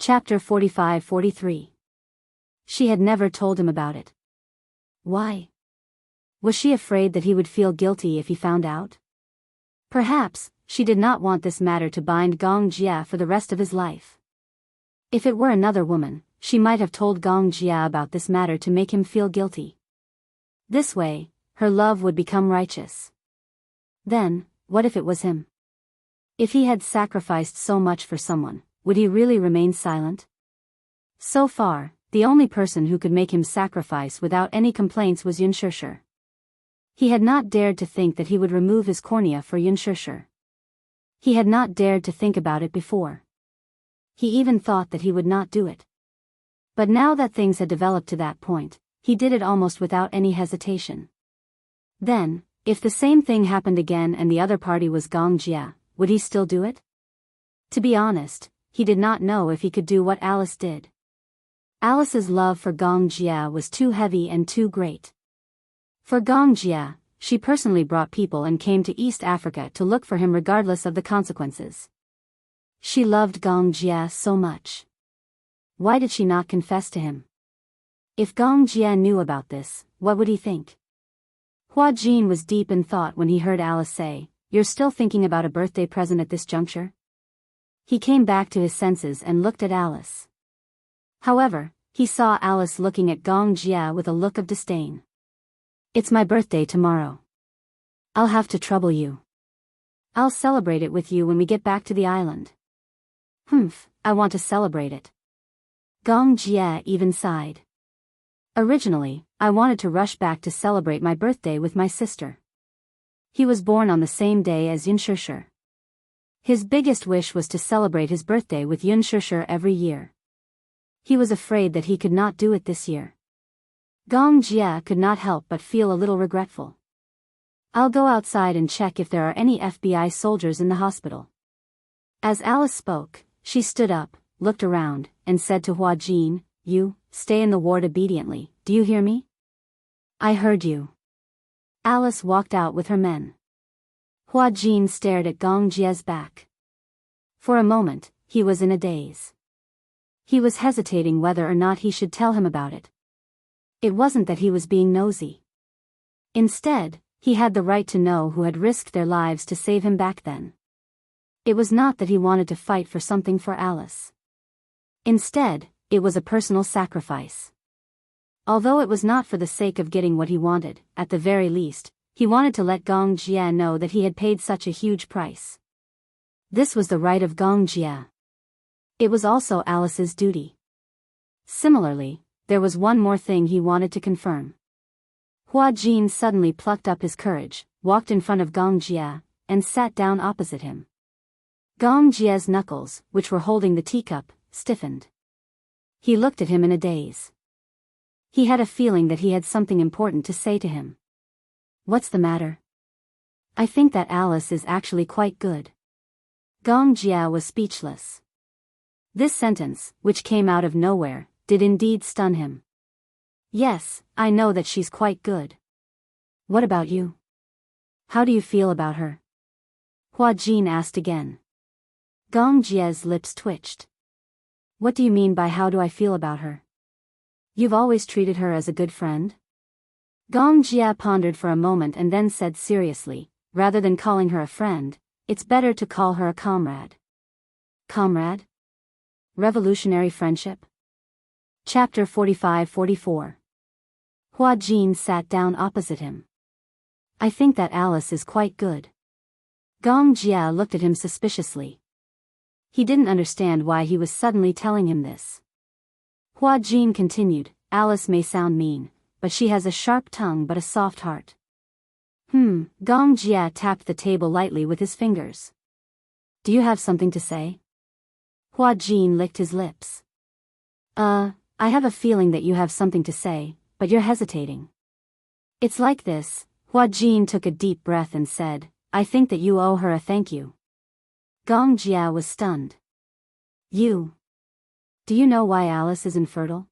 Chapter 45-43. She had never told him about it. Why? Was she afraid that he would feel guilty if he found out? Perhaps, she did not want this matter to bind Gong Jia for the rest of his life. If it were another woman, she might have told Gong Jia about this matter to make him feel guilty. This way, her love would become righteous. Then, what if it was him? If he had sacrificed so much for someone, would he really remain silent? So far, the only person who could make him sacrifice without any complaints was Yunshishir. He had not dared to think that he would remove his cornea for Yunshishir. He had not dared to think about it before. He even thought that he would not do it. But now that things had developed to that point, he did it almost without any hesitation. Then, if the same thing happened again and the other party was Gong Jia, would he still do it? To be honest, he did not know if he could do what Alice did. Alice's love for Gong Jia was too heavy and too great. For Gong Jia, she personally brought people and came to East Africa to look for him regardless of the consequences. She loved Gong Jia so much. Why did she not confess to him? If Gong Jia knew about this, what would he think? Hua Jin was deep in thought when he heard Alice say, "You're still thinking about a birthday present at this juncture?" He came back to his senses and looked at Alice. However, he saw Alice looking at Gong Jia with a look of disdain. "It's my birthday tomorrow. I'll have to trouble you. I'll celebrate it with you when we get back to the island." "Humph, I want to celebrate it." Gong Jia even sighed. "Originally, I wanted to rush back to celebrate my birthday with my sister." He was born on the same day as Yunshishir. His biggest wish was to celebrate his birthday with Yunshishir every year. He was afraid that he could not do it this year. Gong Jia could not help but feel a little regretful. "I'll go outside and check if there are any FBI soldiers in the hospital." As Alice spoke, she stood up, looked around, and said to Hua Jin, "You, stay in the ward obediently, do you hear me?" "I heard you." Alice walked out with her men. Hua Jin stared at Gong Jia's back. For a moment, he was in a daze. He was hesitating whether or not he should tell him about it. It wasn't that he was being nosy. Instead, he had the right to know who had risked their lives to save him back then. It was not that he wanted to fight for something for Alice. Instead, it was a personal sacrifice. Although it was not for the sake of getting what he wanted, at the very least, he wanted to let Gong Jia know that he had paid such a huge price. This was the right of Gong Jia. It was also Alice's duty. Similarly, there was one more thing he wanted to confirm. Hua Jin suddenly plucked up his courage, walked in front of Gong Jia, and sat down opposite him. Gong Jia's knuckles, which were holding the teacup, stiffened. He looked at him in a daze. He had a feeling that he had something important to say to him. "What's the matter?" "I think that Alice is actually quite good." Gong Jia was speechless. This sentence, which came out of nowhere, did indeed stun him. "Yes, I know that she's quite good. What about you? How do you feel about her?" Hua Jin asked again. Gong Jia's lips twitched. "What do you mean by how do I feel about her? You've always treated her as a good friend?" Gong Jia pondered for a moment and then said seriously, "Rather than calling her a friend, it's better to call her a comrade." "Comrade? Revolutionary friendship?" Chapter 45-44. Hua Jin sat down opposite him. "I think that Alice is quite good." Gong Jia looked at him suspiciously. He didn't understand why he was suddenly telling him this. Hua Jin continued, "Alice may sound mean, but she has a sharp tongue but a soft heart." Gong Jia tapped the table lightly with his fingers. "Do you have something to say?" Hua Jin licked his lips. I have a feeling that you have something to say, but you're hesitating." "It's like this." Hua Jin took a deep breath and said, "I think that you owe her a thank you." Gong Jia was stunned. "You? Do you know why Alice is infertile?"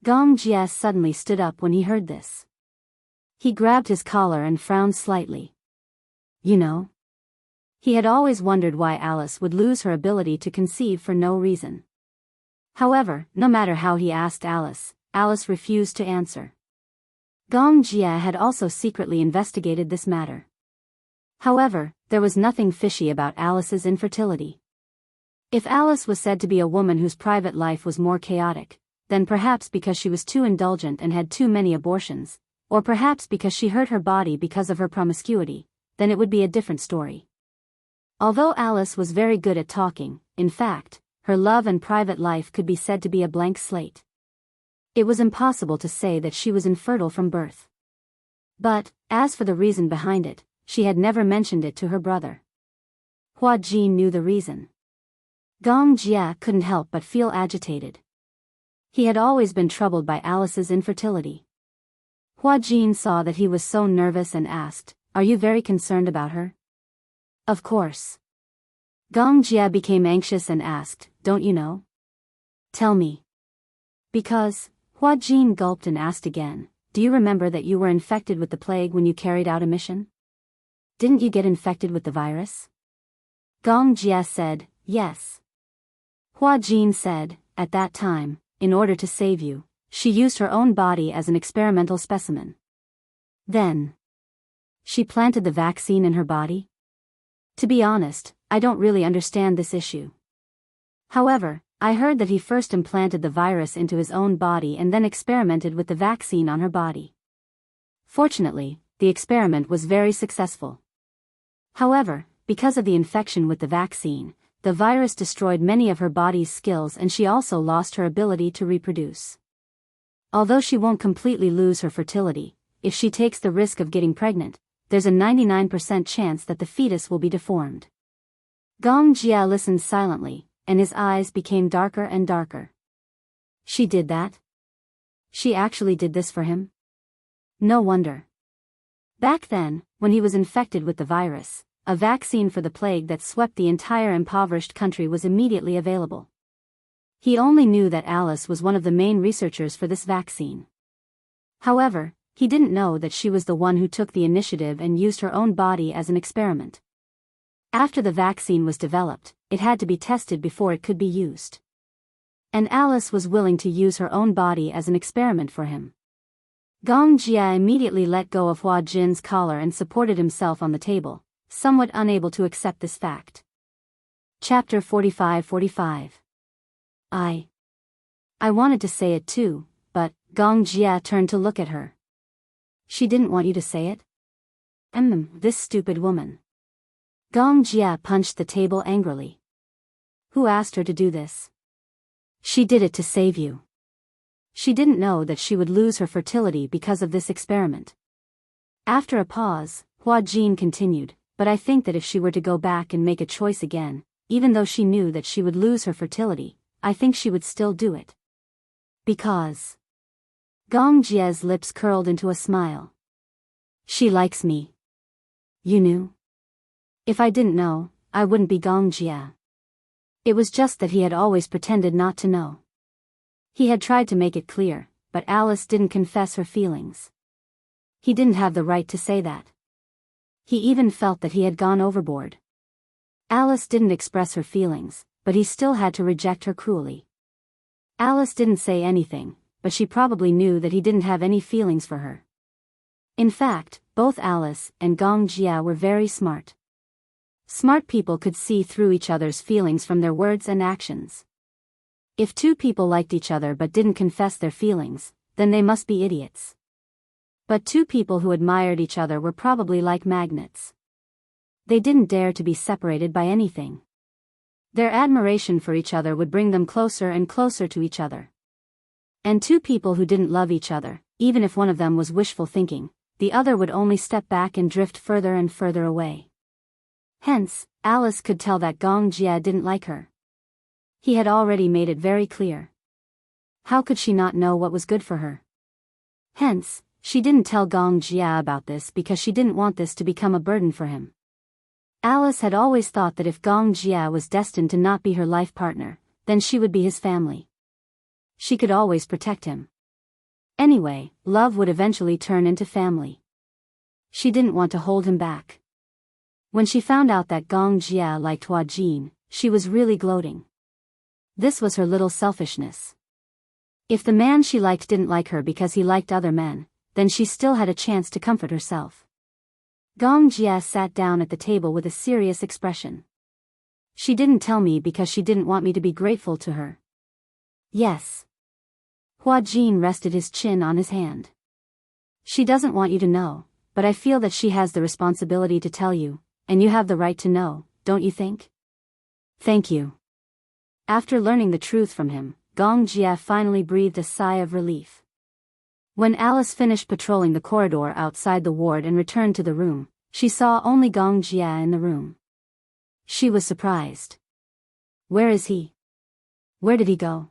Gong Jia suddenly stood up when he heard this. He grabbed his collar and frowned slightly. "You know?" He had always wondered why Alice would lose her ability to conceive for no reason. However, no matter how he asked Alice, Alice refused to answer. Gong Jia had also secretly investigated this matter. However, there was nothing fishy about Alice's infertility. If Alice was said to be a woman whose private life was more chaotic, then perhaps because she was too indulgent and had too many abortions, or perhaps because she hurt her body because of her promiscuity, then it would be a different story. Although Alice was very good at talking, in fact, her love and private life could be said to be a blank slate. It was impossible to say that she was infertile from birth. But, as for the reason behind it, she had never mentioned it to her brother. Hua Jin knew the reason. Gong Jia couldn't help but feel agitated. He had always been troubled by Alice's infertility. Hua Jin saw that he was so nervous and asked, "Are you very concerned about her?" "Of course." Gong Jia became anxious and asked, "Don't you know?" "Tell me." "Because," Hua Jin gulped and asked again, "do you remember that you were infected with the plague when you carried out a mission? Didn't you get infected with the virus?" Gong Jia said, "Yes." Hua Jin said, "At that time, in order to save you, she used her own body as an experimental specimen. Then, she planted the vaccine in her body? To be honest, I don't really understand this issue. However, I heard that he first implanted the virus into his own body and then experimented with the vaccine on her body. Fortunately, the experiment was very successful. However, because of the infection with the vaccine, the virus destroyed many of her body's skills and she also lost her ability to reproduce. Although she won't completely lose her fertility, if she takes the risk of getting pregnant, there's a 99% chance that the fetus will be deformed." Gong Jia listened silently, and his eyes became darker and darker. She did that? She actually did this for him? No wonder. Back then, when he was infected with the virus, a vaccine for the plague that swept the entire impoverished country was immediately available. He only knew that Alice was one of the main researchers for this vaccine. However, he didn't know that she was the one who took the initiative and used her own body as an experiment. After the vaccine was developed, it had to be tested before it could be used. And Alice was willing to use her own body as an experiment for him. Gong Jia immediately let go of Hua Jin's collar and supported himself on the table, somewhat unable to accept this fact. Chapter 45. I wanted to say it too, but Gong Jia turned to look at her. She didn't want you to say it? This stupid woman. Gong Jia punched the table angrily. Who asked her to do this? She did it to save you. She didn't know that she would lose her fertility because of this experiment. After a pause, Hua Jin continued, "But I think that if she were to go back and make a choice again, even though she knew that she would lose her fertility, I think she would still do it. Because..." Gong Jia's lips curled into a smile. "She likes me." "You knew?" "If I didn't know, I wouldn't be Gong Jia." It was just that he had always pretended not to know. He had tried to make it clear, but Alice didn't confess her feelings. He didn't have the right to say that. He even felt that he had gone overboard. Alice didn't express her feelings, but he still had to reject her cruelly. Alice didn't say anything, but she probably knew that he didn't have any feelings for her. In fact, both Alice and Gong Jia were very smart. Smart people could see through each other's feelings from their words and actions. If two people liked each other but didn't confess their feelings, then they must be idiots. But two people who admired each other were probably like magnets. They didn't dare to be separated by anything. Their admiration for each other would bring them closer and closer to each other. And two people who didn't love each other, even if one of them was wishful thinking, the other would only step back and drift further and further away. Hence, Alice could tell that Gong Jia didn't like her. He had already made it very clear. How could she not know what was good for her? Hence, she didn't tell Gong Jia about this because she didn't want this to become a burden for him. Alice had always thought that if Gong Jia was destined to not be her life partner, then she would be his family. She could always protect him. Anyway, love would eventually turn into family. She didn't want to hold him back. When she found out that Gong Jia liked Hua Jin, she was really gloating. This was her little selfishness. If the man she liked didn't like her because he liked other men, then she still had a chance to comfort herself. Gong Jia sat down at the table with a serious expression. She didn't tell me because she didn't want me to be grateful to her. Yes. Hua Jin rested his chin on his hand. She doesn't want you to know, but I feel that she has the responsibility to tell you, and you have the right to know, don't you think? Thank you. After learning the truth from him, Gong Jia finally breathed a sigh of relief. When Alice finished patrolling the corridor outside the ward and returned to the room, she saw only Gong Jia in the room. She was surprised. Where is he? Where did he go?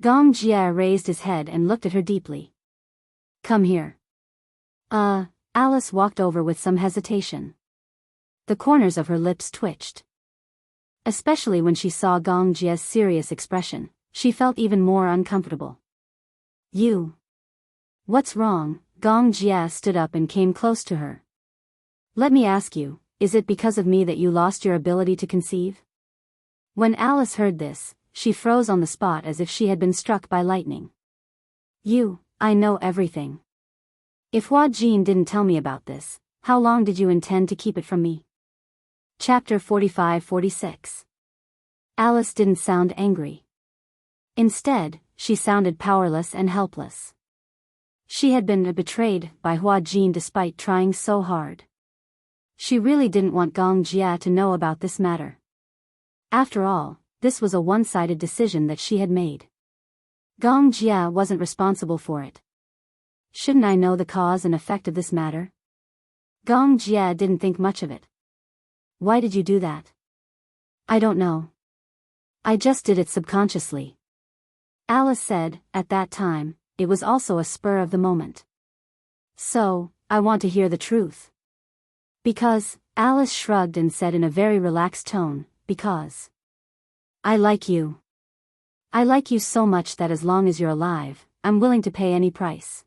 Gong Jia raised his head and looked at her deeply. Come here. Alice walked over with some hesitation. The corners of her lips twitched. Especially when she saw Gong Jia's serious expression, she felt even more uncomfortable. You. What's wrong? Gong Jia stood up and came close to her. Let me ask you, is it because of me that you lost your ability to conceive? When Alice heard this, she froze on the spot as if she had been struck by lightning. I know everything. If Hua Jin didn't tell me about this, how long did you intend to keep it from me? Chapter 45-46. Alice didn't sound angry. Instead, she sounded powerless and helpless. She had been betrayed by Hua Jin despite trying so hard. She really didn't want Gong Jia to know about this matter. After all, this was a one-sided decision that she had made. Gong Jia wasn't responsible for it. Shouldn't I know the cause and effect of this matter? Gong Jia didn't think much of it. Why did you do that? I don't know. I just did it subconsciously. Alice said, at that time, it was also a spur of the moment. So, I want to hear the truth. Because, Alice shrugged and said in a very relaxed tone, because I like you. I like you so much that as long as you're alive, I'm willing to pay any price.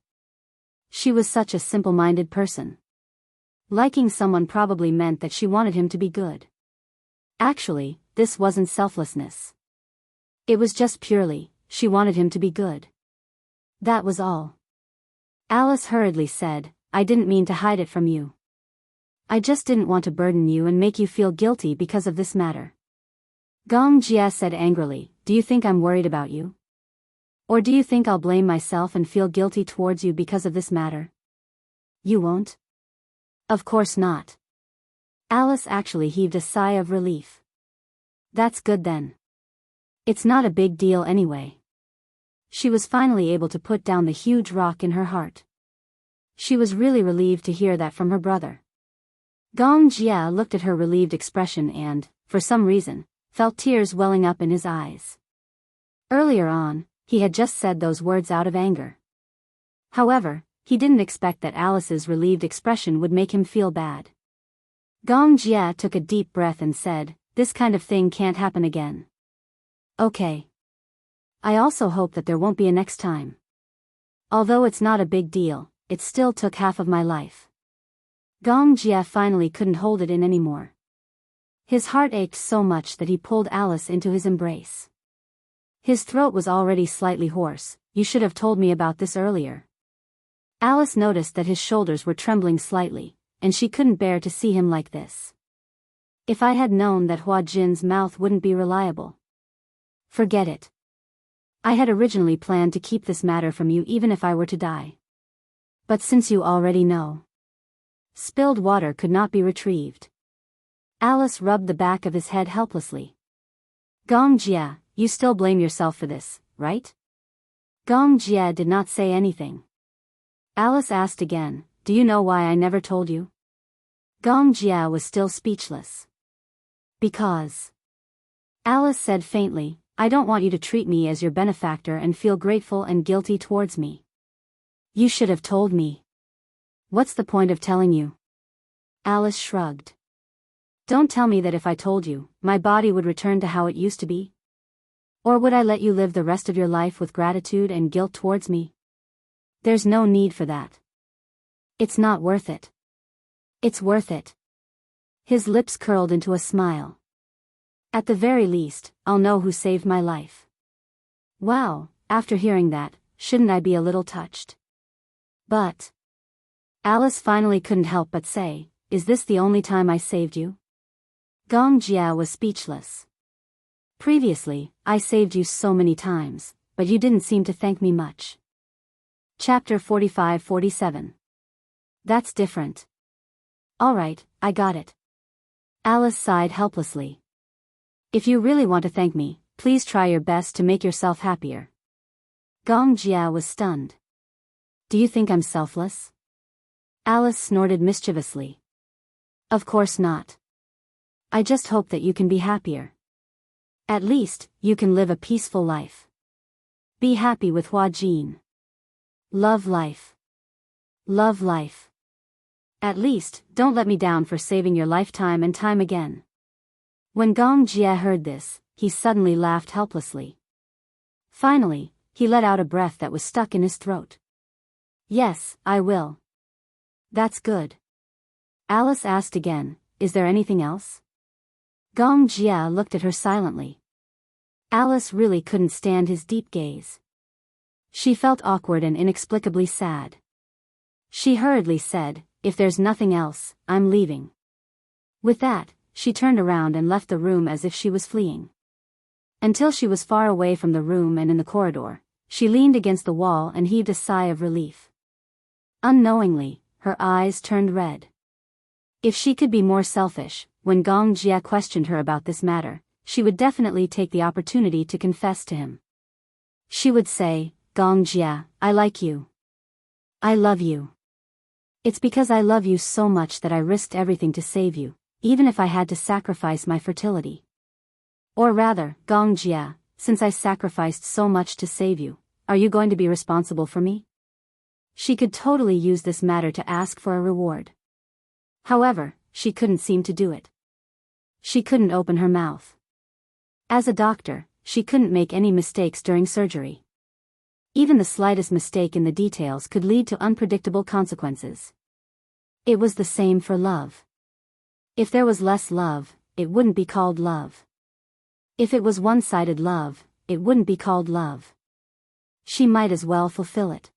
She was such a simple-minded person. Liking someone probably meant that she wanted him to be good. Actually, this wasn't selflessness. It was just purely, she wanted him to be good. That was all. Alice hurriedly said, I didn't mean to hide it from you. I just didn't want to burden you and make you feel guilty because of this matter. Gong Jia said angrily, do you think I'm worried about you? Or do you think I'll blame myself and feel guilty towards you because of this matter? You won't? Of course not. Alice actually heaved a sigh of relief. That's good then. It's not a big deal anyway. She was finally able to put down the huge rock in her heart. She was really relieved to hear that from her brother. Gong Jia looked at her relieved expression and, for some reason, felt tears welling up in his eyes. Earlier on, he had just said those words out of anger. However, he didn't expect that Alice's relieved expression would make him feel bad. Gong Jia took a deep breath and said, this kind of thing can't happen again. Okay. I also hope that there won't be a next time. Although it's not a big deal, it still took half of my life. Gong Jia finally couldn't hold it in anymore. His heart ached so much that he pulled Alice into his embrace. His throat was already slightly hoarse. You should have told me about this earlier. Alice noticed that his shoulders were trembling slightly, and she couldn't bear to see him like this. If I had known that Hua Jin's mouth wouldn't be reliable. Forget it. I had originally planned to keep this matter from you even if I were to die. But since you already know. Spilled water could not be retrieved. Alice rubbed the back of his head helplessly. Gong Jia, you still blame yourself for this, right? Gong Jia did not say anything. Alice asked again, do you know why I never told you? Gong Jia was still speechless. Because. Alice said faintly, I don't want you to treat me as your benefactor and feel grateful and guilty towards me. You should have told me. What's the point of telling you? Alice shrugged. Don't tell me that if I told you, my body would return to how it used to be. Or would I let you live the rest of your life with gratitude and guilt towards me? There's no need for that. It's not worth it. It's worth it. His lips curled into a smile. At the very least, I'll know who saved my life. Wow, after hearing that, shouldn't I be a little touched? But Alice finally couldn't help but say, is this the only time I saved you? Gong Jia was speechless. Previously, I saved you so many times, but you didn't seem to thank me much. Chapter 45-47. That's different. Alright, I got it. Alice sighed helplessly. If you really want to thank me, please try your best to make yourself happier. Gong Jia was stunned. Do you think I'm selfless? Alice snorted mischievously. Of course not. I just hope that you can be happier. At least, you can live a peaceful life. Be happy with Hua Jin. Love life. Love life. At least, don't let me down for saving your life time and time again. When Gong Jia heard this, he suddenly laughed helplessly. Finally, he let out a breath that was stuck in his throat. Yes, I will. That's good. Alice asked again, is there anything else? Gong Jia looked at her silently. Alice really couldn't stand his deep gaze. She felt awkward and inexplicably sad. She hurriedly said, if there's nothing else, I'm leaving. With that, she turned around and left the room as if she was fleeing. Until she was far away from the room and in the corridor, she leaned against the wall and heaved a sigh of relief. Unknowingly, her eyes turned red. If she could be more selfish, when Gong Jia questioned her about this matter, she would definitely take the opportunity to confess to him. She would say, Gong Jia, I like you. I love you. It's because I love you so much that I risked everything to save you, even if I had to sacrifice my fertility. Or rather, Gong Jia, since I sacrificed so much to save you, are you going to be responsible for me? She could totally use this matter to ask for a reward. However, she couldn't seem to do it. She couldn't open her mouth. As a doctor, she couldn't make any mistakes during surgery. Even the slightest mistake in the details could lead to unpredictable consequences. It was the same for love. If there was less love, it wouldn't be called love. If it was one-sided love, it wouldn't be called love. She might as well fulfill it.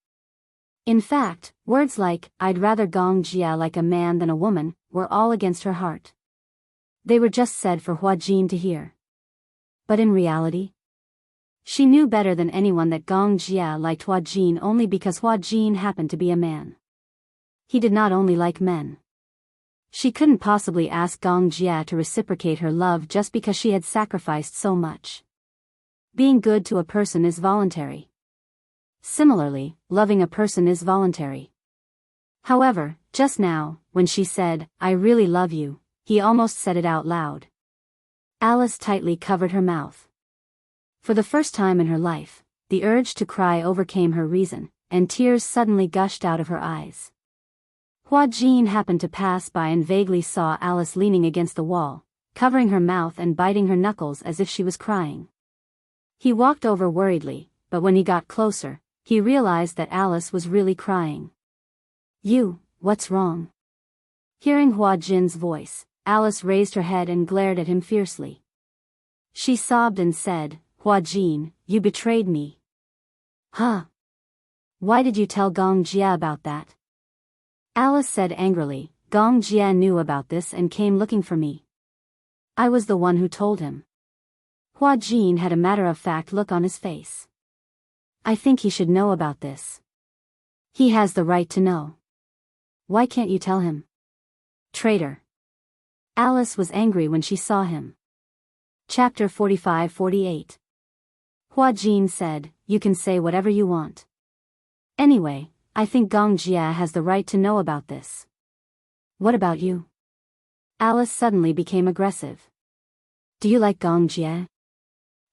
In fact, words like, I'd rather Gong Jia like a man than a woman, were all against her heart. They were just said for Hua Jin to hear. But in reality, she knew better than anyone that Gong Jia liked Hua Jin only because Hua Jin happened to be a man. He did not only like men. She couldn't possibly ask Gong Jia to reciprocate her love just because she had sacrificed so much. Being good to a person is voluntary. Similarly, loving a person is voluntary. However, just now, when she said, I really love you, he almost said it out loud. Alice tightly covered her mouth. For the first time in her life, the urge to cry overcame her reason, and tears suddenly gushed out of her eyes. Hua Jin happened to pass by and vaguely saw Alice leaning against the wall, covering her mouth and biting her knuckles as if she was crying. He walked over worriedly, but when he got closer, he realized that Alice was really crying. What's wrong? Hearing Hua Jin's voice, Alice raised her head and glared at him fiercely. She sobbed and said, Hua Jin, you betrayed me. Huh? Why did you tell Gong Jia about that? Alice said angrily, Gong Jia knew about this and came looking for me. I was the one who told him. Hua Jin had a matter-of-fact look on his face. I think he should know about this. He has the right to know. Why can't you tell him? Traitor. Alice was angry when she saw him. Chapter 45-48. Hua Jin said, you can say whatever you want. Anyway, I think Gong Jia has the right to know about this. What about you? Alice suddenly became aggressive. Do you like Gong Jia?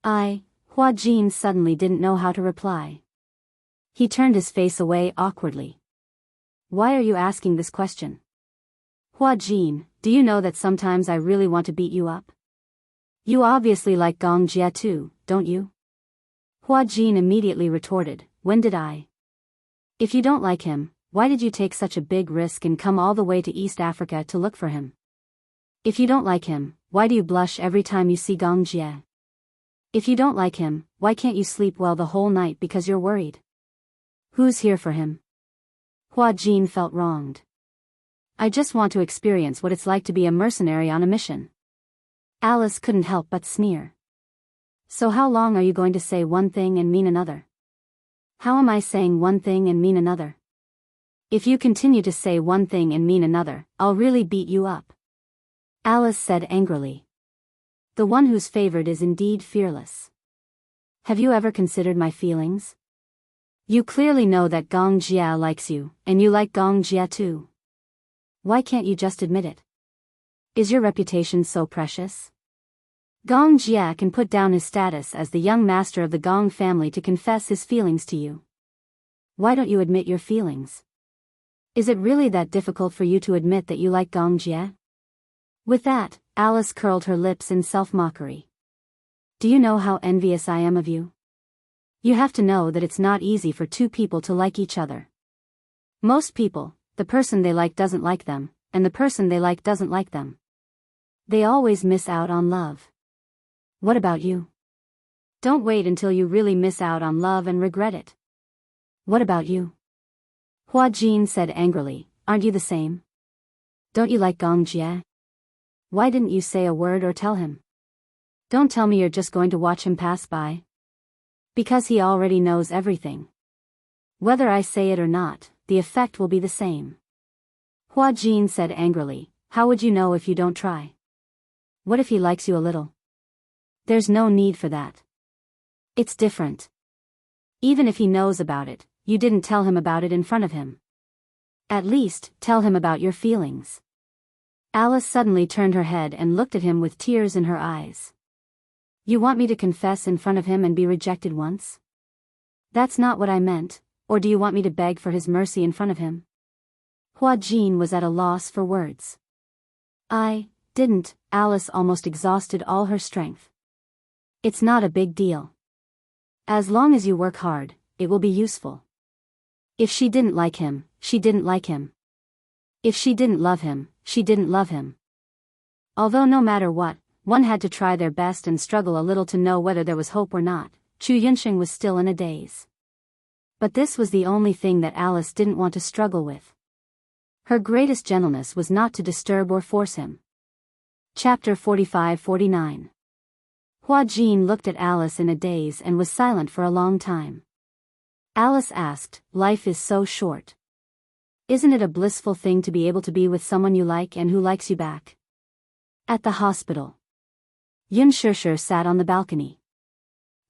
Hua Jin suddenly didn't know how to reply. He turned his face away awkwardly. Why are you asking this question? Hua Jin, do you know that sometimes I really want to beat you up? You obviously like Gong Jia too, don't you? Hua Jin immediately retorted, when did I? If you don't like him, why did you take such a big risk and come all the way to East Africa to look for him? If you don't like him, why do you blush every time you see Gong Jie? If you don't like him, why can't you sleep well the whole night because you're worried? Who's here for him? Hua Jin felt wronged. I just want to experience what it's like to be a mercenary on a mission. Alice couldn't help but sneer. So how long are you going to say one thing and mean another? How am I saying one thing and mean another? If you continue to say one thing and mean another, I'll really beat you up. Alice said angrily. The one who's favored is indeed fearless. Have you ever considered my feelings? You clearly know that Gong Jia likes you, and you like Gong Jia too. Why can't you just admit it? Is your reputation so precious? Gong Jia can put down his status as the young master of the Gong family to confess his feelings to you. Why don't you admit your feelings? Is it really that difficult for you to admit that you like Gong Jia? With that, Alice curled her lips in self-mockery. Do you know how envious I am of you? You have to know that it's not easy for two people to like each other. Most people, the person they like doesn't like them, and the person they like doesn't like them. They always miss out on love. What about you? Don't wait until you really miss out on love and regret it. What about you? Hua Jin said angrily, aren't you the same? Don't you like Gong Jie? Why didn't you say a word or tell him? Don't tell me you're just going to watch him pass by. Because he already knows everything. Whether I say it or not, the effect will be the same. Hua Jin said angrily, how would you know if you don't try? What if he likes you a little? There's no need for that. It's different. Even if he knows about it, you didn't tell him about it in front of him. At least, tell him about your feelings. Alice suddenly turned her head and looked at him with tears in her eyes. You want me to confess in front of him and be rejected once? That's not what I meant, or do you want me to beg for his mercy in front of him? Hua Jin was at a loss for words. I didn't. Alice almost exhausted all her strength. It's not a big deal. As long as you work hard, it will be useful. If she didn't like him, she didn't like him. If she didn't love him, she didn't love him. Although no matter what, one had to try their best and struggle a little to know whether there was hope or not, Chu Yunsheng was still in a daze. But this was the only thing that Alice didn't want to struggle with. Her greatest gentleness was not to disturb or force him. Chapter 45-49. Hua Jin looked at Alice in a daze and was silent for a long time. Alice asked, life is so short. Isn't it a blissful thing to be able to be with someone you like and who likes you back? At the hospital. Yun Shishir sat on the balcony.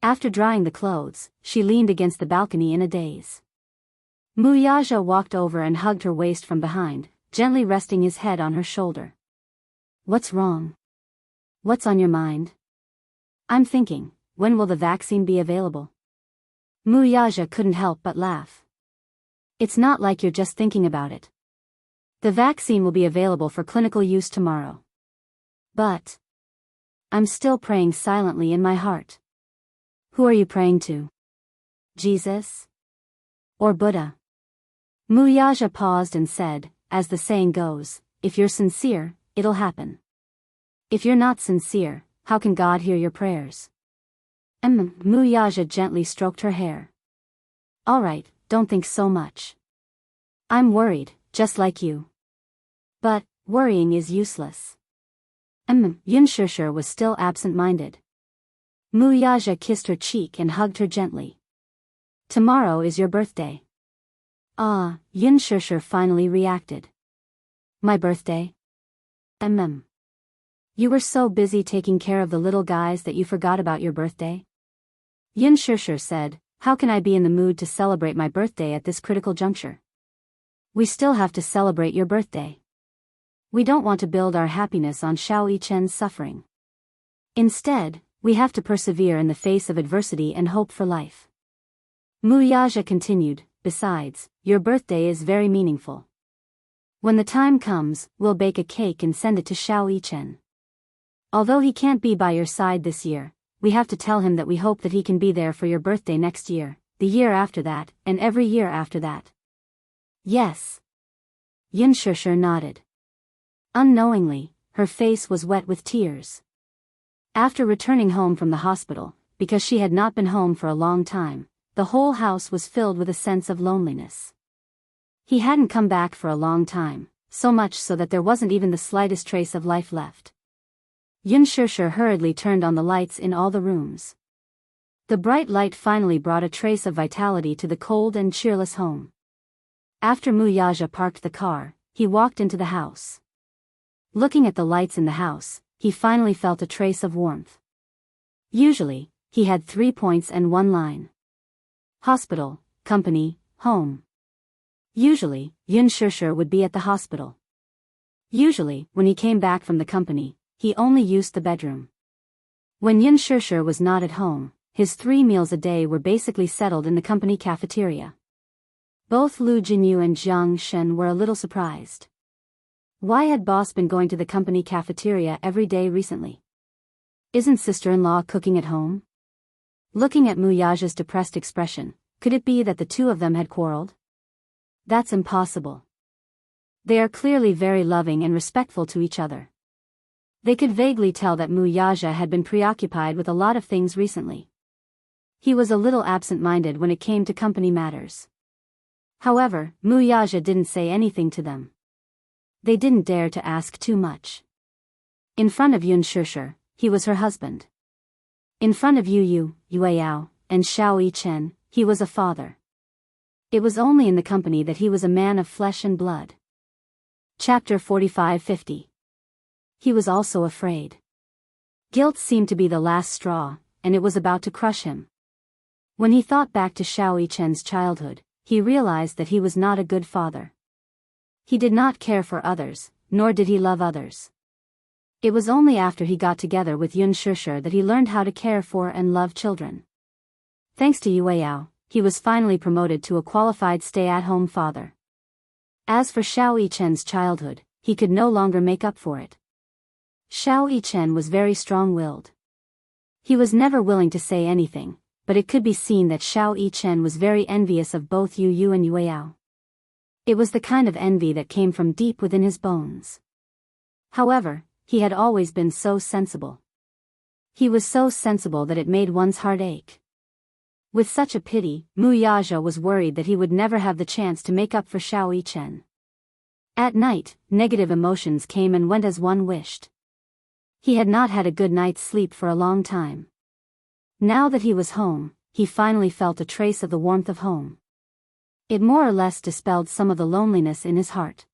After drying the clothes, she leaned against the balcony in a daze. Mu Yaja walked over and hugged her waist from behind, gently resting his head on her shoulder. What's wrong? What's on your mind? I'm thinking, when will the vaccine be available? Mu Yaja couldn't help but laugh. It's not like you're just thinking about it. The vaccine will be available for clinical use tomorrow. But I'm still praying silently in my heart. Who are you praying to? Jesus? Or Buddha? Mu Yaja paused and said, as the saying goes, if you're sincere, it'll happen. If you're not sincere, how can God hear your prayers? Mu Yaja gently stroked her hair. All right, don't think so much. I'm worried, just like you. But worrying is useless. Yun Shishir was still absent-minded. Mu Yaja kissed her cheek and hugged her gently. Tomorrow is your birthday. Ah, Yun Shishir finally reacted. My birthday? You were so busy taking care of the little guys that you forgot about your birthday? Yun Shishir said, how can I be in the mood to celebrate my birthday at this critical juncture? We still have to celebrate your birthday. We don't want to build our happiness on Xiao Yichen's suffering. Instead, we have to persevere in the face of adversity and hope for life. Mu Yaja continued, besides, your birthday is very meaningful. When the time comes, we'll bake a cake and send it to Xiao Yichen. Although he can't be by your side this year, we have to tell him that we hope that he can be there for your birthday next year, the year after that, and every year after that. Yes. Yun Shishir nodded. Unknowingly, her face was wet with tears. After returning home from the hospital, because she had not been home for a long time, the whole house was filled with a sense of loneliness. He hadn't come back for a long time, so much so that there wasn't even the slightest trace of life left. Yun Shusher hurriedly turned on the lights in all the rooms. The bright light finally brought a trace of vitality to the cold and cheerless home. After Mu Yaja parked the car, he walked into the house. Looking at the lights in the house, he finally felt a trace of warmth. Usually, he had 3 points and 1 line. Hospital, company, home. Usually, Yun Shusher would be at the hospital. Usually, when he came back from the company, he only used the bedroom. When Yun Shusher was not at home, his 3 meals a day were basically settled in the company cafeteria. Both Lu Jinyu and Jiang Shen were a little surprised. Why had boss been going to the company cafeteria every day recently? Isn't sister-in-law cooking at home? Looking at Mu Yaja's depressed expression, could it be that the two of them had quarreled? That's impossible. They are clearly very loving and respectful to each other. They could vaguely tell that Mu Yaja had been preoccupied with a lot of things recently. He was a little absent-minded when it came to company matters. However, Mu Yaja didn't say anything to them. They didn't dare to ask too much. In front of Yun Shusher, he was her husband. In front of Yu Yao, and Xiao Yichen, he was a father. It was only in the company that he was a man of flesh and blood. Chapter 45-50. He was also afraid. Guilt seemed to be the last straw, and it was about to crush him. When he thought back to Xiao Yichen's childhood, he realized that he was not a good father. He did not care for others, nor did he love others. It was only after he got together with Yun Shusher that he learned how to care for and love children. Thanks to Yue Yao, he was finally promoted to a qualified stay-at-home father. As for Xiao Yichen's childhood, he could no longer make up for it. Xiao Yichen was very strong-willed. He was never willing to say anything, but it could be seen that Xiao Yichen was very envious of both Yu and Yue Yao. It was the kind of envy that came from deep within his bones. However, he had always been so sensible. He was so sensible that it made one's heart ache. With such a pity, Mu Yaja was worried that he would never have the chance to make up for Xiao Yichen. At night, negative emotions came and went as one wished. He had not had a good night's sleep for a long time. Now that he was home, he finally felt a trace of the warmth of home. It more or less dispelled some of the loneliness in his heart.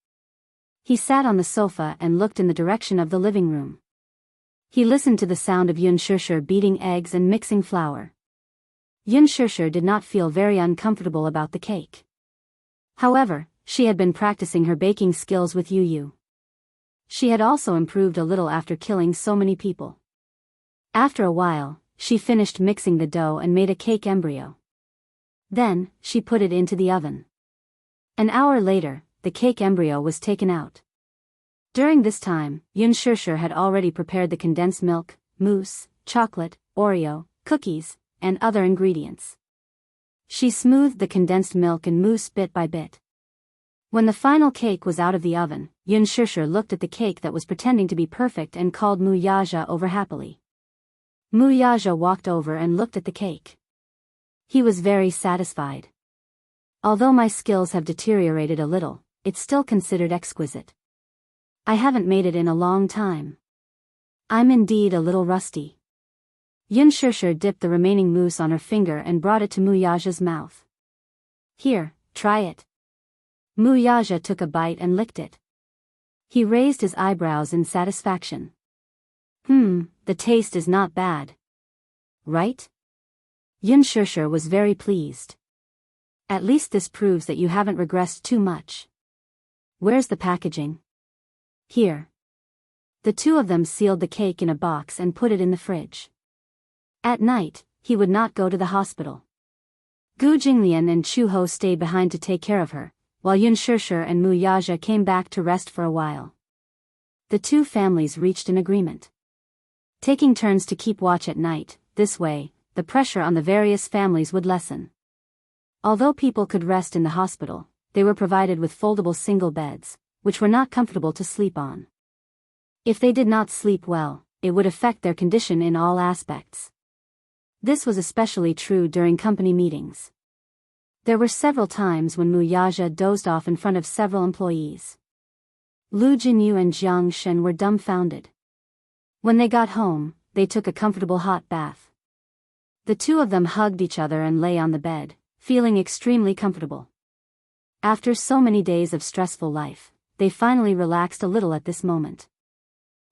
He sat on the sofa and looked in the direction of the living room. He listened to the sound of Yun Shusher beating eggs and mixing flour. Yun Shusher did not feel very uncomfortable about the cake. However, she had been practicing her baking skills with Yu. She had also improved a little after killing so many people. After a while, she finished mixing the dough and made a cake embryo. Then, she put it into the oven. An hour later, the cake embryo was taken out. During this time, Yun Shusher had already prepared the condensed milk, mousse, chocolate, Oreo, cookies, and other ingredients. She smoothed the condensed milk and mousse bit by bit. When the final cake was out of the oven, Yun Shusher looked at the cake that was pretending to be perfect and called Mu Yaja over happily. Mu Yaja walked over and looked at the cake. He was very satisfied. Although my skills have deteriorated a little, it's still considered exquisite. I haven't made it in a long time. I'm indeed a little rusty. Yun Shusher dipped the remaining mousse on her finger and brought it to Mu Yaja's mouth. Here, try it. Mu Yaja took a bite and licked it. He raised his eyebrows in satisfaction. The taste is not bad. Right? Yun Shusher was very pleased. At least this proves that you haven't regressed too much. Where's the packaging? Here. The two of them sealed the cake in a box and put it in the fridge. At night, he would not go to the hospital. Gu Jinglian and Chu Ho stayed behind to take care of her, while Yun Shusher and Mu Yaja came back to rest for a while. The two families reached an agreement. Taking turns to keep watch at night, this way, the pressure on the various families would lessen. Although people could rest in the hospital, they were provided with foldable single beds, which were not comfortable to sleep on. If they did not sleep well, it would affect their condition in all aspects. This was especially true during company meetings. There were several times when Mu Yaja dozed off in front of several employees. Lu Jinyu and Jiang Shen were dumbfounded. When they got home, they took a comfortable hot bath. The two of them hugged each other and lay on the bed, feeling extremely comfortable. After so many days of stressful life, they finally relaxed a little at this moment.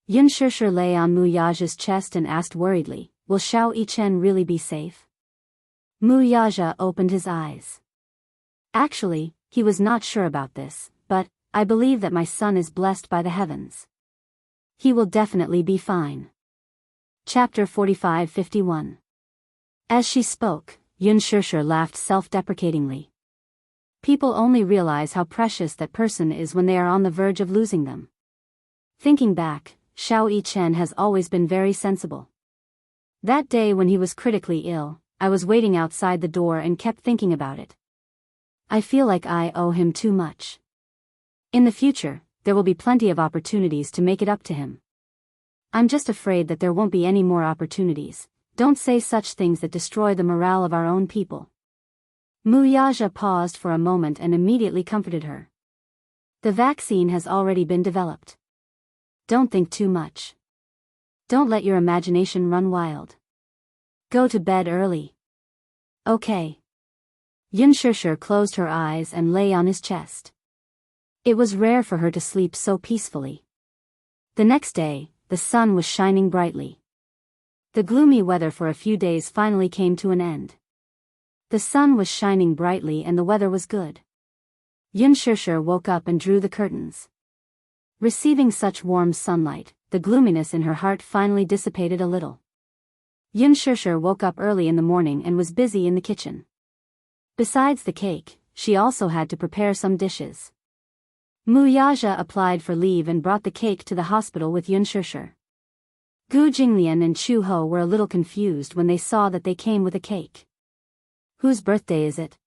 Yun Shishir lay on Mu Yaja's chest and asked worriedly, "Will Xiao Yichen really be safe?" Mu Yaja opened his eyes. Actually, he was not sure about this, but, "I believe that my son is blessed by the heavens. He will definitely be fine." Chapter 45-51. As she spoke, Yun Shishir laughed self-deprecatingly. People only realize how precious that person is when they are on the verge of losing them. Thinking back, Xiao Yichen has always been very sensible. That day when he was critically ill, I was waiting outside the door and kept thinking about it. I feel like I owe him too much. In the future, there will be plenty of opportunities to make it up to him. I'm just afraid that there won't be any more opportunities. Don't say such things that destroy the morale of our own people. Mu Yaja paused for a moment and immediately comforted her. The vaccine has already been developed. Don't think too much. Don't let your imagination run wild. Go to bed early. Okay. Yun Shishir closed her eyes and lay on his chest. It was rare for her to sleep so peacefully. The next day, the sun was shining brightly. The gloomy weather for a few days finally came to an end. The sun was shining brightly and the weather was good. Yun Shishir woke up and drew the curtains. Receiving such warm sunlight, the gloominess in her heart finally dissipated a little. Yun Shishir woke up early in the morning and was busy in the kitchen. Besides the cake, she also had to prepare some dishes. Mu Yaja applied for leave and brought the cake to the hospital with Yun Shishir. Gu Jinglian and Chu Ho were a little confused when they saw that they came with a cake. Whose birthday is it?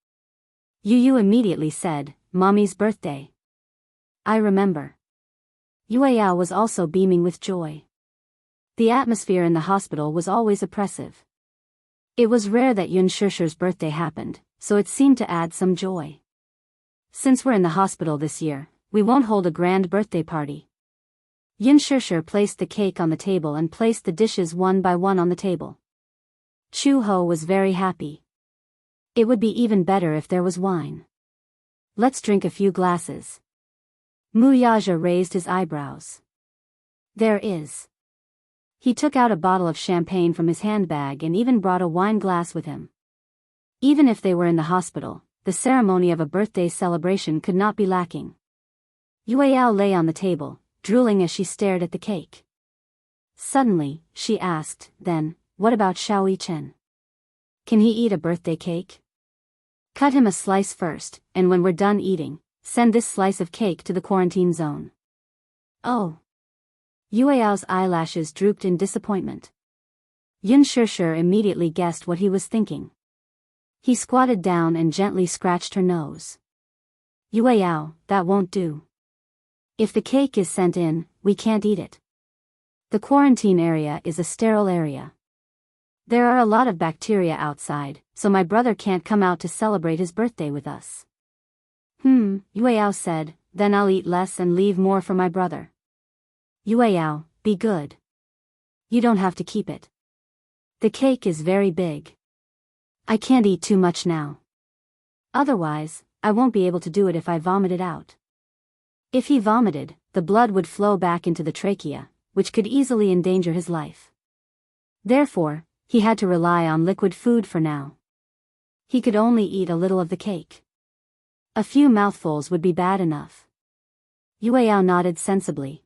Yu Yu immediately said, "Mommy's birthday." I remember. Yueyao was also beaming with joy. The atmosphere in the hospital was always oppressive. It was rare that Yun Shishir's birthday happened, so it seemed to add some joy. Since we're in the hospital this year, we won't hold a grand birthday party. Yun Shishir placed the cake on the table and placed the dishes one by one on the table. Chu Ho was very happy. It would be even better if there was wine. Let's drink a few glasses. Mu Yaja raised his eyebrows. There is. He took out a bottle of champagne from his handbag and even brought a wine glass with him. Even if they were in the hospital, the ceremony of a birthday celebration could not be lacking. Yueyao lay on the table, drooling as she stared at the cake. Suddenly, she asked, "Then, what about Xiao Yichen? Can he eat a birthday cake? Cut him a slice first, and when we're done eating, send this slice of cake to the quarantine zone." Oh. Yueyao's eyelashes drooped in disappointment. Yun Shishir immediately guessed what he was thinking. He squatted down and gently scratched her nose. "Yueyao, that won't do. If the cake is sent in, we can't eat it. The quarantine area is a sterile area. There are a lot of bacteria outside, so my brother can't come out to celebrate his birthday with us." Yueyao said, "Then I'll eat less and leave more for my brother." "Yueyao, be good. You don't have to keep it. The cake is very big. I can't eat too much now. Otherwise, I won't be able to do it if I vomit it out." If he vomited, the blood would flow back into the trachea, which could easily endanger his life. Therefore, he had to rely on liquid food for now. He could only eat a little of the cake. A few mouthfuls would be bad enough. Yueyao nodded sensibly.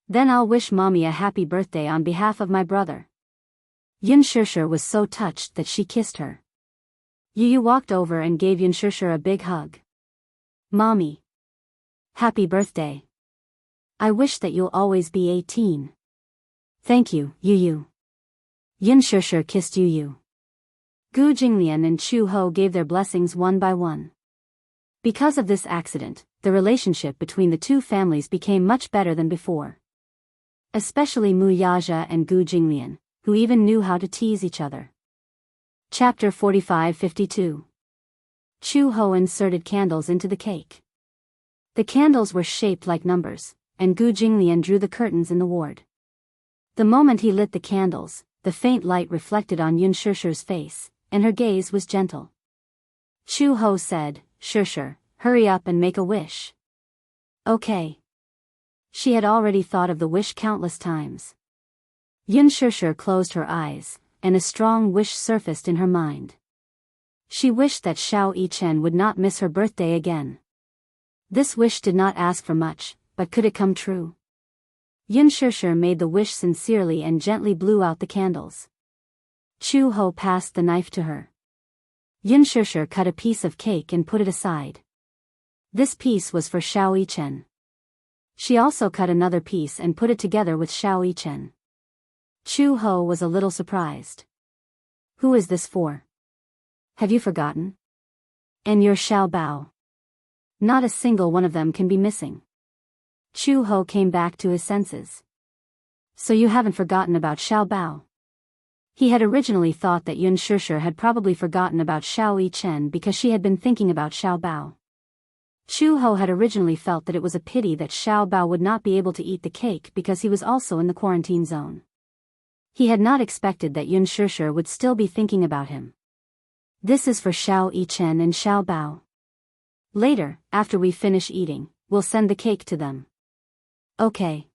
"Then I'll wish Mommy a happy birthday on behalf of my brother." Yun Shishir was so touched that she kissed her. Yu Yu walked over and gave Yun Shishir a big hug. "Mommy. Happy birthday. I wish that you'll always be 18. Thank you, Yu Yu." Yun Shishir kissed Yu Yu. Gu Jinglian and Chu Ho gave their blessings one by one. Because of this accident, the relationship between the two families became much better than before. Especially Mu Yaja and Gu Jinglian, who even knew how to tease each other. Chapter 45-52. Chu Ho inserted candles into the cake. The candles were shaped like numbers, and Gu Jinglian drew the curtains in the ward. The moment he lit the candles, the faint light reflected on Yun Shishir's face, and her gaze was gentle. Chu Ho said, "Shishir, hurry up and make a wish." Okay. She had already thought of the wish countless times. Yun Shishir closed her eyes, and a strong wish surfaced in her mind. She wished that Xiao Yichen would not miss her birthday again. This wish did not ask for much, but could it come true? Yun Shishir made the wish sincerely and gently blew out the candles. Chu Ho passed the knife to her. Yun Shishir cut a piece of cake and put it aside. This piece was for Xiao Yichen. She also cut another piece and put it together with Xiao Yichen. Chu Ho was a little surprised. "Who is this for? Have you forgotten? And your Xiao Bao? Not a single one of them can be missing." Chu Ho came back to his senses. "So you haven't forgotten about Xiao Bao?" He had originally thought that Yun Shishir had probably forgotten about Xiao Yichen because she had been thinking about Xiao Bao. Chu Ho had originally felt that it was a pity that Xiao Bao would not be able to eat the cake because he was also in the quarantine zone. He had not expected that Yun Shishir would still be thinking about him. "This is for Xiao Yichen and Xiao Bao. Later, after we finish eating, we'll send the cake to them." "Okay.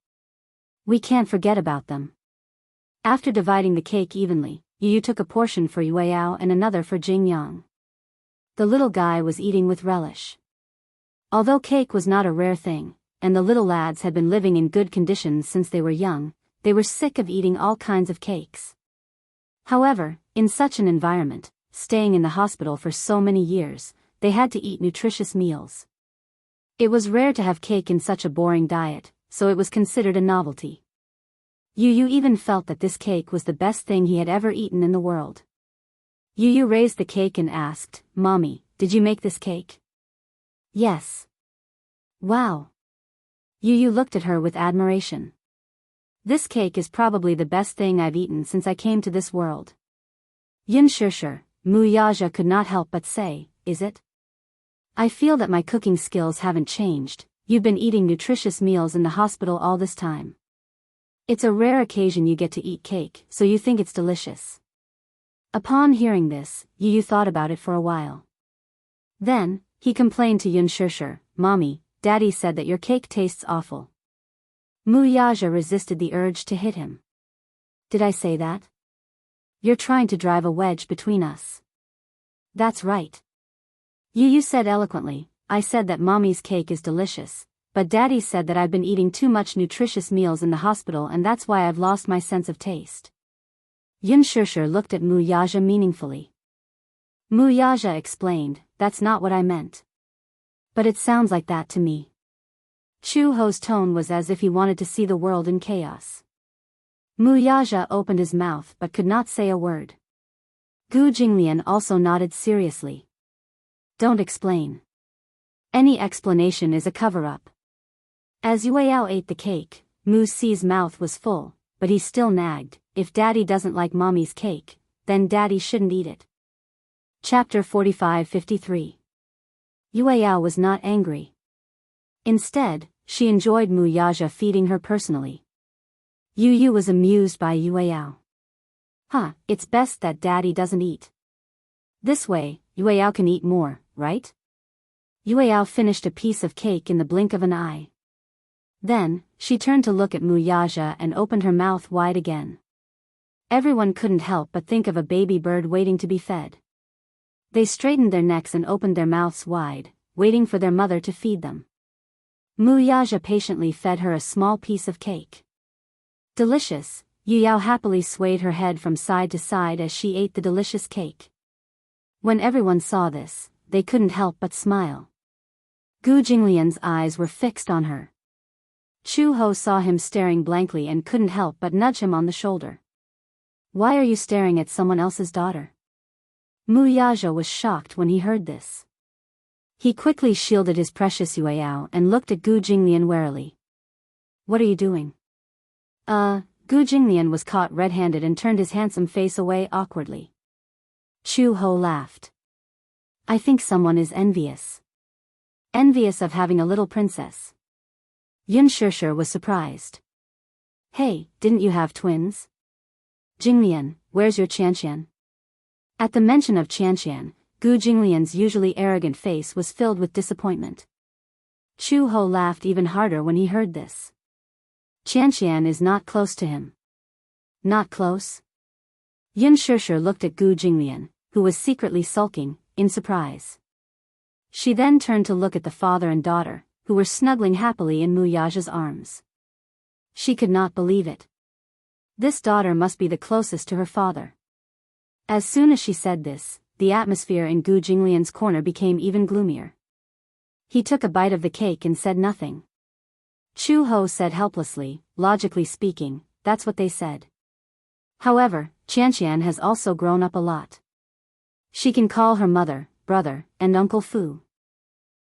We can't forget about them." After dividing the cake evenly, Yu took a portion for Yueyao and another for Jing Yang. The little guy was eating with relish. Although cake was not a rare thing, and the little lads had been living in good conditions since they were young, they were sick of eating all kinds of cakes. However, in such an environment, staying in the hospital for so many years, they had to eat nutritious meals. It was rare to have cake in such a boring diet, so it was considered a novelty. Yu even felt that this cake was the best thing he had ever eaten in the world. Yu raised the cake and asked, "Mommy, did you make this cake?" "Yes." "Wow." Yu looked at her with admiration. "This cake is probably the best thing I've eaten since I came to this world." Yun Shishir, Mu Yaja could not help but say, "Is it? I feel that my cooking skills haven't changed. You've been eating nutritious meals in the hospital all this time. It's a rare occasion you get to eat cake, so you think it's delicious." Upon hearing this, Yu thought about it for a while. Then, he complained to Yun Shishir, "Mommy, Daddy said that your cake tastes awful." Mu Yaja resisted the urge to hit him. "Did I say that? You're trying to drive a wedge between us." "That's right." Yu said eloquently, "I said that Mommy's cake is delicious, but Daddy said that I've been eating too much nutritious meals in the hospital and that's why I've lost my sense of taste." Yun Shishir looked at Mu Yaja meaningfully. Mu Yaja explained, "That's not what I meant. But it sounds like that to me." Chu Ho's tone was as if he wanted to see the world in chaos. Mu Yaja opened his mouth but could not say a word. Gu Jinglian also nodded seriously. "Don't explain. Any explanation is a cover-up." As Yueyao ate the cake, Mu Si's mouth was full, but he still nagged, "If Daddy doesn't like Mommy's cake, then Daddy shouldn't eat it." Chapter 45-53. Yueyao was not angry. Instead, she enjoyed Mu Yaja feeding her personally. Yu was amused by Yueyao. It's best that Daddy doesn't eat. This way, Yueyao can eat more, right?" Yueyao finished a piece of cake in the blink of an eye. Then, she turned to look at Mu Yaja and opened her mouth wide again. Everyone couldn't help but think of a baby bird waiting to be fed. They straightened their necks and opened their mouths wide, waiting for their mother to feed them. Mu Yaja patiently fed her a small piece of cake. Delicious, Yueyao happily swayed her head from side to side as she ate the delicious cake. When everyone saw this, they couldn't help but smile. Gu Jinglian's eyes were fixed on her. Chu Ho saw him staring blankly and couldn't help but nudge him on the shoulder. "Why are you staring at someone else's daughter?" Mu Yaja was shocked when he heard this. He quickly shielded his precious Yueyao and looked at Gu Jinglian warily. "What are you doing?" Gu Jinglian was caught red-handed and turned his handsome face away awkwardly. Chu Ho laughed. I think someone is envious. Envious of having a little princess. Yun Shishir was surprised. Hey, didn't you have twins? Jinglian, where's your Qianqian? At the mention of Qianqian, Gu Jinglian's usually arrogant face was filled with disappointment. Chu Ho laughed even harder when he heard this. Qianqian is not close to him. Not close? Yun Shishir looked at Gu Jinglian, who was secretly sulking, in surprise. She then turned to look at the father and daughter, who were snuggling happily in Mu Yaja's arms. She could not believe it. This daughter must be the closest to her father. As soon as she said this, the atmosphere in Gu Jinglian's corner became even gloomier. He took a bite of the cake and said nothing. Chu Ho said helplessly, logically speaking, that's what they said. However, Qianqian has also grown up a lot. She can call her mother, brother, and Uncle Fu.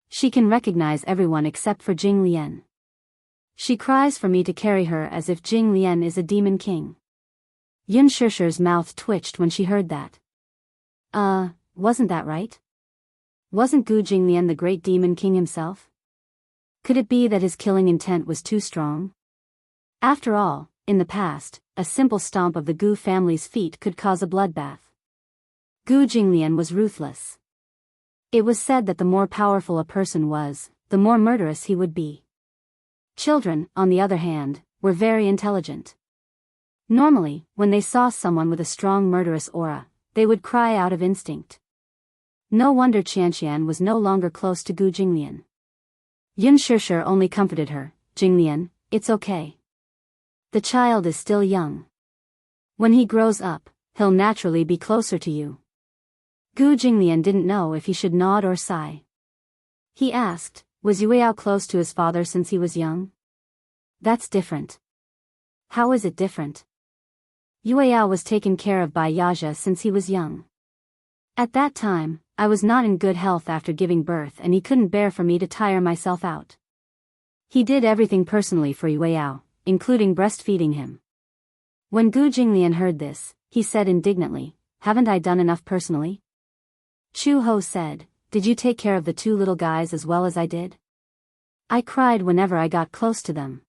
She can recognize everyone except for Jing Lian. She cries for me to carry her as if Jing Lian is a demon king. Yun Shishir's mouth twitched when she heard that. Wasn't that right? Wasn't Gu Jinglian the great demon king himself? Could it be that his killing intent was too strong? After all, in the past, a simple stomp of the Gu family's feet could cause a bloodbath. Gu Jinglian was ruthless. It was said that the more powerful a person was, the more murderous he would be. Children, on the other hand, were very intelligent. Normally, when they saw someone with a strong murderous aura, they would cry out of instinct. No wonder Qianqian was no longer close to Gu Jinglian. Yun Shishir only comforted her, Jinglian, it's okay. The child is still young. When he grows up, he'll naturally be closer to you. Gu Jinglian didn't know if he should nod or sigh. He asked, was Yueyao close to his father since he was young? That's different. How is it different? Yueyao was taken care of by Yaja since he was young. At that time, I was not in good health after giving birth and he couldn't bear for me to tire myself out. He did everything personally for Yueyao, including breastfeeding him. When Gu Jinglian heard this, he said indignantly, haven't I done enough personally? Chu Ho said, did you take care of the two little guys as well as I did? I cried whenever I got close to them.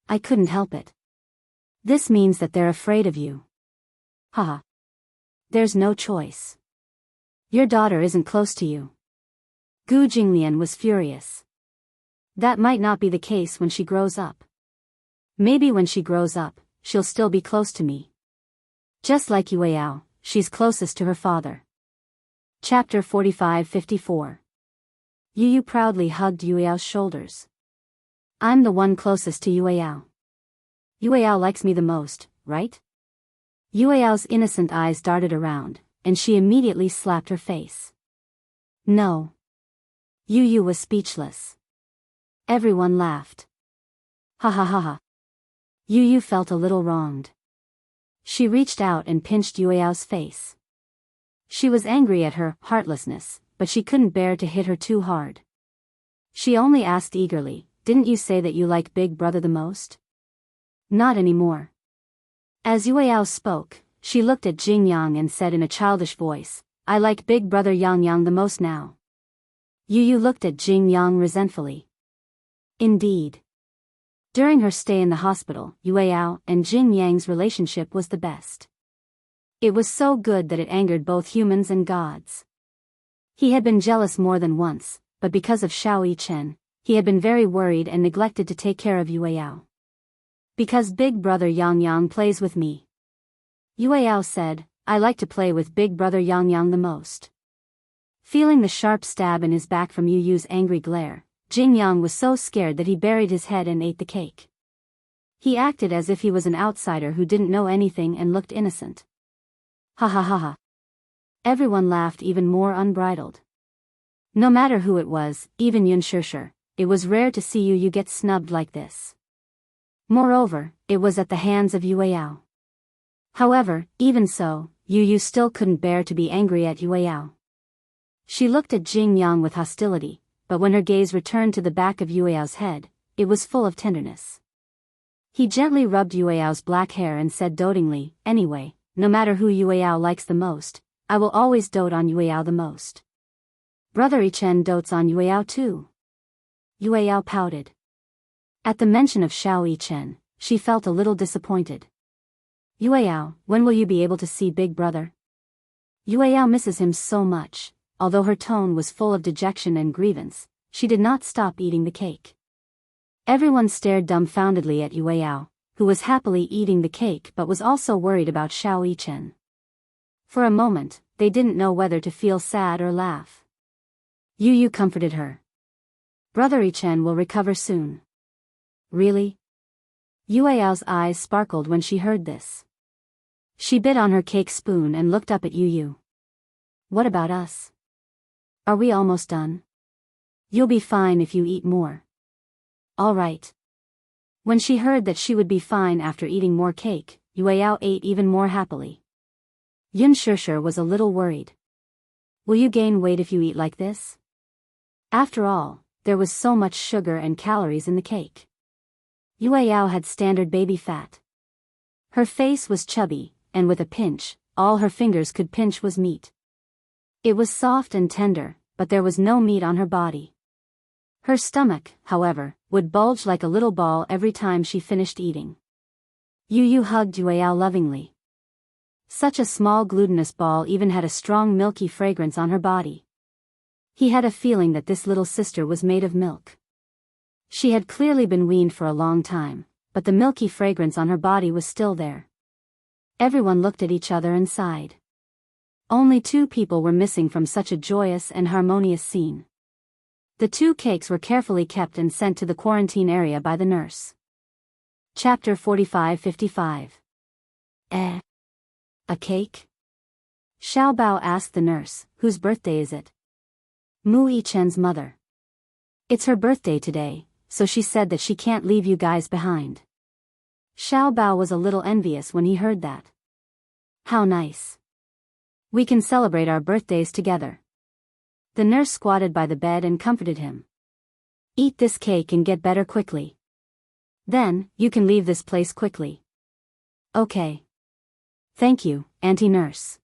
I couldn't help it. This means that they're afraid of you. Haha. There's no choice. Your daughter isn't close to you. Gu Jinglian was furious. That might not be the case when she grows up. Maybe when she grows up, she'll still be close to me. Just like Yueyao, she's closest to her father. Chapter 45-54. Yu proudly hugged Yueyao's shoulders. I'm the one closest to Yueyao. Yueyao likes me the most, right? Yueyao's innocent eyes darted around, and she immediately slapped her face. No. Yu was speechless. Everyone laughed. Ha ha ha ha. Yu felt a little wronged. She reached out and pinched Yueyao's face. She was angry at her heartlessness, but she couldn't bear to hit her too hard. She only asked eagerly, didn't you say that you like Big Brother the most? Not anymore. As Yueyao spoke, she looked at Jing Yang and said in a childish voice, I like Big Brother Yang the most now. Yu looked at Jing Yang resentfully. Indeed. During her stay in the hospital, Yueyao and Jing Yang's relationship was the best. It was so good that it angered both humans and gods. He had been jealous more than once, but because of Xiao Yichen, he had been very worried and neglected to take care of Yueyao. Because Big Brother Yang plays with me. Yueyao said, I like to play with Big Brother Yang the most. Feeling the sharp stab in his back from Yu's angry glare, Jing Yang was so scared that he buried his head and ate the cake. He acted as if he was an outsider who didn't know anything and looked innocent. Ha ha ha ha. Everyone laughed even more unbridled. No matter who it was, even Yun Shishir, it was rare to see Yu get snubbed like this. Moreover, it was at the hands of Yueyao. However, even so, Yu still couldn't bear to be angry at Yueyao. She looked at Jing Yang with hostility, but when her gaze returned to the back of Yueyao's head, it was full of tenderness. He gently rubbed Yueyao's black hair and said dotingly, "Anyway, no matter who Yueyao likes the most, I will always dote on Yueyao the most. Brother Ichen dotes on Yueyao too." Yueyao pouted. At the mention of Xiao Ichen, she felt a little disappointed. "Yueyao, when will you be able to see Big Brother? Yueyao misses him so much." Although her tone was full of dejection and grievance, she did not stop eating the cake. Everyone stared dumbfoundedly at Yueyao, who was happily eating the cake but was also worried about Xiao Yichen. For a moment, they didn't know whether to feel sad or laugh. Yu comforted her. "Brother Yichen will recover soon." "Really?" Yueyao's eyes sparkled when she heard this. She bit on her cake spoon and looked up at Yu. "What about us? Are we almost done? You'll be fine if you eat more." "All right." When she heard that she would be fine after eating more cake, Yueyao ate even more happily. Yun Shishir was a little worried. "Will you gain weight if you eat like this?" After all, there was so much sugar and calories in the cake. Yueyao had standard baby fat. Her face was chubby, and with a pinch, all her fingers could pinch was meat. It was soft and tender, but there was no meat on her body. Her stomach, however, would bulge like a little ball every time she finished eating. Yu hugged Yueyao lovingly. Such a small glutinous ball even had a strong milky fragrance on her body. He had a feeling that this little sister was made of milk. She had clearly been weaned for a long time, but the milky fragrance on her body was still there. Everyone looked at each other and sighed. Only 2 people were missing from such a joyous and harmonious scene. The 2 cakes were carefully kept and sent to the quarantine area by the nurse. Chapter 45-55. A cake? Xiao Bao asked the nurse, "Whose birthday is it?" "Mu Yichen's mother. It's her birthday today, so she said that she can't leave you guys behind." Xiao Bao was a little envious when he heard that. "How nice. We can celebrate our birthdays together." The nurse squatted by the bed and comforted him. "Eat this cake and get better quickly. Then, you can leave this place quickly." "Okay. Thank you, Auntie Nurse."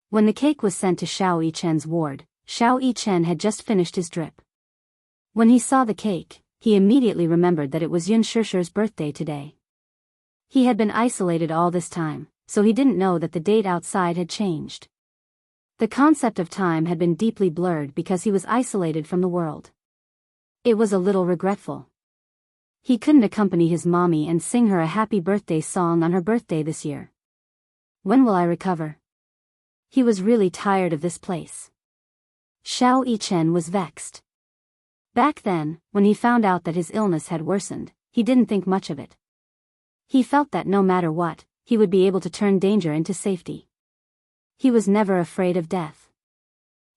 When the cake was sent to Xiao Yichen's ward, Xiao Yichen had just finished his drip. When he saw the cake, he immediately remembered that it was Yun Shishir's birthday today. He had been isolated all this time, so he didn't know that the date outside had changed. The concept of time had been deeply blurred because he was isolated from the world. It was a little regretful. He couldn't accompany his mommy and sing her a happy birthday song on her birthday this year. When will I recover? He was really tired of this place. Xiao Yichen was vexed. Back then, when he found out that his illness had worsened, he didn't think much of it. He felt that no matter what, he would be able to turn danger into safety. He was never afraid of death.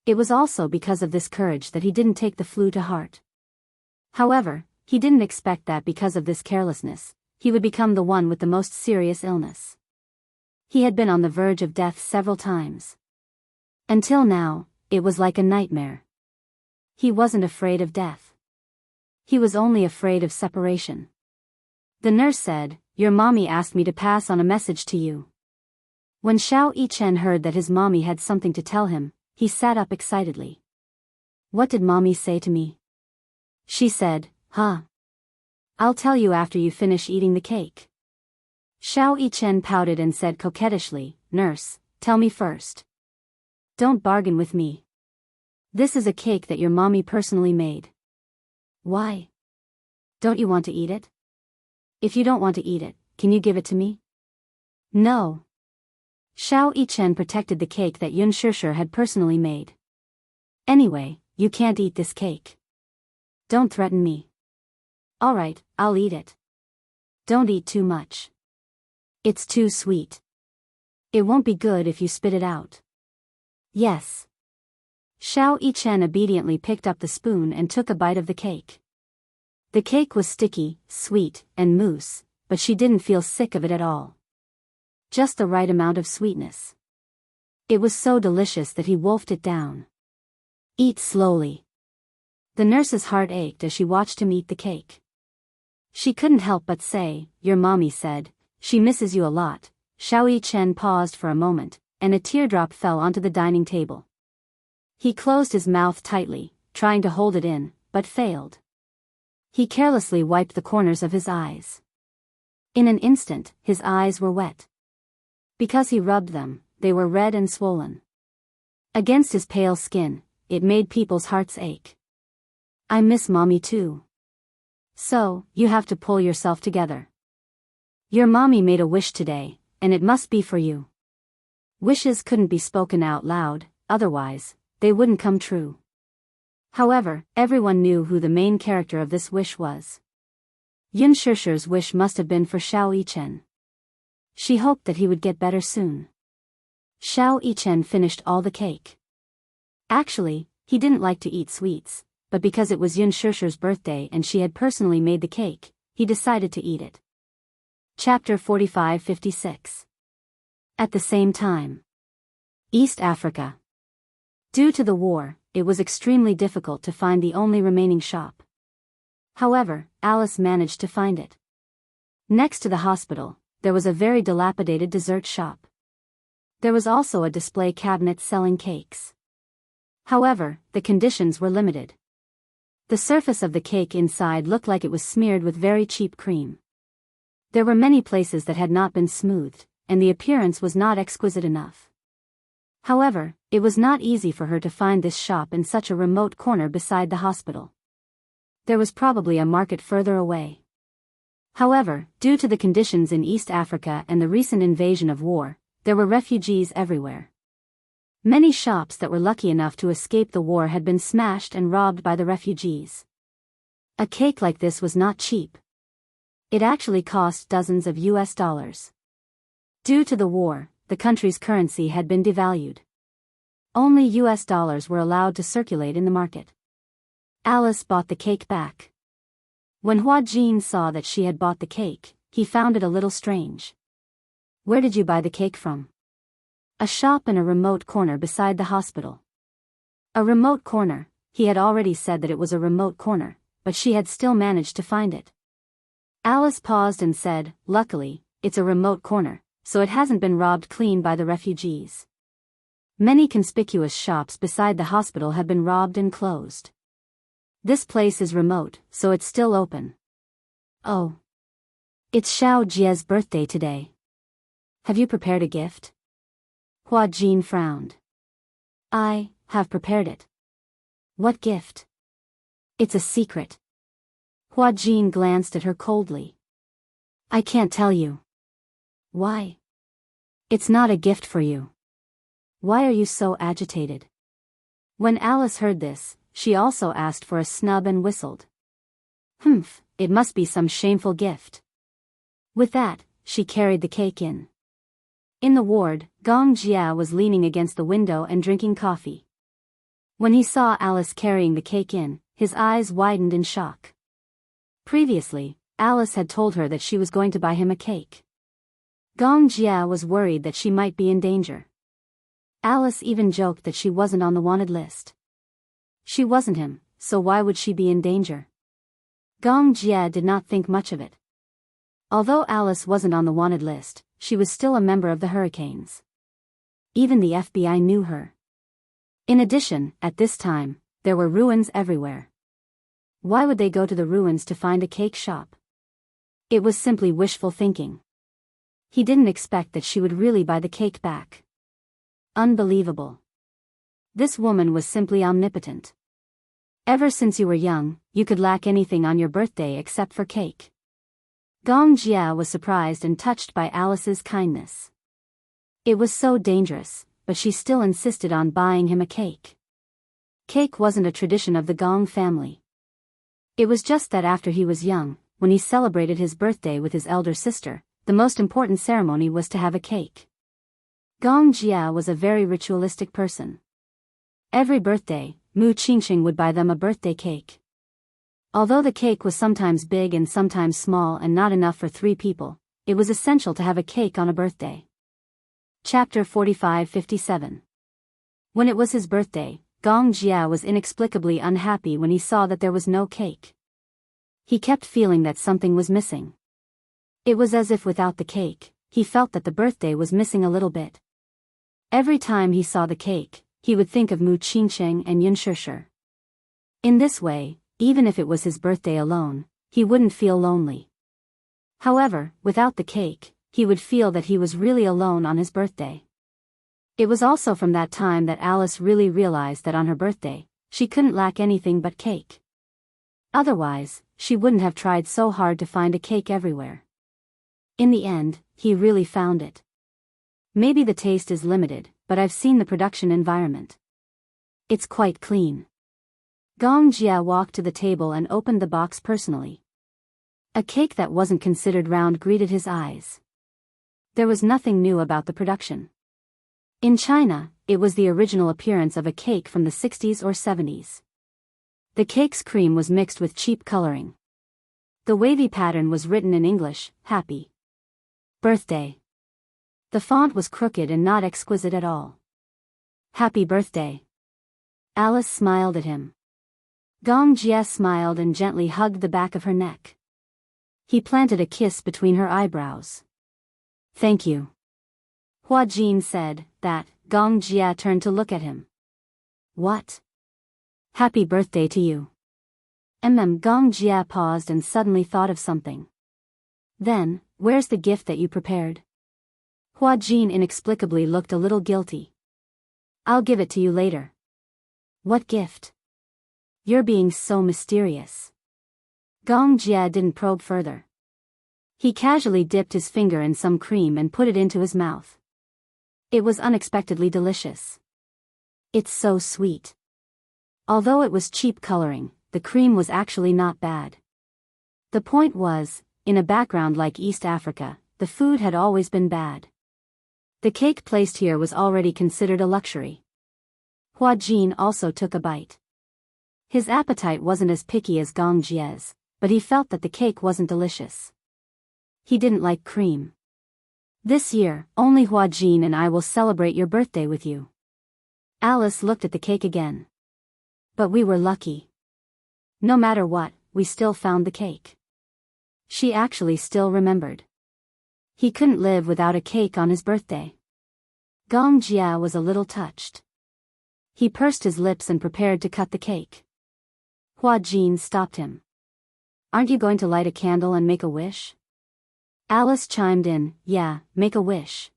It was also because of this courage that he didn't take the flu to heart. However, he didn't expect that because of this carelessness, he would become the one with the most serious illness. He had been on the verge of death several times. Until now, it was like a nightmare. He wasn't afraid of death. He was only afraid of separation. The nurse said, "Your mommy asked me to pass on a message to you." When Xiao Yichen heard that his mommy had something to tell him, he sat up excitedly. "What did mommy say to me?" She said, "I'll tell you after you finish eating the cake." Xiao Yichen pouted and said coquettishly, "Nurse, tell me first. Don't bargain with me. This is a cake that your mommy personally made." "Why? Don't you want to eat it? If you don't want to eat it, can you give it to me?" "No." Xiao Yichen protected the cake that Yun Shishir had personally made. "Anyway, you can't eat this cake. Don't threaten me." "All right, I'll eat it. Don't eat too much. It's too sweet. It won't be good if you spit it out." "Yes." Xiao Yichen obediently picked up the spoon and took a bite of the cake. The cake was sticky, sweet, and mousse, but she didn't feel sick of it at all. Just the right amount of sweetness. It was so delicious that he wolfed it down. "Eat slowly." The nurse's heart ached as she watched him eat the cake. She couldn't help but say, "Your mommy said she misses you a lot." Xiao Yichen paused for a moment, and a teardrop fell onto the dining table. He closed his mouth tightly, trying to hold it in, but failed. He carelessly wiped the corners of his eyes. In an instant, his eyes were wet. Because he rubbed them, they were red and swollen. Against his pale skin, it made people's hearts ache. "I miss mommy too. So, you have to pull yourself together. Your mommy made a wish today, and it must be for you." Wishes couldn't be spoken out loud, otherwise, they wouldn't come true. However, everyone knew who the main character of this wish was. Yun Shishir's wish must have been for Xiao Yichen. She hoped that he would get better soon. Xiao Yichen finished all the cake. Actually, he didn't like to eat sweets, but because it was Yun Shishir's birthday and she had personally made the cake, he decided to eat it. Chapter 45-56. At the same time. East Africa. Due to the war, it was extremely difficult to find the only remaining shop. However, Alice managed to find it. Next to the hospital, there was a very dilapidated dessert shop. There was also a display cabinet selling cakes. However, the conditions were limited. The surface of the cake inside looked like it was smeared with very cheap cream. There were many places that had not been smoothed, and the appearance was not exquisite enough. However, it was not easy for her to find this shop in such a remote corner beside the hospital. There was probably a market further away. However, due to the conditions in East Africa and the recent invasion of war, there were refugees everywhere. Many shops that were lucky enough to escape the war had been smashed and robbed by the refugees. A cake like this was not cheap. It actually cost dozens of US dollars. Due to the war, the country's currency had been devalued. Only US dollars were allowed to circulate in the market. Alice bought the cake back. When Hua Jin saw that she had bought the cake, he found it a little strange. "Where did you buy the cake from?" "A shop in a remote corner beside the hospital." A remote corner, he had already said that it was a remote corner, but she had still managed to find it. Alice paused and said, "Luckily, it's a remote corner, so it hasn't been robbed clean by the refugees. Many conspicuous shops beside the hospital have been robbed and closed. This place is remote, so it's still open." "Oh. It's Xiao Jie's birthday today. Have you prepared a gift?" Hua Jin frowned. "I have prepared it." "What gift?" "It's a secret." Hua Jin glanced at her coldly. "I can't tell you." "Why?" "It's not a gift for you." "Why are you so agitated?" When Alice heard this, she also asked for a snub and whistled. "Humph, it must be some shameful gift." With that, she carried the cake in. In the ward, Gong Jia was leaning against the window and drinking coffee. When he saw Alice carrying the cake in, his eyes widened in shock. Previously, Alice had told her that she was going to buy him a cake. Gong Jia was worried that she might be in danger. Alice even joked that she wasn't on the wanted list. She wasn't him, so why would she be in danger? Gong Jia did not think much of it. Although Alice wasn't on the wanted list, she was still a member of the Hurricanes. Even the FBI knew her. In addition, at this time, there were ruins everywhere. Why would they go to the ruins to find a cake shop? It was simply wishful thinking. He didn't expect that she would really buy the cake back. Unbelievable. This woman was simply omnipotent. Ever since you were young, you could lack anything on your birthday except for cake. Gong Jia was surprised and touched by Alice's kindness. It was so dangerous, but she still insisted on buying him a cake. Cake wasn't a tradition of the Gong family. It was just that after he was young, when he celebrated his birthday with his elder sister, the most important ceremony was to have a cake. Gong Jia was a very ritualistic person. Every birthday, Mu Qingqing would buy them a birthday cake. Although the cake was sometimes big and sometimes small and not enough for 3 people, it was essential to have a cake on a birthday. Chapter 45-57. When it was his birthday, Gong Jia was inexplicably unhappy when he saw that there was no cake. He kept feeling that something was missing. It was as if without the cake, he felt that the birthday was missing a little bit. Every time he saw the cake, he would think of Mu Qingsheng and Yun Shishir. In this way, even if it was his birthday alone, he wouldn't feel lonely. However, without the cake, he would feel that he was really alone on his birthday. It was also from that time that Alice really realized that on her birthday, she couldn't lack anything but cake. Otherwise, she wouldn't have tried so hard to find a cake everywhere. In the end, he really found it. Maybe the taste is limited, but I've seen the production environment. It's quite clean. Gong Jia walked to the table and opened the box personally. A cake that wasn't considered round greeted his eyes. There was nothing new about the production. In China, it was the original appearance of a cake from the 60s or 70s. The cake's cream was mixed with cheap coloring. The wavy pattern was written in English, Happy Birthday. The font was crooked and not exquisite at all. Happy birthday. Alice smiled at him. Gong Jia smiled and gently hugged the back of her neck. He planted a kiss between her eyebrows. Thank you. Hua Jin said. That, Gong Jia turned to look at him. What? Happy birthday to you. Gong Jia paused and suddenly thought of something. Then, where's the gift that you prepared? Hua Jin inexplicably looked a little guilty. I'll give it to you later. What gift? You're being so mysterious. Gong Jia didn't probe further. He casually dipped his finger in some cream and put it into his mouth. It was unexpectedly delicious. It's so sweet. Although it was cheap coloring, the cream was actually not bad. The point was, in a background like East Africa, the food had always been bad. The cake placed here was already considered a luxury. Hua Jin also took a bite. His appetite wasn't as picky as Gong Jia's, but he felt that the cake wasn't delicious. He didn't like cream. This year, only Hua Jin and I will celebrate your birthday with you. Alice looked at the cake again. But we were lucky. No matter what, we still found the cake. She actually still remembered. He couldn't live without a cake on his birthday. Gong Jia was a little touched. He pursed his lips and prepared to cut the cake. Hua Jin stopped him. Aren't you going to light a candle and make a wish? Alice chimed in, yeah, make a wish.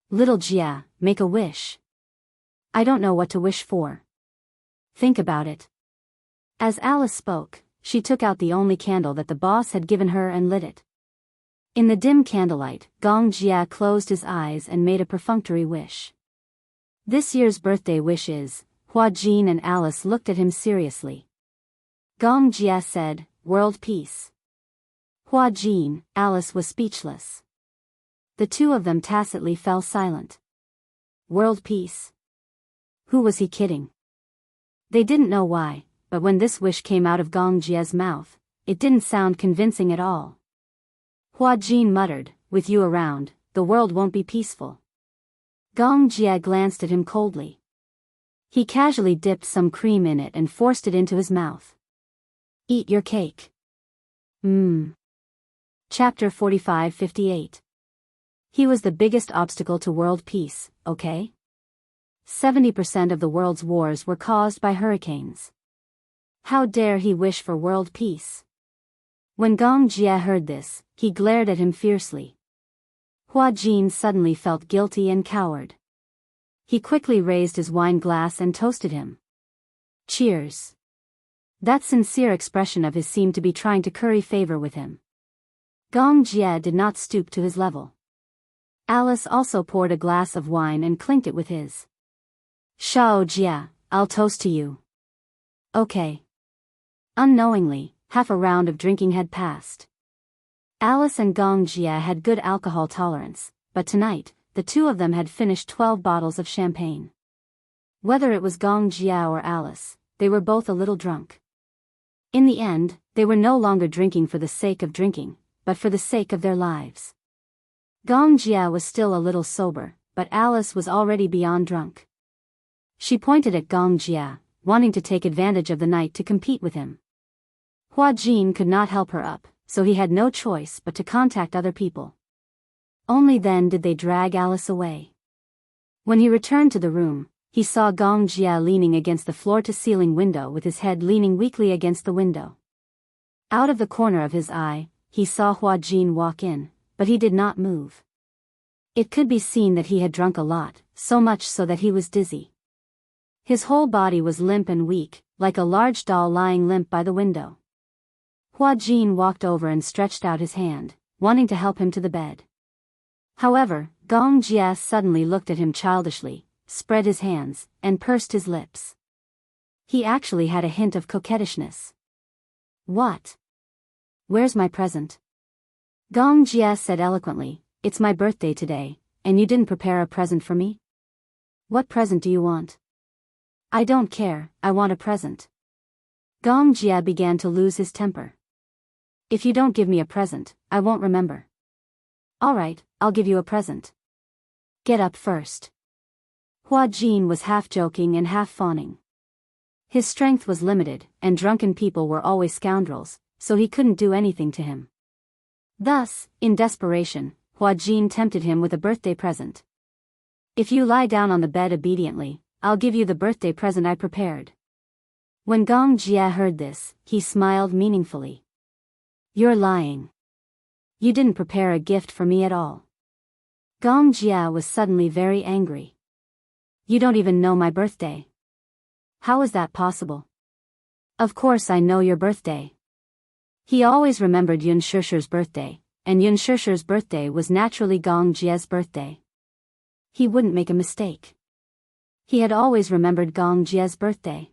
Little Jia, make a wish. I don't know what to wish for. Think about it. As Alice spoke, she took out the only candle that the boss had given her and lit it. In the dim candlelight, Gong Jia closed his eyes and made a perfunctory wish. This year's birthday wish is, Hua Jin and Alice looked at him seriously. Gong Jia said, world peace. Hua Jin, Alice was speechless. The two of them tacitly fell silent. World peace? Who was he kidding? They didn't know why, but when this wish came out of Gong Jia's mouth, it didn't sound convincing at all. Hua Jin muttered, with you around, the world won't be peaceful. Gong Jia glanced at him coldly. He casually dipped some cream in it and forced it into his mouth. Eat your cake. Chapter 45-58. He was the biggest obstacle to world peace, okay? 70% of the world's wars were caused by hurricanes. How dare he wish for world peace? When Gong Jia heard this, he glared at him fiercely. Hua Jin suddenly felt guilty and cowered. He quickly raised his wine glass and toasted him. Cheers. That sincere expression of his seemed to be trying to curry favor with him. Gong Jia did not stoop to his level. Alice also poured a glass of wine and clinked it with his. Shao Jia, I'll toast to you. Okay. Unknowingly, half a round of drinking had passed. Alice and Gong Jia had good alcohol tolerance, but tonight, the two of them had finished 12 bottles of champagne. Whether it was Gong Jia or Alice, they were both a little drunk. In the end, they were no longer drinking for the sake of drinking, but for the sake of their lives. Gong Jia was still a little sober, but Alice was already beyond drunk. She pointed at Gong Jia, wanting to take advantage of the night to compete with him. Hua Jin could not help her up, so he had no choice but to contact other people. Only then did they drag Alice away. When he returned to the room, he saw Gong Jia leaning against the floor-to-ceiling window with his head leaning weakly against the window. Out of the corner of his eye, he saw Hua Jin walk in, but he did not move. It could be seen that he had drunk a lot, so much so that he was dizzy. His whole body was limp and weak, like a large doll lying limp by the window. Hua Jin walked over and stretched out his hand, wanting to help him to the bed. However, Gong Jia suddenly looked at him childishly, spread his hands, and pursed his lips. He actually had a hint of coquettishness. "What? Where's my present?" Gong Jia said eloquently, "It's my birthday today, and you didn't prepare a present for me? What present do you want?" "I don't care, I want a present." Gong Jia began to lose his temper. "If you don't give me a present, I won't remember." "Alright, I'll give you a present. Get up first." Hua Jin was half joking and half fawning. His strength was limited, and drunken people were always scoundrels, so he couldn't do anything to him. Thus, in desperation, Hua Jin tempted him with a birthday present. "If you lie down on the bed obediently, I'll give you the birthday present I prepared." When Gong Jia heard this, he smiled meaningfully. "You're lying. You didn't prepare a gift for me at all." Gong Jia was suddenly very angry. "You don't even know my birthday. How is that possible?" "Of course I know your birthday." He always remembered Yun Shusher's birthday, and Yun Shusher's birthday was naturally Gong Jia's birthday. He wouldn't make a mistake. He had always remembered Gong Jia's birthday.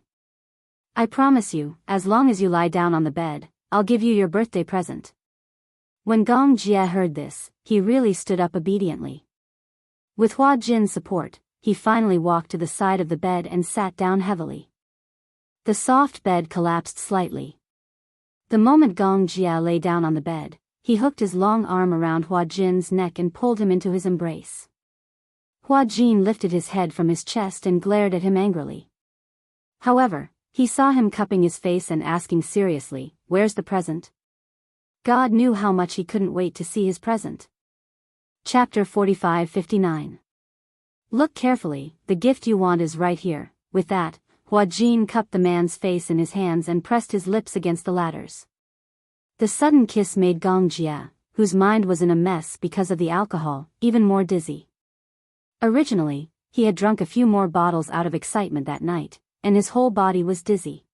"I promise you, as long as you lie down on the bed, I'll give you your birthday present." When Gong Jia heard this, he really stood up obediently. With Hua Jin's support, he finally walked to the side of the bed and sat down heavily. The soft bed collapsed slightly. The moment Gong Jia lay down on the bed, he hooked his long arm around Hua Jin's neck and pulled him into his embrace. Hua Jin lifted his head from his chest and glared at him angrily. However, he saw him cupping his face and asking seriously, "Where's the present?" God knew how much he couldn't wait to see his present. Chapter 45-59. Look carefully, the gift you want is right here. With that, Hua Jin cupped the man's face in his hands and pressed his lips against the latter's. The sudden kiss made Gong Jia, whose mind was in a mess because of the alcohol, even more dizzy. Originally, he had drunk a few more bottles out of excitement that night, and his whole body was dizzy.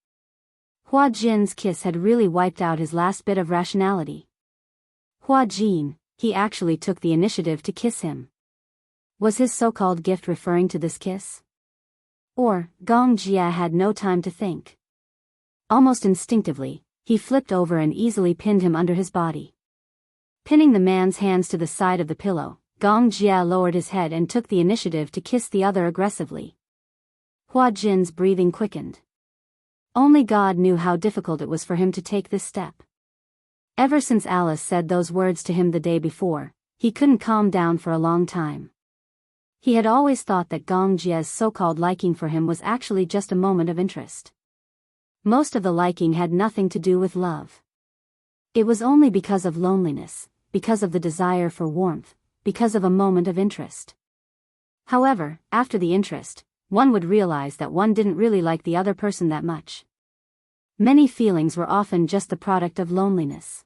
Hua Jin's kiss had really wiped out his last bit of rationality. Hua Jin, he actually took the initiative to kiss him. Was his so-called gift referring to this kiss? Or, Gong Jia had no time to think. Almost instinctively, he flipped over and easily pinned him under his body. Pinning the man's hands to the side of the pillow, Gong Jia lowered his head and took the initiative to kiss the other aggressively. Hua Jin's breathing quickened. Only God knew how difficult it was for him to take this step. Ever since Alice said those words to him the day before, he couldn't calm down for a long time. He had always thought that Gong Jia's so-called liking for him was actually just a moment of interest. Most of the liking had nothing to do with love. It was only because of loneliness, because of the desire for warmth, because of a moment of interest. However, after the interest, one would realize that one didn't really like the other person that much. Many feelings were often just the product of loneliness.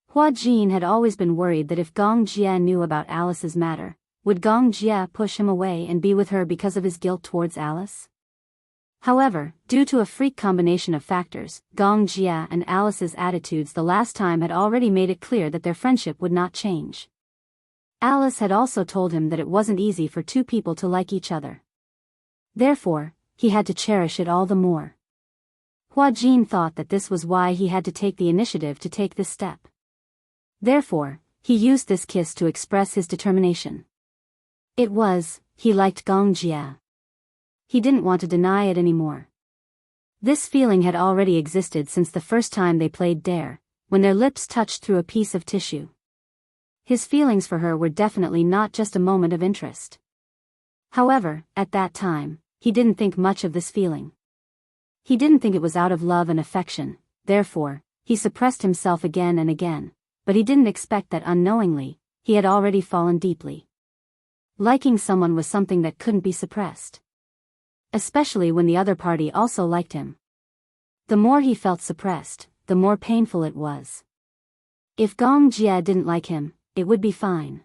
Hua Jin had always been worried that if Gong Jia knew about Alice's matter, would Gong Jia push him away and be with her because of his guilt towards Alice? However, due to a freak combination of factors, Gong Jia and Alice's attitudes the last time had already made it clear that their friendship would not change. Alice had also told him that it wasn't easy for two people to like each other. Therefore, he had to cherish it all the more. Hua Jin thought that this was why he had to take the initiative to take this step. Therefore, he used this kiss to express his determination. It was, he liked Gong Jia. He didn't want to deny it anymore. This feeling had already existed since the first time they played Dare, when their lips touched through a piece of tissue. His feelings for her were definitely not just a moment of interest. However, at that time, he didn't think much of this feeling. He didn't think it was out of love and affection, therefore, he suppressed himself again and again, but he didn't expect that unknowingly, he had already fallen deeply. Liking someone was something that couldn't be suppressed. Especially when the other party also liked him. The more he felt suppressed, the more painful it was. If Gong Jia didn't like him, it would be fine.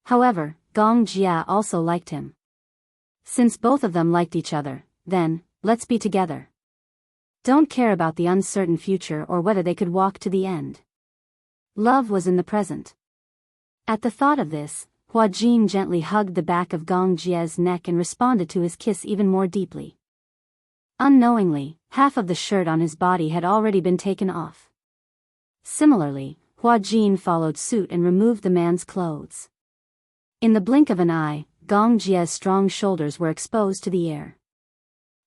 However, Gong Jia also liked him. Since both of them liked each other, then, let's be together. Don't care about the uncertain future or whether they could walk to the end. Love was in the present. At the thought of this, Hua Jin gently hugged the back of Gong Jia's neck and responded to his kiss even more deeply. Unknowingly, half of the shirt on his body had already been taken off. Similarly, Hua Jin followed suit and removed the man's clothes. In the blink of an eye, Gong Jia's strong shoulders were exposed to the air.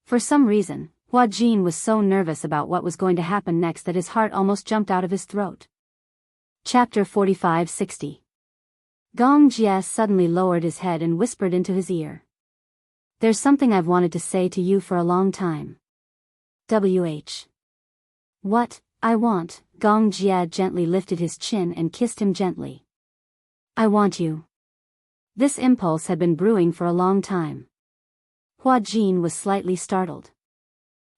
For some reason, Hua Jin was so nervous about what was going to happen next that his heart almost jumped out of his throat. Chapter 45-60. Gong Jia suddenly lowered his head and whispered into his ear. There's something I've wanted to say to you for a long time. WH. What, I want, Gong Jia gently lifted his chin and kissed him gently. I want you. This impulse had been brewing for a long time. Hua Jin was slightly startled.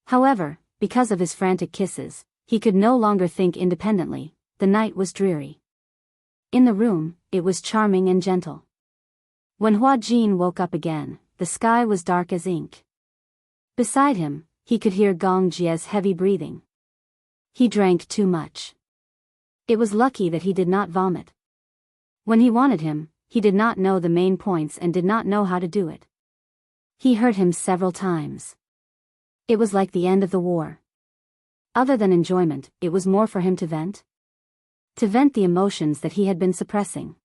However, because of his frantic kisses, he could no longer think independently. The night was dreary. In the room, it was charming and gentle. When Hua Jin woke up again, the sky was dark as ink. Beside him, he could hear Gong Jia's heavy breathing. He drank too much. It was lucky that he did not vomit. When he wanted him, he did not know the main points and did not know how to do it. He hurt him several times. It was like the end of the war. Other than enjoyment, it was more for him to vent. To vent the emotions that he had been suppressing.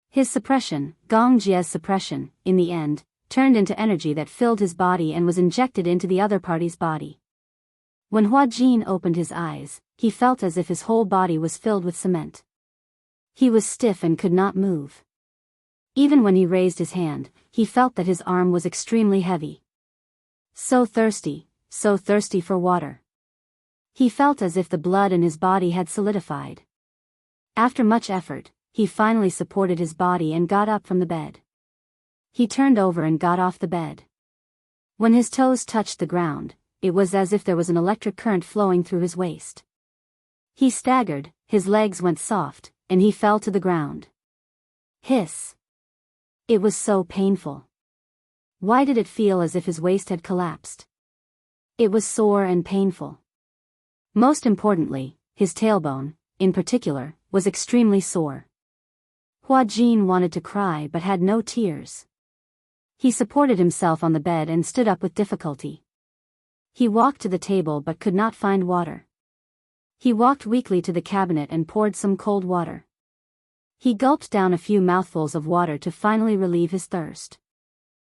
His suppression, Gong Jia's suppression, in the end, turned into energy that filled his body and was injected into the other party's body. When Hua Jin opened his eyes, he felt as if his whole body was filled with cement. He was stiff and could not move. Even when he raised his hand, he felt that his arm was extremely heavy. So thirsty for water. He felt as if the blood in his body had solidified. After much effort, he finally supported his body and got up from the bed. He turned over and got off the bed. When his toes touched the ground, it was as if there was an electric current flowing through his waist. He staggered, his legs went soft, and he fell to the ground. Hiss. It was so painful. Why did it feel as if his waist had collapsed? It was sore and painful. Most importantly, his tailbone, in particular, was extremely sore. Hua Jin wanted to cry but had no tears. He supported himself on the bed and stood up with difficulty. He walked to the table but could not find water. He walked weakly to the cabinet and poured some cold water. He gulped down a few mouthfuls of water to finally relieve his thirst.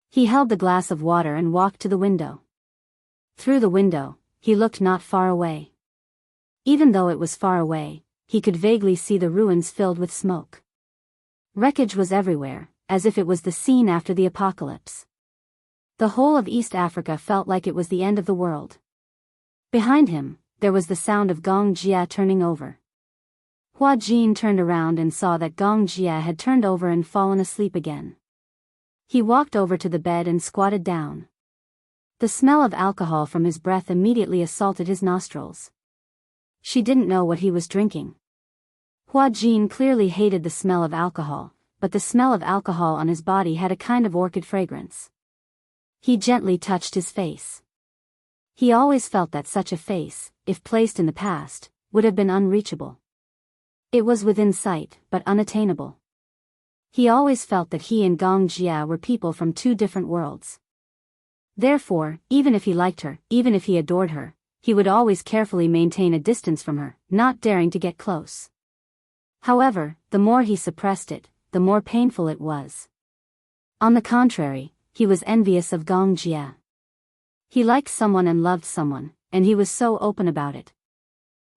He held the glass of water and walked to the window. Through the window, he looked not far away. Even though it was far away, he could vaguely see the ruins filled with smoke. Wreckage was everywhere, as if it was the scene after the apocalypse. The whole of East Africa felt like it was the end of the world. Behind him, there was the sound of Gong Jia turning over. Hua Jin turned around and saw that Gong Jia had turned over and fallen asleep again. He walked over to the bed and squatted down. The smell of alcohol from his breath immediately assaulted his nostrils. She didn't know what he was drinking. Hua Jin clearly hated the smell of alcohol, but the smell of alcohol on his body had a kind of orchid fragrance. He gently touched his face. He always felt that such a face, if placed in the past, would have been unreachable. It was within sight, but unattainable. He always felt that he and Gong Jia were people from two different worlds. Therefore, even if he liked her, even if he adored her, he would always carefully maintain a distance from her, not daring to get close. However, the more he suppressed it, the more painful it was. On the contrary, he was envious of Gong Jia. He liked someone and loved someone, and he was so open about it.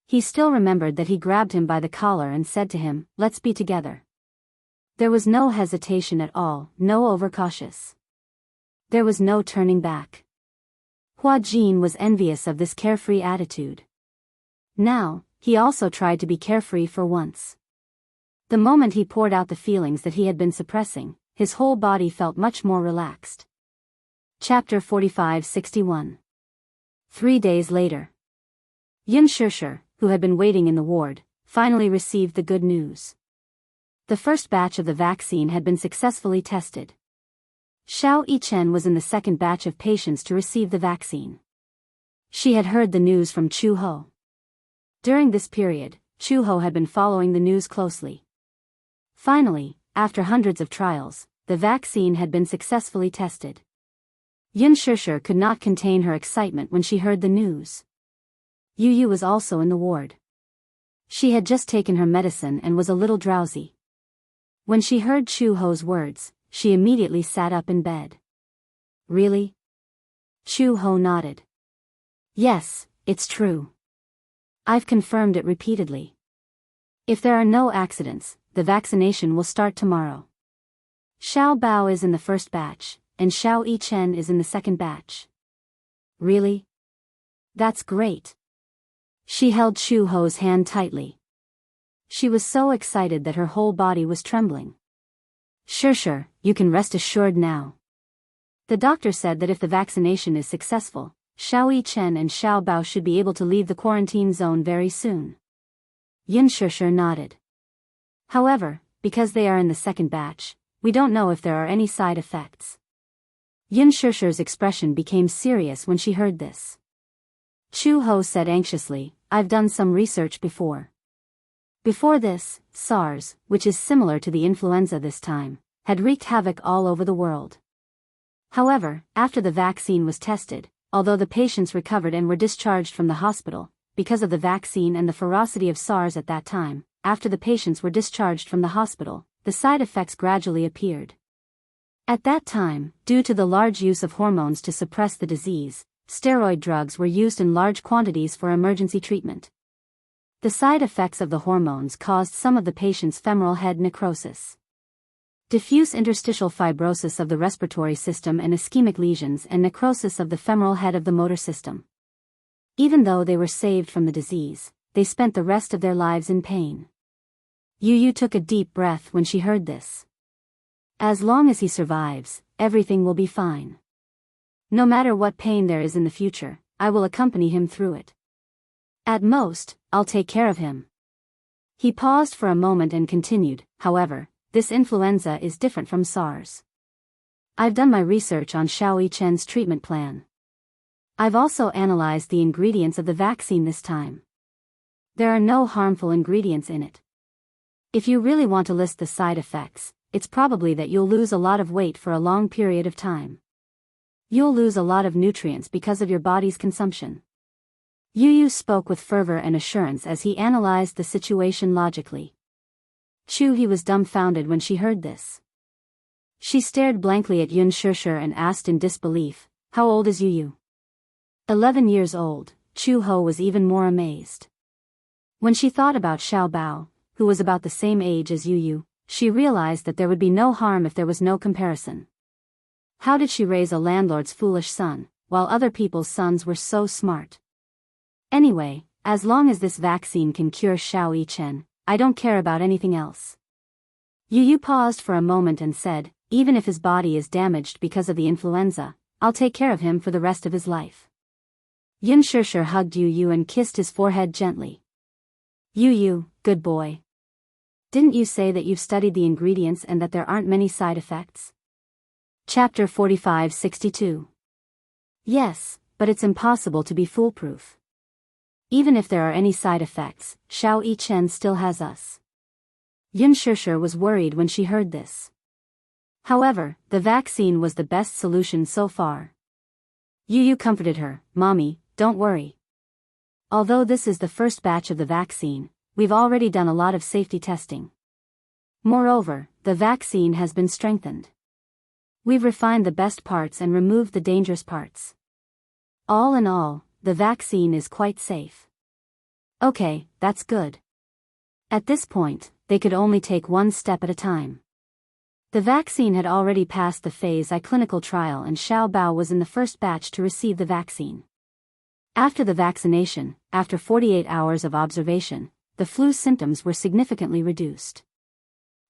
He still remembered that he grabbed him by the collar and said to him, "Let's be together." There was no hesitation at all, no overcautious. There was no turning back. Hua Jin was envious of this carefree attitude. Now, he also tried to be carefree for once. The moment he poured out the feelings that he had been suppressing, his whole body felt much more relaxed. Chapter 45-61. 3 days later. Yun Shishir, who had been waiting in the ward, finally received the good news. The first batch of the vaccine had been successfully tested. Xiao Yichen was in the second batch of patients to receive the vaccine. She had heard the news from Chu Ho. During this period, Chu Ho had been following the news closely. Finally, after hundreds of trials, the vaccine had been successfully tested. Yun Shishir could not contain her excitement when she heard the news. Yu Yu was also in the ward. She had just taken her medicine and was a little drowsy. When she heard Chu Ho's words, she immediately sat up in bed. Really? Chu Ho nodded. Yes, it's true. I've confirmed it repeatedly. If there are no accidents, the vaccination will start tomorrow. Xiao Bao is in the first batch, and Xiao Yichen is in the second batch. Really? That's great. She held Chu Ho's hand tightly. She was so excited that her whole body was trembling. Sure, you can rest assured now. The doctor said that if the vaccination is successful, Xiao Yichen and Xiao Bao should be able to leave the quarantine zone very soon. Yun Shishir nodded. However, because they are in the second batch, we don't know if there are any side effects. Yun Shishir's expression became serious when she heard this. Chu Ho said anxiously, I've done some research before. Before this, SARS, which is similar to the influenza this time, had wreaked havoc all over the world. However, after the vaccine was tested, although the patients recovered and were discharged from the hospital, because of the vaccine and the ferocity of SARS at that time, after the patients were discharged from the hospital, the side effects gradually appeared. At that time, due to the large use of hormones to suppress the disease, steroid drugs were used in large quantities for emergency treatment. The side effects of the hormones caused some of the patients' femoral head necrosis, diffuse interstitial fibrosis of the respiratory system and ischemic lesions and necrosis of the femoral head of the motor system. Even though they were saved from the disease, they spent the rest of their lives in pain. Yu Yu took a deep breath when she heard this. As long as he survives, everything will be fine. No matter what pain there is in the future, I will accompany him through it. At most, I'll take care of him. He paused for a moment and continued, however, this influenza is different from SARS. I've done my research on Xiao Yichen's treatment plan. I've also analyzed the ingredients of the vaccine this time. There are no harmful ingredients in it. If you really want to list the side effects, it's probably that you'll lose a lot of weight for a long period of time. You'll lose a lot of nutrients because of your body's consumption. Yu Yu spoke with fervor and assurance as he analyzed the situation logically. Chu He was dumbfounded when she heard this. She stared blankly at Yun Shishir and asked in disbelief, how old is Yu Yu? 11 years old. Chu Ho was even more amazed. When she thought about Xiao Bao, who was about the same age as Yu Yu, she realized that there would be no harm if there was no comparison. How did she raise a landlord's foolish son, while other people's sons were so smart? Anyway, as long as this vaccine can cure Xiao Yichen, I don't care about anything else. Yu Yu paused for a moment and said, even if his body is damaged because of the influenza, I'll take care of him for the rest of his life. Yun Shishir hugged Yu Yu and kissed his forehead gently. Yu Yu, good boy. Didn't you say that you've studied the ingredients and that there aren't many side effects? Chapter 45-62. Yes, but it's impossible to be foolproof. Even if there are any side effects, Xiao Yichen still has us. Yun Shishir was worried when she heard this. However, the vaccine was the best solution so far. Yu Yu comforted her, Mommy, don't worry. Although this is the first batch of the vaccine, we've already done a lot of safety testing. Moreover, the vaccine has been strengthened. We've refined the best parts and removed the dangerous parts. All in all, the vaccine is quite safe. Okay, that's good. At this point, they could only take one step at a time. The vaccine had already passed the phase I clinical trial and Xiao Bao was in the first batch to receive the vaccine. After the vaccination, after 48 hours of observation, the flu symptoms were significantly reduced.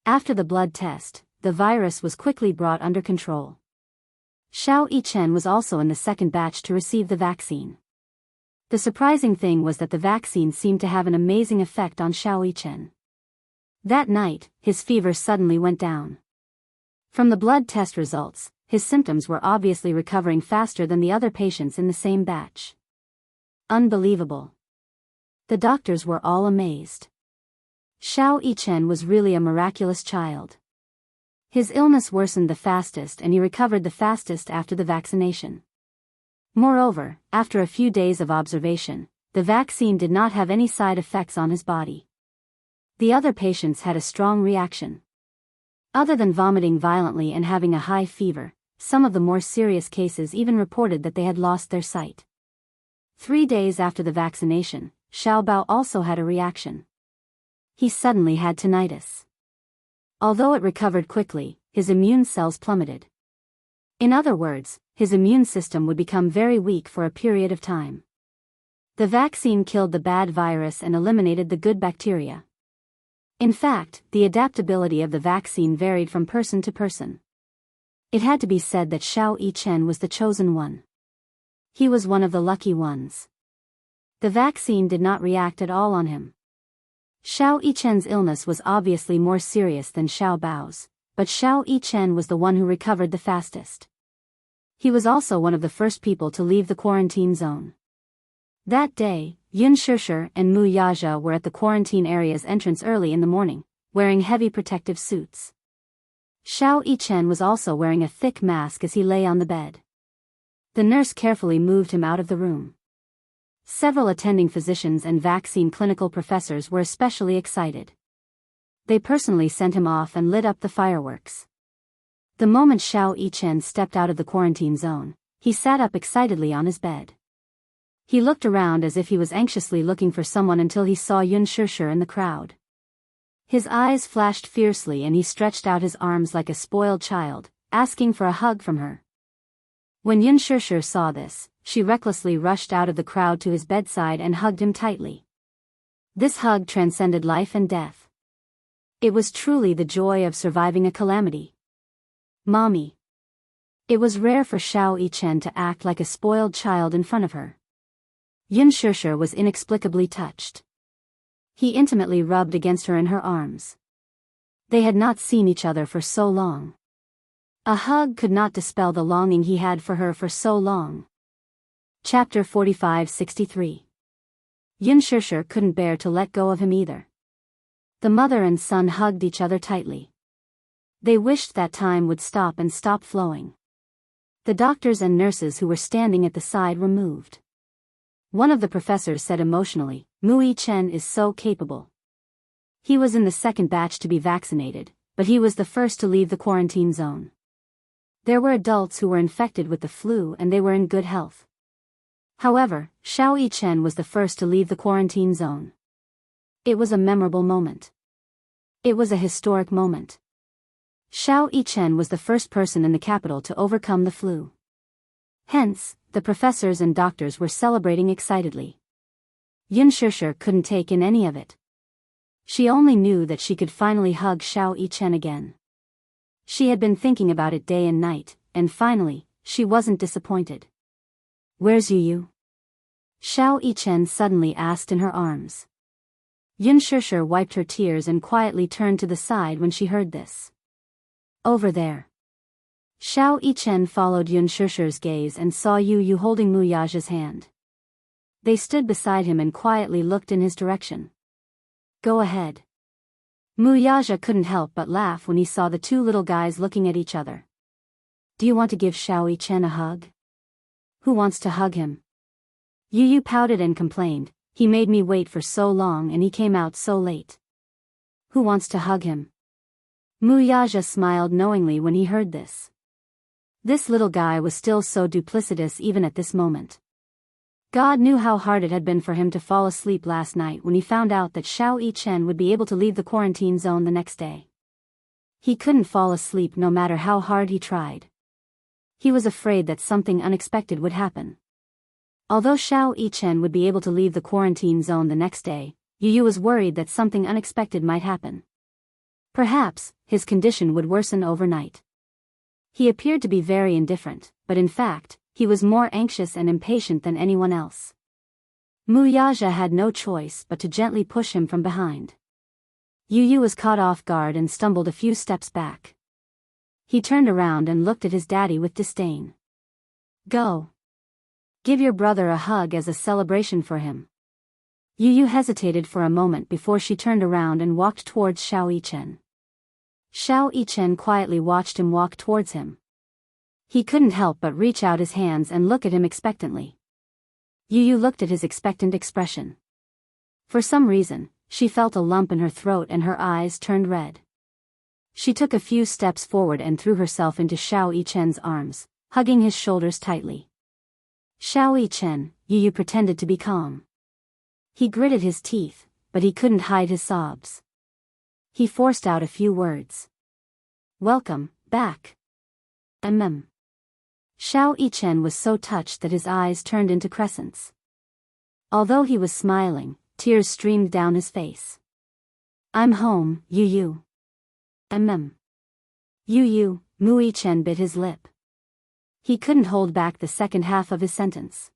After the blood test, the virus was quickly brought under control. Xiao Yichen was also in the second batch to receive the vaccine. The surprising thing was that the vaccine seemed to have an amazing effect on Xiao Yichen. That night, his fever suddenly went down. From the blood test results, his symptoms were obviously recovering faster than the other patients in the same batch. Unbelievable. The doctors were all amazed. Xiao Yichen was really a miraculous child. His illness worsened the fastest and he recovered the fastest after the vaccination. Moreover, after a few days of observation, the vaccine did not have any side effects on his body. The other patients had a strong reaction. Other than vomiting violently and having a high fever, some of the more serious cases even reported that they had lost their sight. 3 days after the vaccination, Xiao Bao also had a reaction. He suddenly had tinnitus. Although it recovered quickly, his immune cells plummeted. In other words, his immune system would become very weak for a period of time. The vaccine killed the bad virus and eliminated the good bacteria. In fact, the adaptability of the vaccine varied from person to person. It had to be said that Xiao Yichen was the chosen one. He was one of the lucky ones. The vaccine did not react at all on him. Xiao Yichen's illness was obviously more serious than Xiao Bao's, but Xiao Yichen was the one who recovered the fastest. He was also one of the first people to leave the quarantine zone. That day, Yun Shishir and Mu Yaja were at the quarantine area's entrance early in the morning, wearing heavy protective suits. Xiao Yichen was also wearing a thick mask as he lay on the bed. The nurse carefully moved him out of the room. Several attending physicians and vaccine clinical professors were especially excited. They personally sent him off and lit up the fireworks. The moment Xiao Yichen stepped out of the quarantine zone, he sat up excitedly on his bed. He looked around as if he was anxiously looking for someone until he saw Yun Shishir in the crowd. His eyes flashed fiercely and he stretched out his arms like a spoiled child, asking for a hug from her. When Yun Shishir saw this, she recklessly rushed out of the crowd to his bedside and hugged him tightly. This hug transcended life and death. It was truly the joy of surviving a calamity. Mommy. It was rare for Xiao Yichen to act like a spoiled child in front of her. Yun Shishir was inexplicably touched. He intimately rubbed against her in her arms. They had not seen each other for so long. A hug could not dispel the longing he had for her for so long. Chapter 45-63. Yun Shishir couldn't bear to let go of him either. The mother and son hugged each other tightly. They wished that time would stop and stop flowing. The doctors and nurses who were standing at the side were moved. One of the professors said emotionally, "Mu Yichen is so capable. He was in the second batch to be vaccinated, but he was the first to leave the quarantine zone." There were adults who were infected with the flu and they were in good health. However, Xiao Yichen was the first to leave the quarantine zone. It was a memorable moment. It was a historic moment. Xiao Yichen was the first person in the capital to overcome the flu. Hence, the professors and doctors were celebrating excitedly. Yun Shishir couldn't take in any of it. She only knew that she could finally hug Xiao Yichen again. She had been thinking about it day and night, and finally, she wasn't disappointed. "Where's Yu?" Xiao Yichen suddenly asked in her arms. Yun Shishir wiped her tears and quietly turned to the side when she heard this. "Over there." Xiao Yichen followed Yun Shishir's gaze and saw Yu holding Mu Yaja's hand. They stood beside him and quietly looked in his direction. "Go ahead." Mu Yaja couldn't help but laugh when he saw the two little guys looking at each other. "Do you want to give Xiao Yichen a hug?" "Who wants to hug him?" Yu pouted and complained, "He made me wait for so long and he came out so late." "Who wants to hug him?" Mu Yaja smiled knowingly when he heard this. This little guy was still so duplicitous even at this moment. God knew how hard it had been for him to fall asleep last night when he found out that Xiao Yichen would be able to leave the quarantine zone the next day. He couldn't fall asleep no matter how hard he tried. He was afraid that something unexpected would happen. Although Xiao Yichen would be able to leave the quarantine zone the next day, Yu Yu was worried that something unexpected might happen. Perhaps, his condition would worsen overnight. He appeared to be very indifferent, but in fact, he was more anxious and impatient than anyone else. Mu Yaja had no choice but to gently push him from behind. Yu Yu was caught off guard and stumbled a few steps back. He turned around and looked at his daddy with disdain. Go. Give your brother a hug as a celebration for him. Yu Yu hesitated for a moment before she turned around and walked towards Xiao Yichen. Xiao Yichen quietly watched him walk towards him. He couldn't help but reach out his hands and look at him expectantly. Yu Yu looked at his expectant expression. For some reason, she felt a lump in her throat and her eyes turned red. She took a few steps forward and threw herself into Xiao Yichen's arms, hugging his shoulders tightly. Xiao Yichen, Yu Yu pretended to be calm. He gritted his teeth, but he couldn't hide his sobs. He forced out a few words. Welcome, back. Xiao Yichen was so touched that his eyes turned into crescents. Although he was smiling, tears streamed down his face. I'm home, Yu Yu. Yu Yu, Mu Yichen bit his lip. He couldn't hold back the second half of his sentence.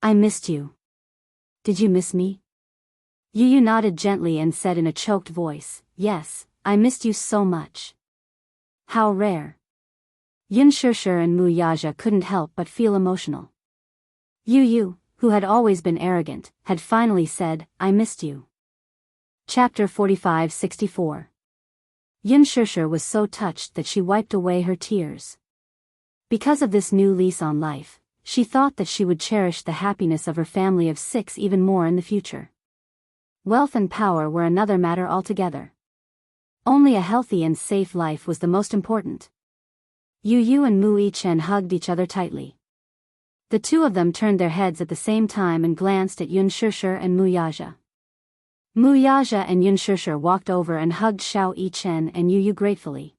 I missed you. Did you miss me? Yu Yu nodded gently and said in a choked voice, yes, I missed you so much. How rare. Yun Shishir and Mu Yaja couldn't help but feel emotional. Yu Yu, who had always been arrogant, had finally said, I missed you. Chapter 45-64. Yun Shishir was so touched that she wiped away her tears. Because of this new lease on life, she thought that she would cherish the happiness of her family of 6 even more in the future. Wealth and power were another matter altogether. Only a healthy and safe life was the most important. Yu Yu and Mu Yichen hugged each other tightly. The two of them turned their heads at the same time and glanced at Yun Shishir and Mu Yaja. Mu Yaja and Yun Shishir walked over and hugged Xiao Yichen and Yu Yu gratefully.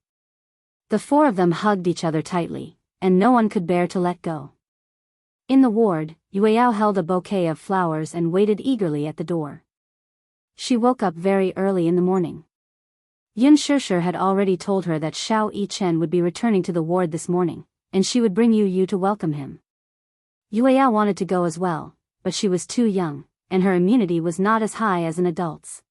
The four of them hugged each other tightly, and no one could bear to let go. In the ward, Yueyao held a bouquet of flowers and waited eagerly at the door. She woke up very early in the morning. Yun Shishir had already told her that Xiao Yichen would be returning to the ward this morning, and she would bring Yu Yu to welcome him. Yueyao wanted to go as well, but she was too young, and her immunity was not as high as an adult's.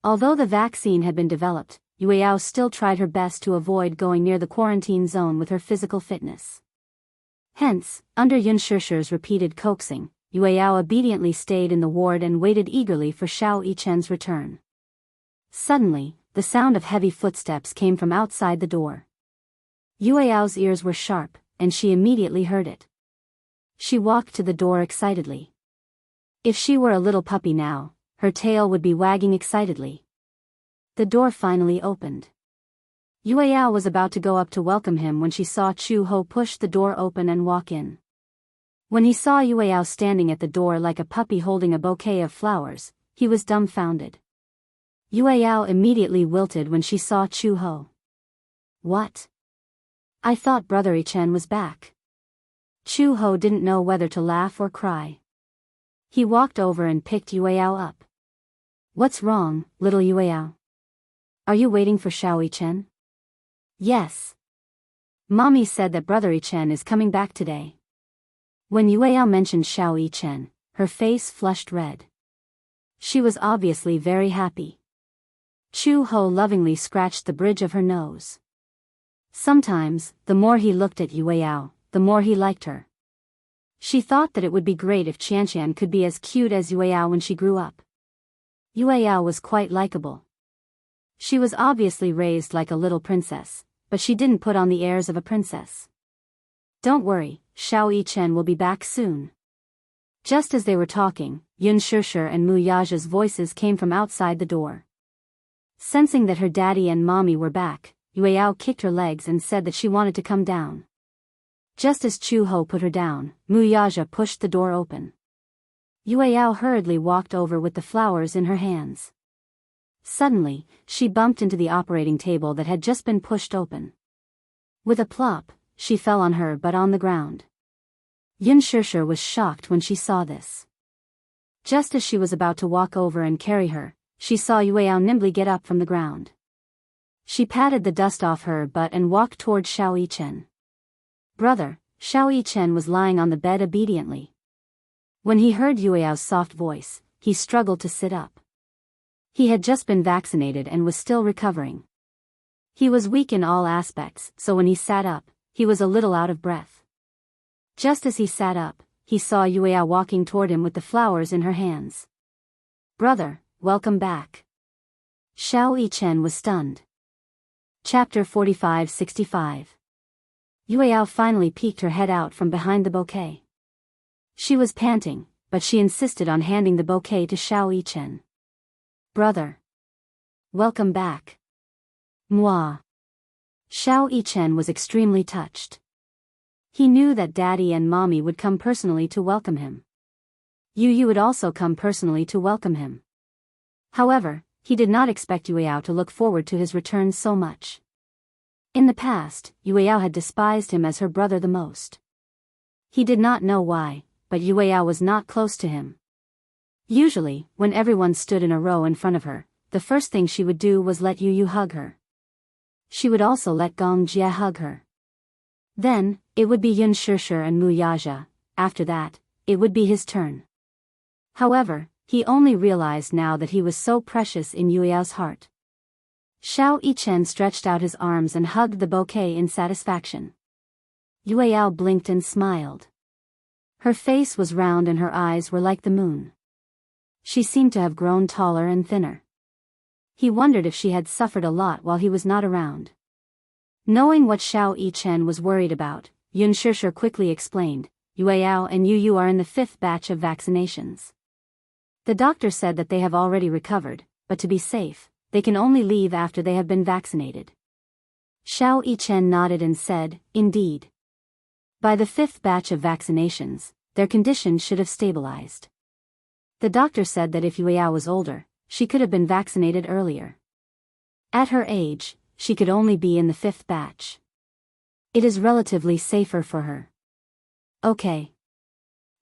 Although the vaccine had been developed, Yueyao still tried her best to avoid going near the quarantine zone with her physical fitness. Hence, under Yun Shishir's repeated coaxing, Yueyao obediently stayed in the ward and waited eagerly for Xiao Yichen's return. Suddenly, the sound of heavy footsteps came from outside the door. Yueyao's ears were sharp, and she immediately heard it. She walked to the door excitedly. If she were a little puppy now, her tail would be wagging excitedly. The door finally opened. Yueyao was about to go up to welcome him when she saw Chu Ho push the door open and walk in. When he saw Yueyao standing at the door like a puppy holding a bouquet of flowers, he was dumbfounded. Yueyao immediately wilted when she saw Chu Ho. What? I thought Brother Yichen was back. Chu Ho didn't know whether to laugh or cry. He walked over and picked Yueyao up. What's wrong, little Yueyao? Are you waiting for Xiao Yichen? Yes. Mommy said that Brother Yichen is coming back today. When Yueyao mentioned Xiao Yichen, her face flushed red. She was obviously very happy. Chu Ho lovingly scratched the bridge of her nose. Sometimes, the more he looked at Yueyao, the more he liked her. She thought that it would be great if Qianqian could be as cute as Yueyao when she grew up. Yueyao was quite likable. She was obviously raised like a little princess, but she didn't put on the airs of a princess. Don't worry, Xiao Yichen will be back soon. Just as they were talking, Yun Shishir and Mu Yaja's voices came from outside the door. Sensing that her daddy and mommy were back, Yueyao kicked her legs and said that she wanted to come down. Just as Chu Ho put her down, Mu Yaja pushed the door open. Yueyao hurriedly walked over with the flowers in her hands. Suddenly, she bumped into the operating table that had just been pushed open. With a plop, she fell on her butt on the ground. Yun Shishir was shocked when she saw this. Just as she was about to walk over and carry her, she saw Yueyao nimbly get up from the ground. She patted the dust off her butt and walked toward Xiao Yichen. Brother, Xiao Yichen was lying on the bed obediently. When he heard Yueyao's soft voice, he struggled to sit up. He had just been vaccinated and was still recovering. He was weak in all aspects, so when he sat up, he was a little out of breath. Just as he sat up, he saw Yueyao walking toward him with the flowers in her hands. Brother, welcome back. Xiao Yichen was stunned. Chapter 45-65. Yueyao finally peeked her head out from behind the bouquet. She was panting, but she insisted on handing the bouquet to Xiao Yichen. Brother. Welcome back. Moi. Xiao Yichen was extremely touched. He knew that Daddy and Mommy would come personally to welcome him. Yu would also come personally to welcome him. However, he did not expect Yueyao to look forward to his return so much. In the past, Yueyao had despised him as her brother the most. He did not know why, but Yueyao was not close to him. Usually, when everyone stood in a row in front of her, the first thing she would do was let Yu hug her. She would also let Gong Jie hug her. Then, it would be Yun Shishir and Mu Yaja. After that, it would be his turn. However, he only realized now that he was so precious in Yueyao's heart. Xiao Yichen stretched out his arms and hugged the bouquet in satisfaction. Yueyao blinked and smiled. Her face was round and her eyes were like the moon. She seemed to have grown taller and thinner. He wondered if she had suffered a lot while he was not around. Knowing what Xiao Yichen was worried about, Yun Shishir quickly explained, Yueyao and Yu are in the 5th batch of vaccinations. The doctor said that they have already recovered, but to be safe, they can only leave after they have been vaccinated. Xiao Yichen nodded and said, indeed. By the 5th batch of vaccinations, their condition should have stabilized. The doctor said that if Yueyao was older, she could have been vaccinated earlier. At her age, she could only be in the 5th batch. It is relatively safer for her. Okay.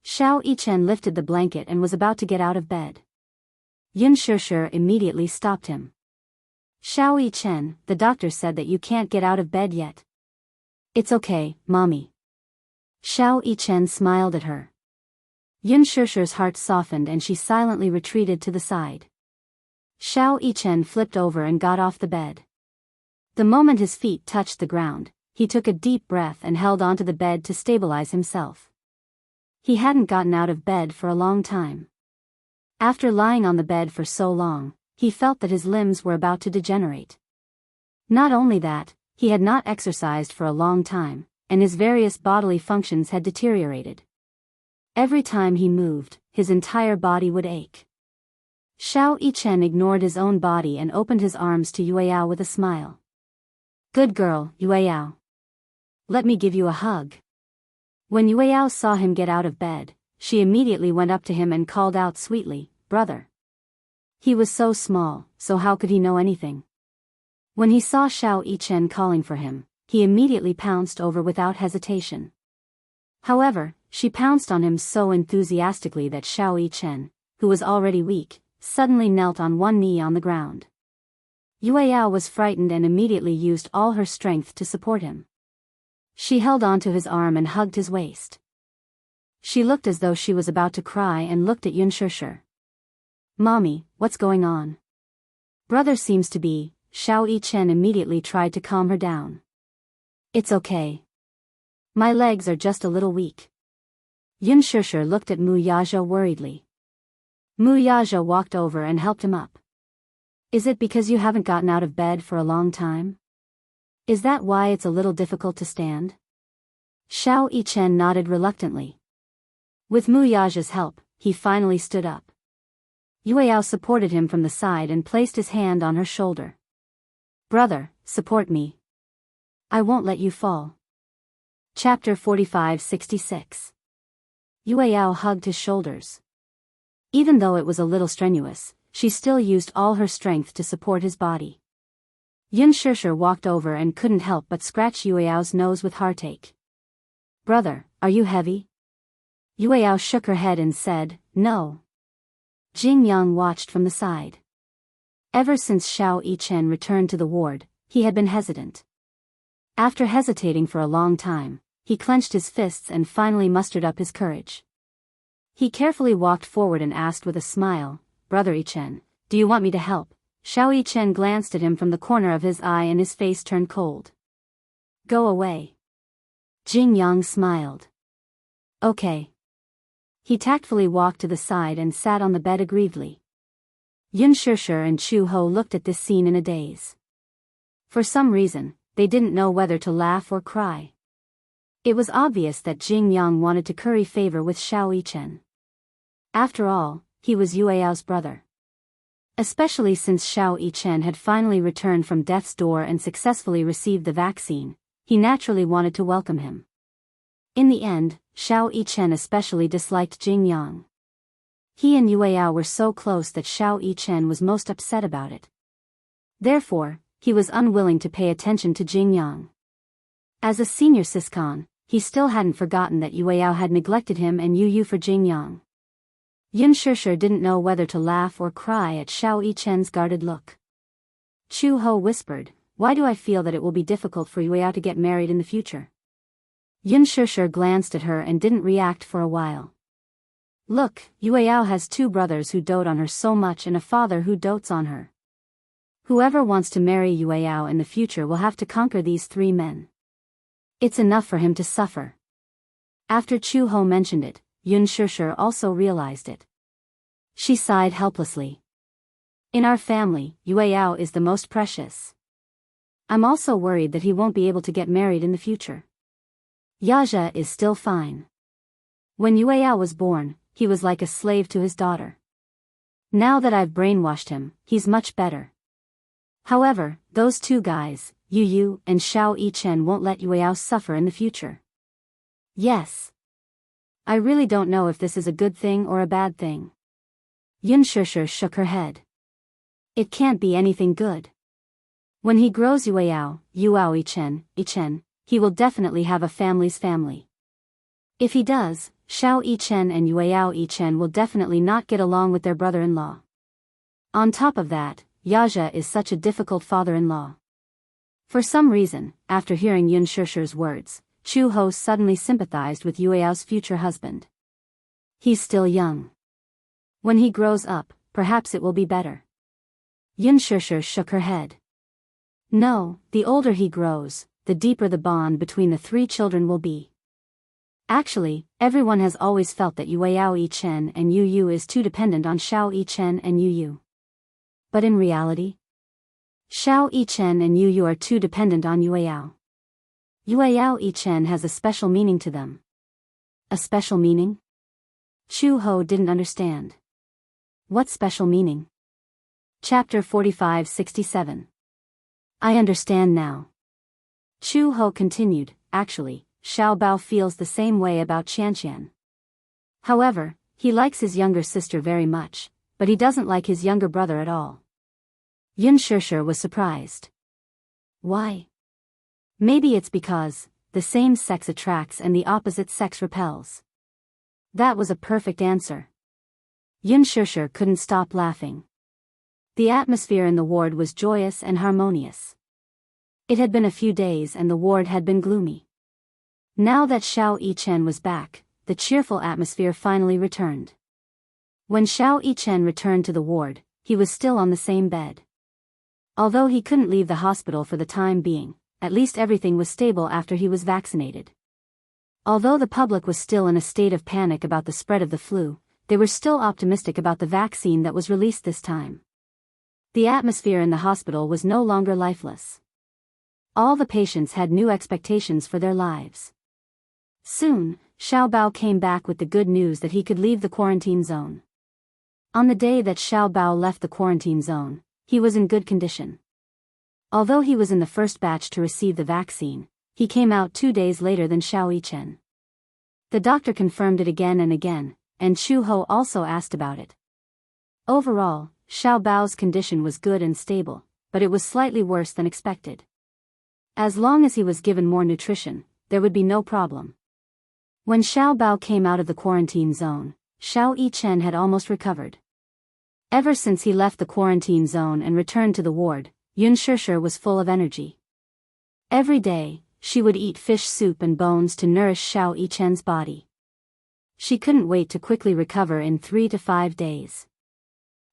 Xiao Yichen lifted the blanket and was about to get out of bed. Yun Shishir immediately stopped him. Xiao Yichen, the doctor said that you can't get out of bed yet. It's okay, Mommy. Xiao Yichen smiled at her. Yun Shishir's heart softened and she silently retreated to the side. Xiao Yichen flipped over and got off the bed. The moment his feet touched the ground, he took a deep breath and held onto the bed to stabilize himself. He hadn't gotten out of bed for a long time. After lying on the bed for so long, he felt that his limbs were about to degenerate. Not only that, he had not exercised for a long time, and his various bodily functions had deteriorated. Every time he moved, his entire body would ache. Xiao Yichen ignored his own body and opened his arms to Yueyao with a smile. Good girl, Yueyao. Let me give you a hug. When Yueyao saw him get out of bed, she immediately went up to him and called out sweetly, brother. He was so small, so how could he know anything? When he saw Xiao Yichen calling for him, he immediately pounced over without hesitation. However, she pounced on him so enthusiastically that Xiao Yichen, who was already weak, suddenly knelt on one knee on the ground. Yueyao was frightened and immediately used all her strength to support him. She held onto his arm and hugged his waist. She looked as though she was about to cry and looked at Yun Shishir. Mommy, what's going on? Brother seems to be. Xiao Yichen immediately tried to calm her down. It's okay. My legs are just a little weak. Yun Shishir looked at Mu Yaja worriedly. Mu Yaja walked over and helped him up. Is it because you haven't gotten out of bed for a long time? Is that why it's a little difficult to stand? Xiao Yichen nodded reluctantly. With Mu Yaja's help, he finally stood up. Yueyao supported him from the side and placed his hand on her shoulder. Brother, support me. I won't let you fall. Chapter 45-66. Yueyao hugged his shoulders. Even though it was a little strenuous, she still used all her strength to support his body. Yun Shishir walked over and couldn't help but scratch Yueyao's nose with heartache. Brother, are you heavy? Yueyao shook her head and said, "No." Jing Yang watched from the side. Ever since Xiao Yichen returned to the ward, he had been hesitant. After hesitating for a long time, he clenched his fists and finally mustered up his courage. He carefully walked forward and asked with a smile, "Brother Yichen, do you want me to help?" Xiao Yichen glanced at him from the corner of his eye and his face turned cold. "Go away." Jing Yang smiled. "Okay." He tactfully walked to the side and sat on the bed aggrievedly. Yun Shishir and Chu Ho looked at this scene in a daze. For some reason, they didn't know whether to laugh or cry. It was obvious that Jing Yang wanted to curry favor with Xiao Yichen. After all, he was Yueyao's brother. Especially since Xiao Yichen had finally returned from death's door and successfully received the vaccine, he naturally wanted to welcome him. In the end, Xiao Yichen especially disliked Jing Yang. He and Yueyao were so close that Xiao Yichen was most upset about it. Therefore, he was unwilling to pay attention to Jing Yang. As a senior siscon, he still hadn't forgotten that Yueyao had neglected him and Yu for Jing Yang. Yun Shishir didn't know whether to laugh or cry at Xiao Yichen's guarded look. Chu Ho whispered, "Why do I feel that it will be difficult for Yueyao to get married in the future?" Yun Shishir glanced at her and didn't react for a while. "Look, Yueyao has two brothers who dote on her so much and a father who dotes on her. Whoever wants to marry Yueyao in the future will have to conquer these three men. It's enough for him to suffer." After Chu Ho mentioned it, Yun Shishir also realized it. She sighed helplessly. "In our family, Yueyao is the most precious. I'm also worried that he won't be able to get married in the future. Yaja is still fine. When Yueyao was born, he was like a slave to his daughter. Now that I've brainwashed him, he's much better. However, those two guys, Yu and Xiao Yichen, won't let Yueyao suffer in the future. Yes. I really don't know if this is a good thing or a bad thing." Yun Shishir shook her head. "It can't be anything good. When he grows Yueyao Yichen, he will definitely have a family's family. If he does, Xiao Yichen and Yueyao Yichen will definitely not get along with their brother-in-law. On top of that, Yaja is such a difficult father-in-law." For some reason, after hearing Yun Shishir's words, Chu Ho suddenly sympathized with Yueyao's future husband. He's still young. When he grows up, perhaps it will be better. Yun Shishir shook her head. "No, the older he grows, the deeper the bond between the three children will be. Actually, everyone has always felt that Yueyao Yichen and Yu is too dependent on Xiao Yichen and Yu. But in reality, Xiao Yichen and Yu are too dependent on Yueyao. Yueyao Yichen has a special meaning to them." "A special meaning?" Chu Ho didn't understand. "What special meaning?" Chapter 45-67. "I understand now." Chu Ho continued, "Actually, Xiao Bao feels the same way about Qianqian. However, he likes his younger sister very much, but he doesn't like his younger brother at all." Yun Shishir was surprised. "Why?" "Maybe it's because the same sex attracts and the opposite sex repels." That was a perfect answer. Yun Shishir couldn't stop laughing. The atmosphere in the ward was joyous and harmonious. It had been a few days and the ward had been gloomy. Now that Xiao Yichen was back, the cheerful atmosphere finally returned. When Xiao Yichen returned to the ward, he was still on the same bed. Although he couldn't leave the hospital for the time being, at least everything was stable after he was vaccinated. Although the public was still in a state of panic about the spread of the flu, they were still optimistic about the vaccine that was released this time. The atmosphere in the hospital was no longer lifeless. All the patients had new expectations for their lives. Soon, Xiao Bao came back with the good news that he could leave the quarantine zone. On the day that Xiao Bao left the quarantine zone, he was in good condition. Although he was in the first batch to receive the vaccine, he came out 2 days later than Xiao Yichen. The doctor confirmed it again and again, and Chu Ho also asked about it. Overall, Xiao Bao's condition was good and stable, but it was slightly worse than expected. As long as he was given more nutrition, there would be no problem. When Xiao Bao came out of the quarantine zone, Xiao Yichen had almost recovered. Ever since he left the quarantine zone and returned to the ward, Yun Shishir was full of energy. Every day, she would eat fish soup and bones to nourish Xiao Yichen's body. She couldn't wait to quickly recover in 3 to 5 days.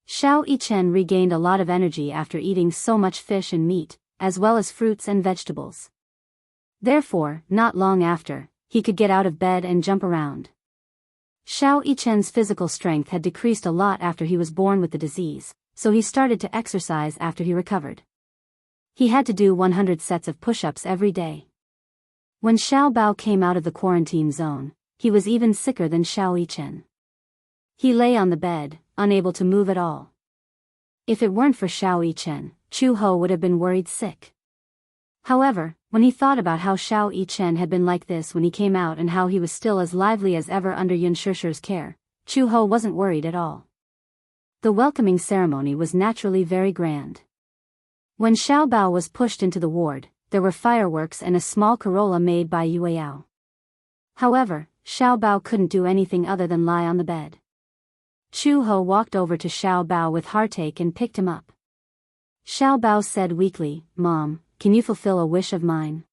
Xiao Yichen regained a lot of energy after eating so much fish and meat, as well as fruits and vegetables. Therefore, not long after, he could get out of bed and jump around. Xiao Yichen's physical strength had decreased a lot after he was born with the disease, so he started to exercise after he recovered. He had to do 100 sets of push-ups every day. When Xiao Bao came out of the quarantine zone, he was even sicker than Xiao Yichen. He lay on the bed, unable to move at all. If it weren't for Xiao Yichen, Chu Ho would have been worried sick. However, when he thought about how Xiao Yichen had been like this when he came out and how he was still as lively as ever under Yun Shishir's care, Chu Ho wasn't worried at all. The welcoming ceremony was naturally very grand. When Xiao Bao was pushed into the ward, there were fireworks and a small Corolla made by Yueyao. However, Xiao Bao couldn't do anything other than lie on the bed. Chu Ho walked over to Xiao Bao with heartache and picked him up. Xiao Bao said weakly, "Mom, can you fulfill a wish of mine?"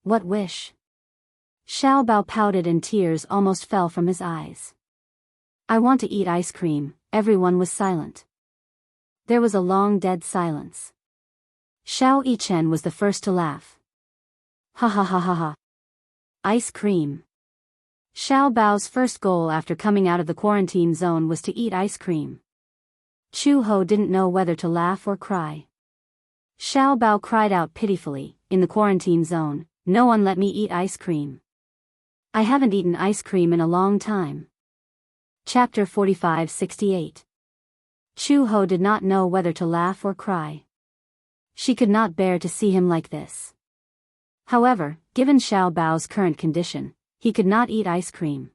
"What wish?" Xiao Bao pouted and tears almost fell from his eyes. "I want to eat ice cream." Everyone was silent. There was a long dead silence. Xiao Yichen was the first to laugh. "Ha ha ha ha ha. Ice cream." Xiao Bao's first goal after coming out of the quarantine zone was to eat ice cream. Chu Ho didn't know whether to laugh or cry. Xiao Bao cried out pitifully, "In the quarantine zone, no one let me eat ice cream. I haven't eaten ice cream in a long time." Chapter 45-68. Chu Ho did not know whether to laugh or cry. She could not bear to see him like this. However, given Xiao Bao's current condition, he could not eat ice cream.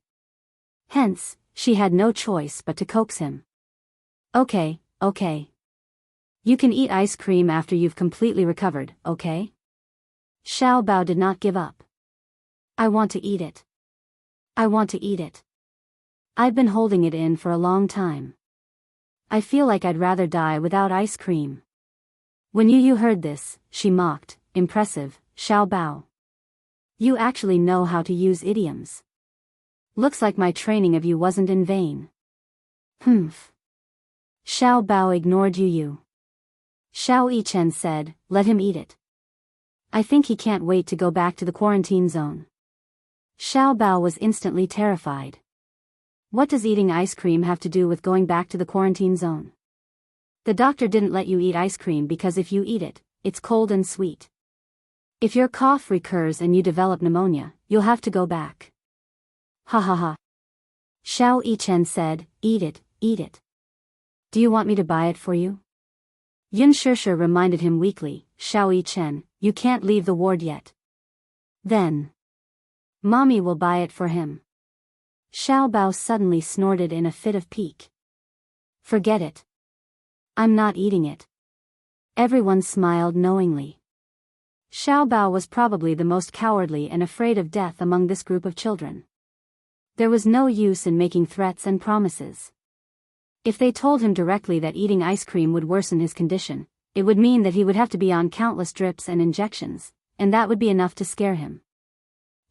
Hence, she had no choice but to coax him. Okay. You can eat ice cream after you've completely recovered, okay?" Xiao Bao did not give up. "I want to eat it. I want to eat it. I've been holding it in for a long time. I feel like I'd rather die without ice cream." When Yu heard this, she mocked, "Impressive, Xiao Bao. You actually know how to use idioms. Looks like my training of you wasn't in vain." "Humph." Xiao Bao ignored Yu. Xiao Yichen said, "Let him eat it. I think he can't wait to go back to the quarantine zone." Xiao Bao was instantly terrified. What does eating ice cream have to do with going back to the quarantine zone? The doctor didn't let you eat ice cream because if you eat it, it's cold and sweet. If your cough recurs and you develop pneumonia, you'll have to go back. Ha ha ha. Xiao Yichen said, "Eat it, eat it. Do you want me to buy it for you?" Yun Shishir reminded him weakly, "Xiao Yichen, you can't leave the ward yet. Then Mommy will buy it for him." Xiao Bao suddenly snorted in a fit of pique. "Forget it. I'm not eating it." Everyone smiled knowingly. Xiao Bao was probably the most cowardly and afraid of death among this group of children. There was no use in making threats and promises. If they told him directly that eating ice cream would worsen his condition, it would mean that he would have to be on countless drips and injections, and that would be enough to scare him.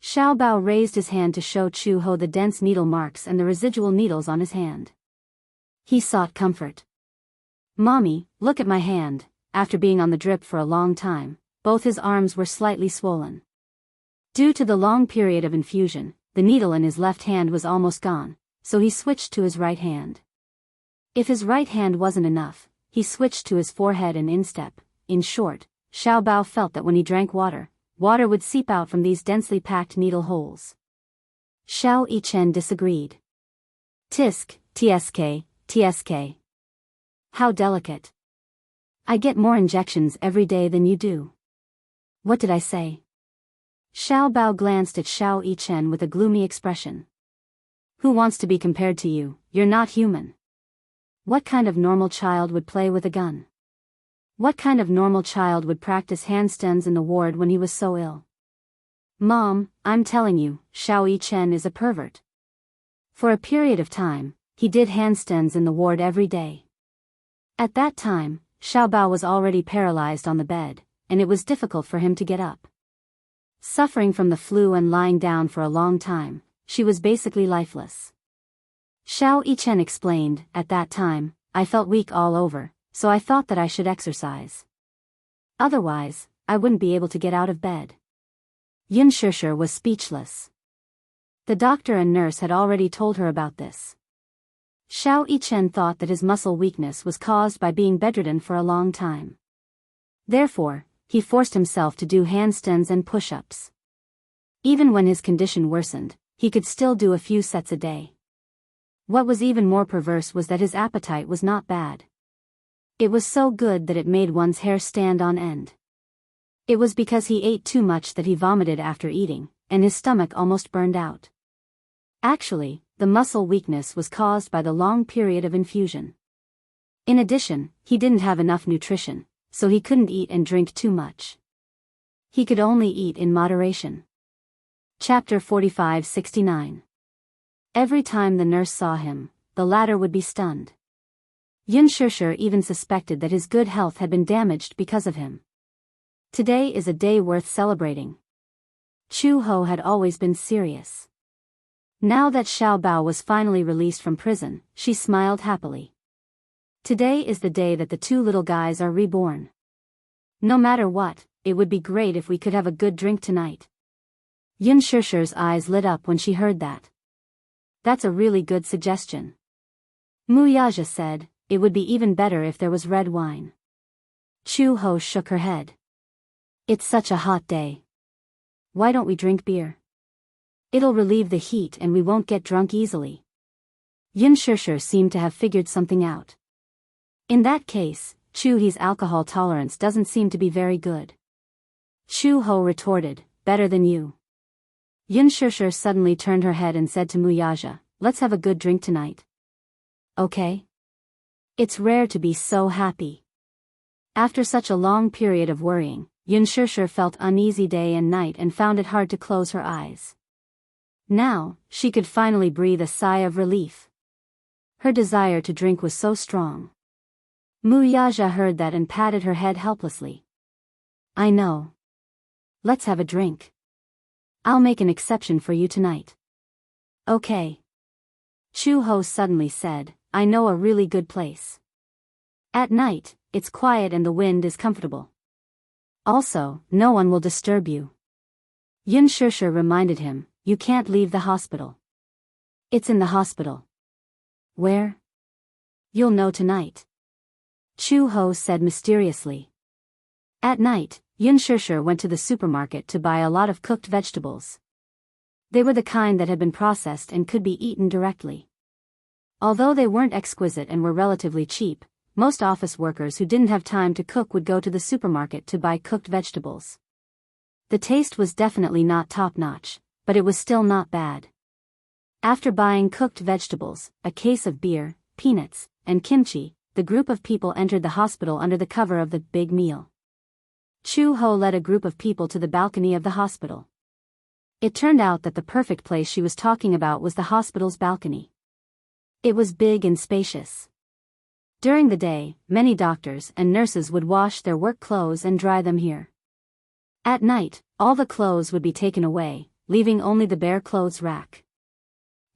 Xiao Bao raised his hand to show Chu Ho the dense needle marks and the residual needles on his hand. He sought comfort. "Mommy, look at my hand." After being on the drip for a long time, both his arms were slightly swollen. Due to the long period of infusion, the needle in his left hand was almost gone, so he switched to his right hand. If his right hand wasn't enough, he switched to his forehead and instep. In short, Xiao Bao felt that when he drank water, water would seep out from these densely packed needle holes. Xiao Yichen disagreed. Tsk. How delicate. I get more injections every day than you do." "What did I say?" Xiao Bao glanced at Xiao Yichen with a gloomy expression. "Who wants to be compared to you? You're not human. What kind of normal child would play with a gun? What kind of normal child would practice handstands in the ward when he was so ill?" Mom, I'm telling you, Xiao Yichen is a pervert. For a period of time, he did handstands in the ward every day. At that time, Xiao Bao was already paralyzed on the bed, and it was difficult for him to get up. Suffering from the flu and lying down for a long time, she was basically lifeless. Xiao Yichen explained, at that time, I felt weak all over, so I thought that I should exercise. Otherwise, I wouldn't be able to get out of bed. Yun Shishir was speechless. The doctor and nurse had already told her about this. Xiao Yichen thought that his muscle weakness was caused by being bedridden for a long time. Therefore, he forced himself to do handstands and push-ups. Even when his condition worsened, he could still do a few sets a day. What was even more perverse was that his appetite was not bad. It was so good that it made one's hair stand on end. It was because he ate too much that he vomited after eating, and his stomach almost burned out. Actually, the muscle weakness was caused by the long period of infusion. In addition, he didn't have enough nutrition, so he couldn't eat and drink too much. He could only eat in moderation. Chapter 45-69. Every time the nurse saw him, the latter would be stunned. Yun Shishir even suspected that his good health had been damaged because of him. Today is a day worth celebrating. Chu Ho had always been serious. Now that Xiao Bao was finally released from prison, she smiled happily. Today is the day that the two little guys are reborn. No matter what, it would be great if we could have a good drink tonight. Yun Shishir's eyes lit up when she heard that. That's a really good suggestion. Mu Yaja said, it would be even better if there was red wine. Chu Ho shook her head. It's such a hot day. Why don't we drink beer? It'll relieve the heat and we won't get drunk easily. Yun Shishir seemed to have figured something out. In that case, Chu He's alcohol tolerance doesn't seem to be very good. Chu Ho retorted, better than you. Yun Shishir suddenly turned her head and said to Mu Yaja, let's have a good drink tonight. Okay? It's rare to be so happy. After such a long period of worrying, Yun Shishir felt uneasy day and night and found it hard to close her eyes. Now, she could finally breathe a sigh of relief. Her desire to drink was so strong. Mu Yaja heard that and patted her head helplessly. I know. Let's have a drink. I'll make an exception for you tonight. Okay. Chu Ho suddenly said, I know a really good place. At night, it's quiet and the wind is comfortable. Also, no one will disturb you. Yun Shishir reminded him, you can't leave the hospital. It's in the hospital. Where? You'll know tonight. Chu Ho said mysteriously. At night, Yun Shishir went to the supermarket to buy a lot of cooked vegetables. They were the kind that had been processed and could be eaten directly. Although they weren't exquisite and were relatively cheap, most office workers who didn't have time to cook would go to the supermarket to buy cooked vegetables. The taste was definitely not top-notch, but it was still not bad. After buying cooked vegetables, a case of beer, peanuts, and kimchi, the group of people entered the hospital under the cover of the big meal. Chu Ho led a group of people to the balcony of the hospital. It turned out that the perfect place she was talking about was the hospital's balcony. It was big and spacious. During the day, many doctors and nurses would wash their work clothes and dry them here. At night, all the clothes would be taken away, leaving only the bare clothes rack.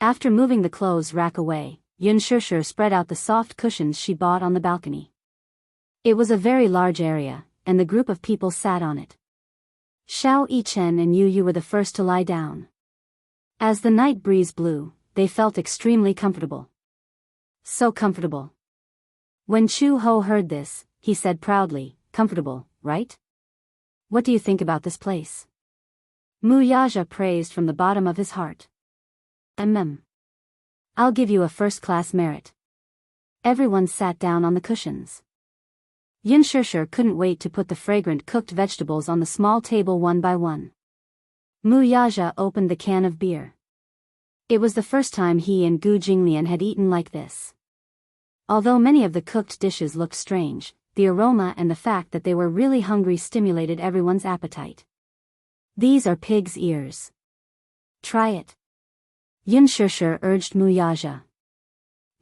After moving the clothes rack away, Yun Shishir spread out the soft cushions she bought on the balcony. It was a very large area, and the group of people sat on it. Xiao Yichen and Yu were the first to lie down. As the night breeze blew, they felt extremely comfortable. So comfortable. When Chu Ho heard this, he said proudly, comfortable, right? What do you think about this place? Mu Yaja praised from the bottom of his heart. I'll give you a first-class merit. Everyone sat down on the cushions. Yun Shishir couldn't wait to put the fragrant cooked vegetables on the small table one by one. Mu Yaja opened the can of beer. It was the first time he and Gu Jinglian had eaten like this. Although many of the cooked dishes looked strange, the aroma and the fact that they were really hungry stimulated everyone's appetite. These are pig's ears. Try it. Yun Shusher urged Muyaja.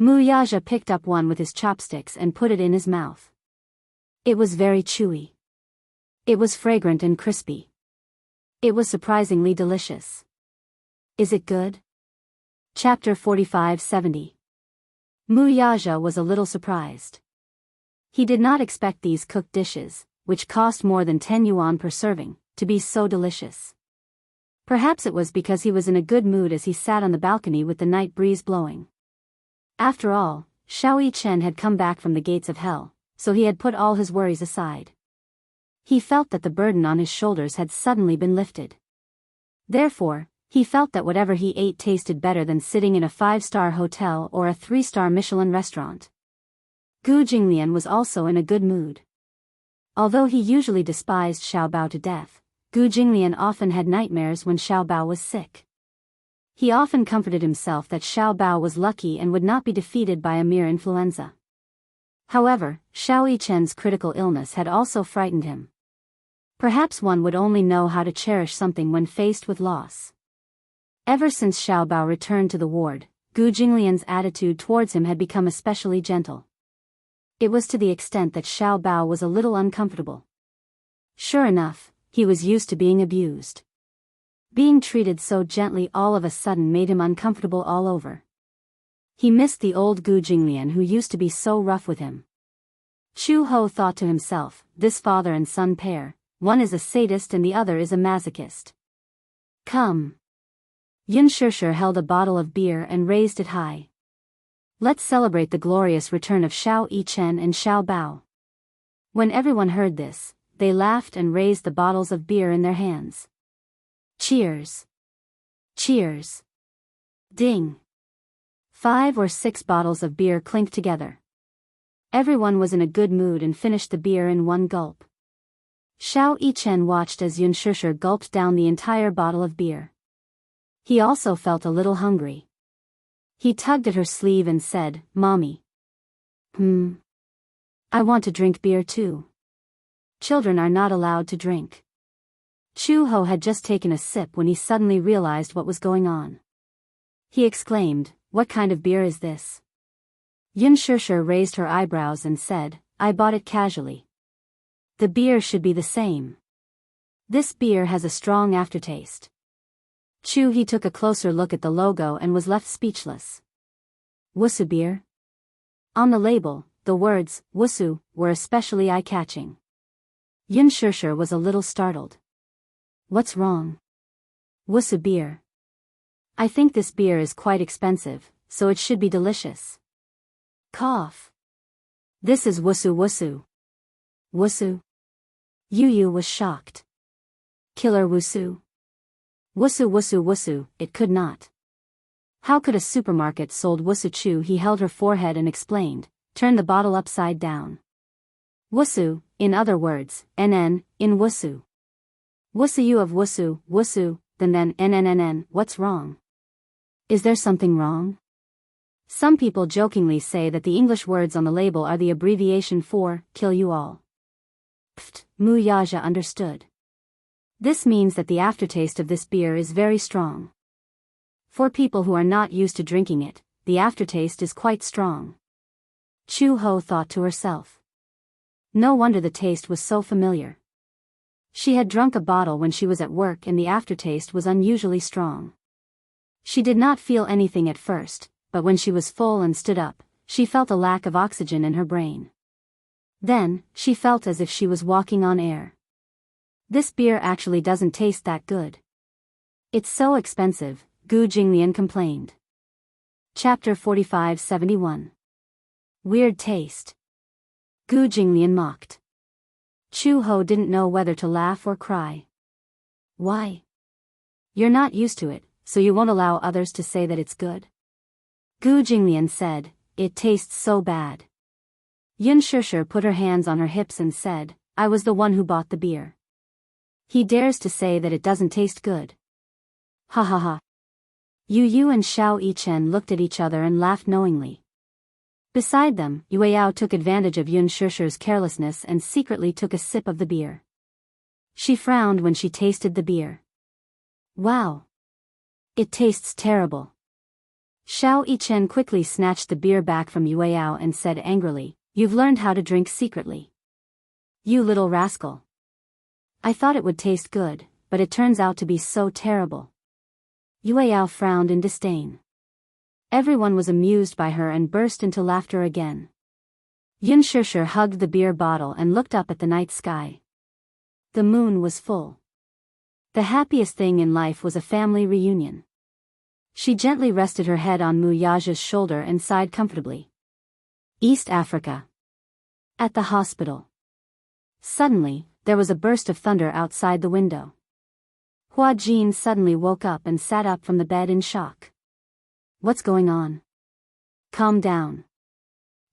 Muyaja picked up one with his chopsticks and put it in his mouth. It was very chewy. It was fragrant and crispy. It was surprisingly delicious. Is it good? Chapter 45-70. Muyaja was a little surprised. He did not expect these cooked dishes, which cost more than 10 yuan per serving, to be so delicious. Perhaps it was because he was in a good mood as he sat on the balcony with the night breeze blowing. After all, Xiao Yichen had come back from the gates of hell, so he had put all his worries aside. He felt that the burden on his shoulders had suddenly been lifted. Therefore, he felt that whatever he ate tasted better than sitting in a 5-star hotel or a 3-star Michelin restaurant. Gu Jinglian was also in a good mood. Although he usually despised Xiao Bao to death, Gu Jinglian often had nightmares when Xiao Bao was sick. He often comforted himself that Xiao Bao was lucky and would not be defeated by a mere influenza. However, Xiao Yichen's critical illness had also frightened him. Perhaps one would only know how to cherish something when faced with loss. Ever since Xiao Bao returned to the ward, Gu Jinglian's attitude towards him had become especially gentle. It was to the extent that Xiao Bao was a little uncomfortable. Sure enough, he was used to being abused. Being treated so gently all of a sudden made him uncomfortable all over. He missed the old Gu Jinglian who used to be so rough with him. Chu Ho thought to himself, this father and son pair, one is a sadist and the other is a masochist. Come. Yun Shusher held a bottle of beer and raised it high. Let's celebrate the glorious return of Xiao Yichen and Xiao Bao. When everyone heard this, they laughed and raised the bottles of beer in their hands. Cheers! Cheers! Ding! 5 or 6 bottles of beer clinked together. Everyone was in a good mood and finished the beer in one gulp. Xiao Yichen watched as Yun Shusher gulped down the entire bottle of beer. He also felt a little hungry. He tugged at her sleeve and said, Mommy. I want to drink beer too. Children are not allowed to drink. Chu Ho had just taken a sip when he suddenly realized what was going on. He exclaimed, what kind of beer is this? Yun Shusher raised her eyebrows and said, I bought it casually. The beer should be the same. This beer has a strong aftertaste. Chu He took a closer look at the logo and was left speechless. Wusu beer? On the label, the words, Wusu, were especially eye-catching. Yun Shusher was a little startled. What's wrong? Wusu beer. I think this beer is quite expensive, so it should be delicious. Cough. This is Wusu Wusu. Wusu? Yu was shocked. Killer Wusu? Wusu Wusu Wusu, it could not. How could a supermarket sold Wusu Chu? He held her forehead and explained, turn the bottle upside down. Wusu, in other words, NN, in Wusu. Wusu you of Wusu, Wusu, then NNNN, what's wrong? Is there something wrong? Some people jokingly say that the English words on the label are the abbreviation for, kill you all. Pfft, Muyaja understood. This means that the aftertaste of this beer is very strong. For people who are not used to drinking it, the aftertaste is quite strong. Chu Ho thought to herself. No wonder the taste was so familiar. She had drunk a bottle when she was at work and the aftertaste was unusually strong. She did not feel anything at first, but when she was full and stood up, she felt a lack of oxygen in her brain. Then, she felt as if she was walking on air. This beer actually doesn't taste that good. It's so expensive, Gu Jinglian complained. Chapter 45-71. Weird taste. Gu Jinglian mocked. Chu Ho didn't know whether to laugh or cry. Why? You're not used to it, so you won't allow others to say that it's good? Gu Jinglian said, it tastes so bad. Yun Shusher put her hands on her hips and said, I was the one who bought the beer. He dares to say that it doesn't taste good. Ha ha ha. Yu and Xiao Yichen looked at each other and laughed knowingly. Beside them, Yueyao took advantage of Yun Shusher's carelessness and secretly took a sip of the beer. She frowned when she tasted the beer. Wow. It tastes terrible. Xiao Yichen quickly snatched the beer back from Yueyao and said angrily, "You've learned how to drink secretly. You little rascal. I thought it would taste good, but it turns out to be so terrible." Yueyao frowned in disdain. Everyone was amused by her and burst into laughter again. Yun Shishir hugged the beer bottle and looked up at the night sky. The moon was full. The happiest thing in life was a family reunion. She gently rested her head on Mu Yaja's shoulder and sighed comfortably. East Africa. At the hospital. Suddenly, there was a burst of thunder outside the window. Hua Jin suddenly woke up and sat up from the bed in shock. What's going on? Calm down.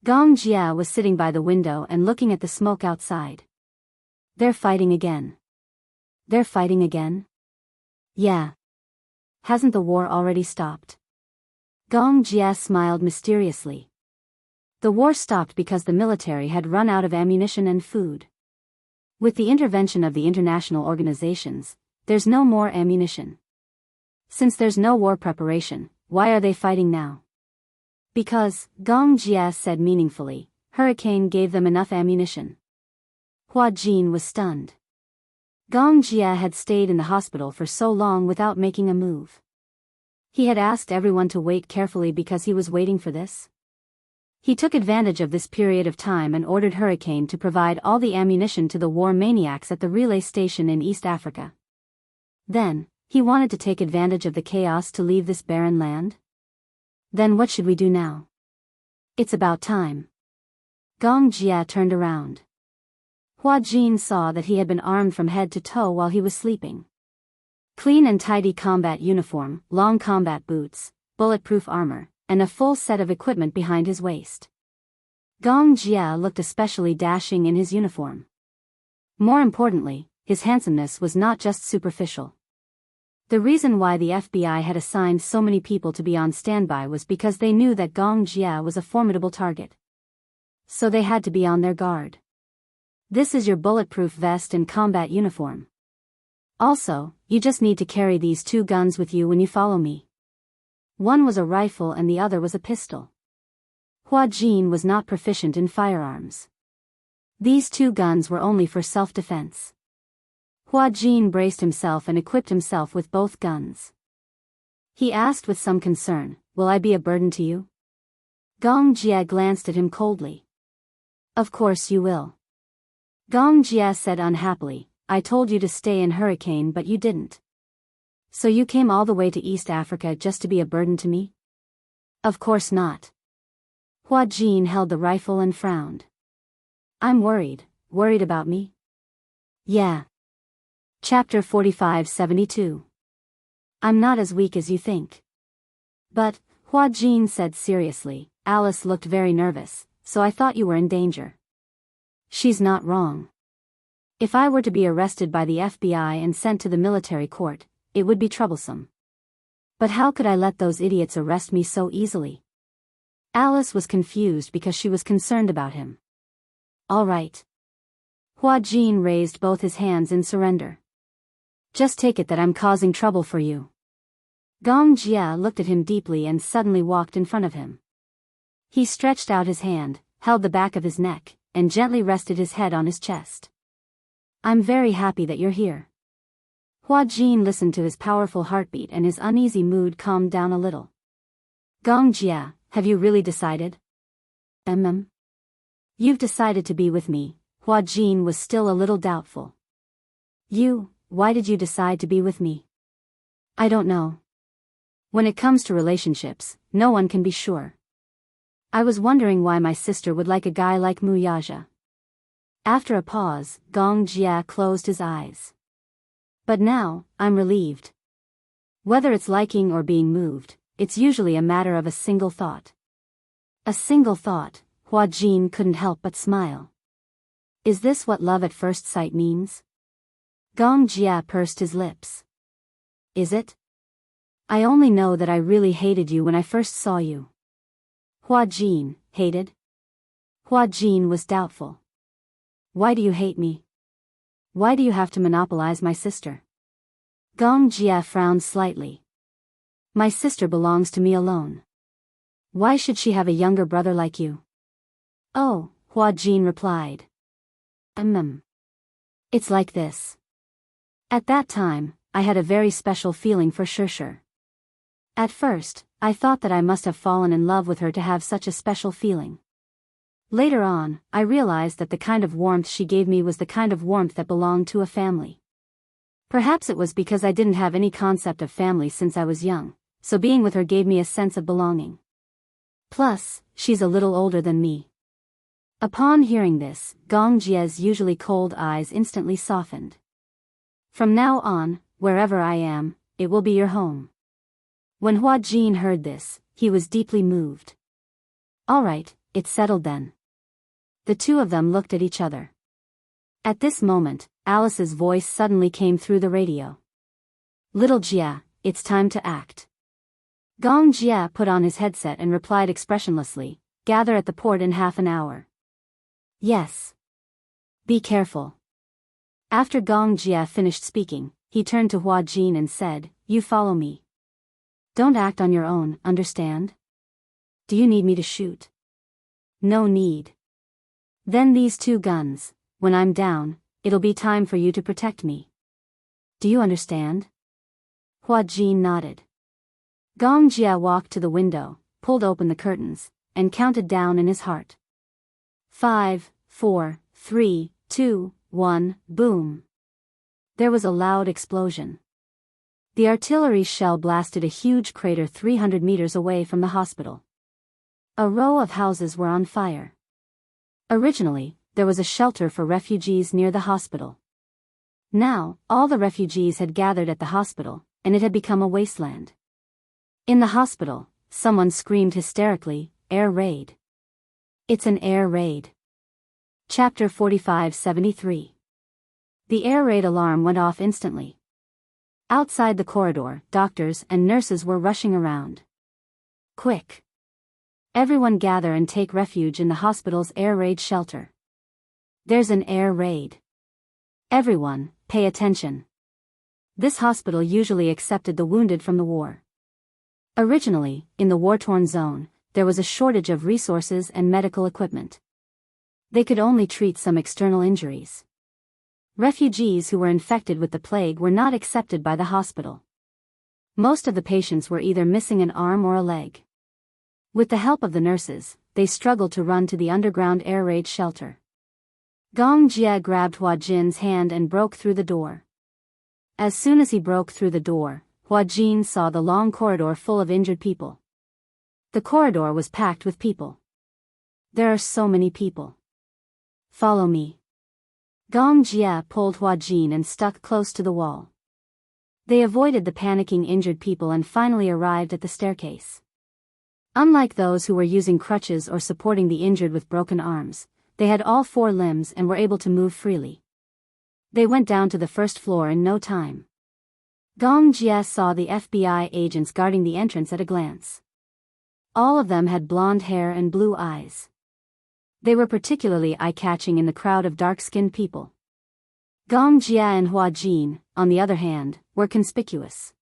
Gong Jia was sitting by the window and looking at the smoke outside. They're fighting again. They're fighting again? Yeah. Hasn't the war already stopped? Gong Jia smiled mysteriously. The war stopped because the military had run out of ammunition and food. With the intervention of the international organizations, there's no more ammunition. Since there's no war preparation, why are they fighting now? Because, Gong Jia said meaningfully, Hurricane gave them enough ammunition. Hua Jin was stunned. Gong Jia had stayed in the hospital for so long without making a move. He had asked everyone to wait carefully because he was waiting for this. He took advantage of this period of time and ordered Hurricane to provide all the ammunition to the war maniacs at the relay station in East Africa. Then, he wanted to take advantage of the chaos to leave this barren land? Then what should we do now? It's about time. Gong Jia turned around. Hua Jin saw that he had been armed from head to toe while he was sleeping. Clean and tidy combat uniform, long combat boots, bulletproof armor, and a full set of equipment behind his waist. Gong Jia looked especially dashing in his uniform. More importantly, his handsomeness was not just superficial. The reason why the FBI had assigned so many people to be on standby was because they knew that Gong Jia was a formidable target. So they had to be on their guard. This is your bulletproof vest and combat uniform. Also, you just need to carry these two guns with you when you follow me. One was a rifle and the other was a pistol. Hua Jin was not proficient in firearms. These two guns were only for self-defense. Hua Jin braced himself and equipped himself with both guns. He asked with some concern, "Will I be a burden to you?" Gong Jia glanced at him coldly. "Of course you will." Gong Jia said unhappily, "I told you to stay in Hurricane but you didn't. So you came all the way to East Africa just to be a burden to me?" "Of course not." Hua Jin held the rifle and frowned. "I'm worried about me?" "Yeah." Chapter 45-72. I'm not as weak as you think. "But," Hua Jin said seriously, "Alice looked very nervous, so I thought you were in danger." "She's not wrong. If I were to be arrested by the FBI and sent to the military court, it would be troublesome. But how could I let those idiots arrest me so easily?" Alice was confused because she was concerned about him. "All right." Hua Jin raised both his hands in surrender. "Just take it that I'm causing trouble for you." Gong Jia looked at him deeply and suddenly walked in front of him. He stretched out his hand, held the back of his neck, and gently rested his head on his chest. "I'm very happy that you're here." Hua Jin listened to his powerful heartbeat and his uneasy mood calmed down a little. "Gong Jia, have you really decided?" You've decided to be with me." Hua Jin was still a little doubtful. Why did you decide to be with me?" "I don't know. When it comes to relationships, no one can be sure. I was wondering why my sister would like a guy like Mu Yaja." After a pause, Gong Jia closed his eyes. "But now, I'm relieved. Whether it's liking or being moved, it's usually a matter of a single thought." A single thought, Hua Jin couldn't help but smile. Is this what love at first sight means? Gong Jia pursed his lips. "Is it? I only know that I really hated you when I first saw you." Hua Jin, hated? Hua Jin was doubtful. "Why do you hate me? Why do you have to monopolize my sister?" Gong Jia frowned slightly. My sister belongs to me alone. Why should she have a younger brother like you? Oh, Hua Jin replied. It's like this. At that time, I had a very special feeling for Shishir. At first, I thought that I must have fallen in love with her to have such a special feeling. Later on, I realized that the kind of warmth she gave me was the kind of warmth that belonged to a family. Perhaps it was because I didn't have any concept of family since I was young, so being with her gave me a sense of belonging. Plus, she's a little older than me. Upon hearing this, Gong Jia's usually cold eyes instantly softened. From now on, wherever I am, it will be your home. When Hua Jin heard this, he was deeply moved. All right, it's settled then. The two of them looked at each other. At this moment, Alice's voice suddenly came through the radio. Little Jia, it's time to act. Gong Jia put on his headset and replied expressionlessly, gather at the port in half an hour. Yes. Be careful. After Gong Jia finished speaking, he turned to Hua Jin and said, you follow me. Don't act on your own, understand? Do you need me to shoot? No need. Then these two guns, when I'm down, it'll be time for you to protect me. Do you understand? Hua Jin nodded. Gong Jia walked to the window, pulled open the curtains, and counted down in his heart. 5, 4, 3, 2, 1, boom. There was a loud explosion. The artillery shell blasted a huge crater 300 meters away from the hospital. A row of houses were on fire. Originally, there was a shelter for refugees near the hospital. Now, all the refugees had gathered at the hospital, and it had become a wasteland. In the hospital, someone screamed hysterically, air raid. It's an air raid. Chapter 45-73. The air raid alarm went off instantly. Outside the corridor, doctors and nurses were rushing around. Quick! Everyone gather and take refuge in the hospital's air raid shelter. There's an air raid. Everyone, pay attention. This hospital usually accepted the wounded from the war. Originally, in the war-torn zone, there was a shortage of resources and medical equipment. They could only treat some external injuries. Refugees who were infected with the plague were not accepted by the hospital. Most of the patients were either missing an arm or a leg. With the help of the nurses, they struggled to run to the underground air raid shelter. Gong Jia grabbed Hua Jin's hand and broke through the door. As soon as he broke through the door, Hua Jin saw the long corridor full of injured people. The corridor was packed with people. There are so many people. Follow me. Gong Jia pulled Hua Jin and stuck close to the wall. They avoided the panicking injured people and finally arrived at the staircase. Unlike those who were using crutches or supporting the injured with broken arms, they had all 4 limbs and were able to move freely. They went down to the first floor in no time. Gong Jia saw the FBI agents guarding the entrance at a glance. All of them had blonde hair and blue eyes. They were particularly eye-catching in the crowd of dark-skinned people. Gong Jia and Hua Jin, on the other hand, were conspicuous.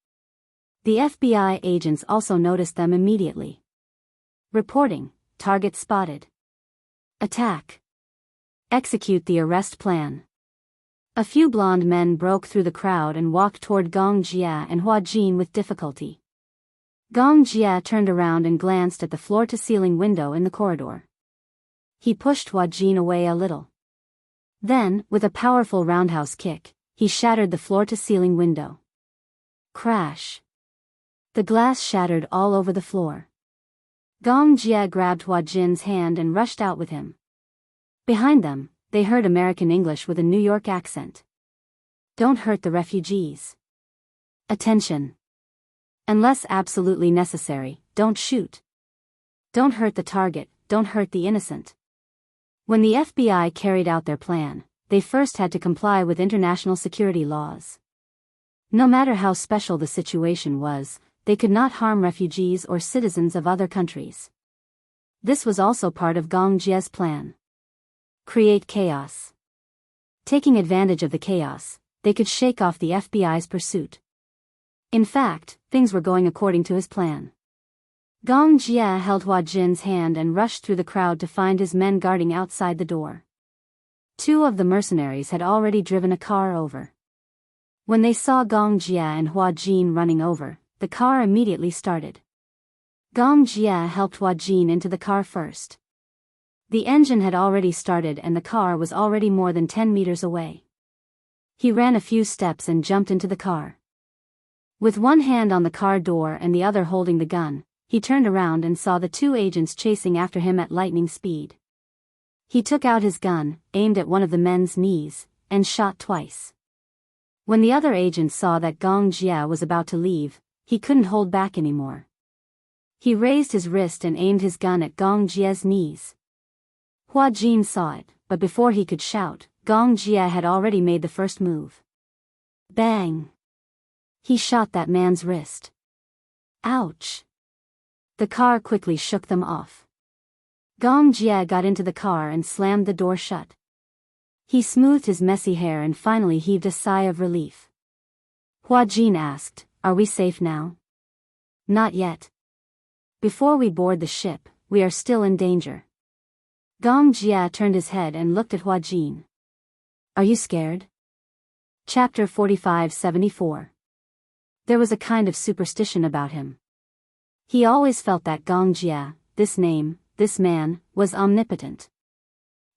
The FBI agents also noticed them immediately. Reporting, target spotted. Attack. Execute the arrest plan. A few blonde men broke through the crowd and walked toward Gong Jia and Hua Jin with difficulty. Gong Jia turned around and glanced at the floor-to-ceiling window in the corridor. He pushed Hua Jin away a little. Then, with a powerful roundhouse kick, he shattered the floor-to-ceiling window. Crash. The glass shattered all over the floor. Gong Jia grabbed Hua Jin's hand and rushed out with him. Behind them, they heard American English with a New York accent. Don't hurt the refugees. Attention. Unless absolutely necessary, don't shoot. Don't hurt the target, don't hurt the innocent. When the FBI carried out their plan, they first had to comply with international security laws. No matter how special the situation was, they could not harm refugees or citizens of other countries. This was also part of Gong Jia's plan. Create chaos. Taking advantage of the chaos, they could shake off the FBI's pursuit. In fact, things were going according to his plan. Gong Jia held Hua Jin's hand and rushed through the crowd to find his men guarding outside the door. Two of the mercenaries had already driven a car over. When they saw Gong Jia and Hua Jin running over, the car immediately started. Gong Jia helped Hua Jin into the car first. The engine had already started and the car was already more than 10 meters away. He ran a few steps and jumped into the car. With one hand on the car door and the other holding the gun, he turned around and saw the two agents chasing after him at lightning speed. He took out his gun, aimed at one of the men's knees, and shot twice. When the other agent saw that Gong Jia was about to leave, he couldn't hold back anymore. He raised his wrist and aimed his gun at Gong Jia's knees. Hua Jin saw it, but before he could shout, Gong Jia had already made the first move. Bang! He shot that man's wrist. Ouch! The car quickly shook them off. Gong Jia got into the car and slammed the door shut. He smoothed his messy hair and finally heaved a sigh of relief. Hua Jin asked, "Are we safe now?" "Not yet. Before we board the ship, we are still in danger." Gong Jia turned his head and looked at Hua Jin. "Are you scared?" Chapter 45-74. There was a kind of superstition about him. He always felt that Gong Jia, this name, this man, was omnipotent.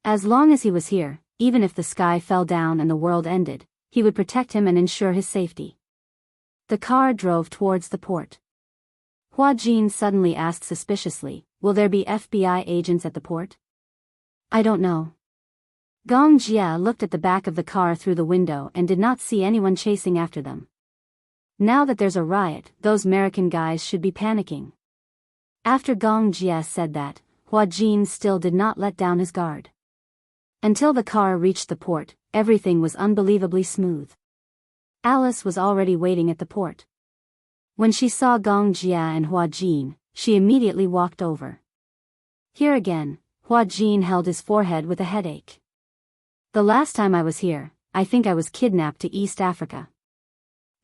As long as he was here, even if the sky fell down and the world ended, he would protect him and ensure his safety. The car drove towards the port. Hua Jin suddenly asked suspiciously, "Will there be FBI agents at the port?" "I don't know." Gong Jia looked at the back of the car through the window and did not see anyone chasing after them. Now that there's a riot, those American guys should be panicking. After Gong Jia said that, Hua Jin still did not let down his guard. Until the car reached the port, everything was unbelievably smooth. Alice was already waiting at the port. When she saw Gong Jia and Hua Jin, she immediately walked over. Here again, Hua Jin held his forehead with a headache. "The last time I was here, I think I was kidnapped to East Africa.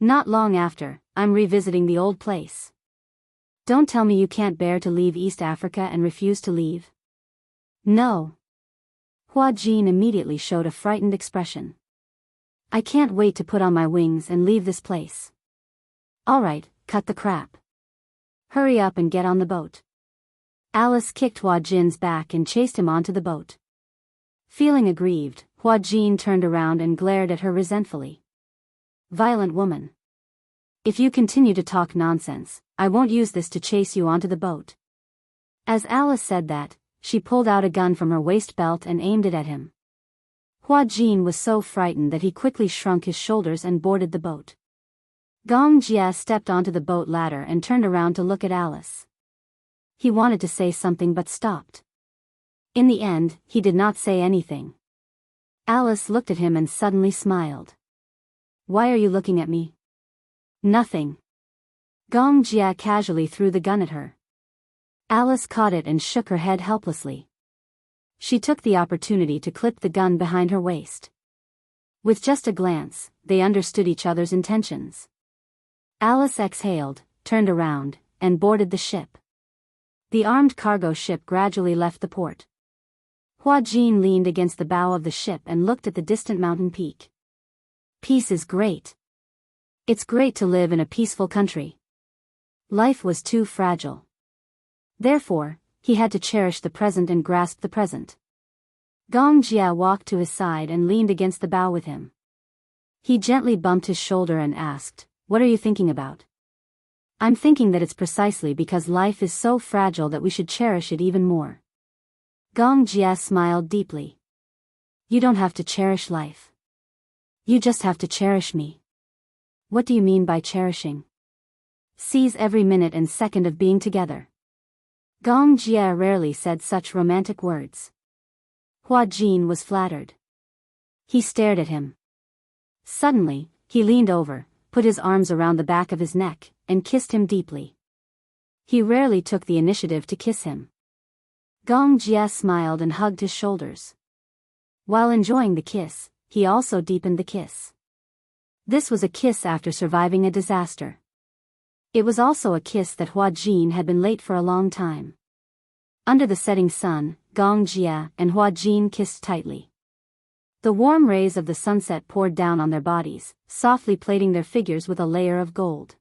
Not long after, I'm revisiting the old place. Don't tell me you can't bear to leave East Africa and refuse to leave." "No." Hua Jin immediately showed a frightened expression. "I can't wait to put on my wings and leave this place." "Alright, cut the crap. Hurry up and get on the boat." Alice kicked Hua Jin's back and chased him onto the boat. Feeling aggrieved, Hua Jin turned around and glared at her resentfully. "Violent woman. If you continue to talk nonsense, I won't use this to chase you onto the boat." As Alice said that, she pulled out a gun from her waist belt and aimed it at him. Hua Jin was so frightened that he quickly shrunk his shoulders and boarded the boat. Gong Jia stepped onto the boat ladder and turned around to look at Alice. He wanted to say something but stopped. In the end, he did not say anything. Alice looked at him and suddenly smiled. "Why are you looking at me?" "Nothing." Gong Jia casually threw the gun at her. Alice caught it and shook her head helplessly. She took the opportunity to clip the gun behind her waist. With just a glance, they understood each other's intentions. Alice exhaled, turned around, and boarded the ship. The armed cargo ship gradually left the port. Hua Jin leaned against the bow of the ship and looked at the distant mountain peak. Peace is great. It's great to live in a peaceful country. Life was too fragile. Therefore, he had to cherish the present and grasp the present. Gong Jia walked to his side and leaned against the bow with him. He gently bumped his shoulder and asked, "What are you thinking about?" "I'm thinking that it's precisely because life is so fragile that we should cherish it even more." Gong Jia smiled deeply. "You don't have to cherish life. You just have to cherish me." "What do you mean by cherishing?" "Seize every minute and second of being together." Gong Jia rarely said such romantic words. Hua Jin was flattered. He stared at him. Suddenly, he leaned over, put his arms around the back of his neck, and kissed him deeply. He rarely took the initiative to kiss him. Gong Jia smiled and hugged his shoulders. While enjoying the kiss, he also deepened the kiss. This was a kiss after surviving a disaster. It was also a kiss that Hua Jin had been late for a long time. Under the setting sun, Gong Jia and Hua Jin kissed tightly. The warm rays of the sunset poured down on their bodies, softly plating their figures with a layer of gold.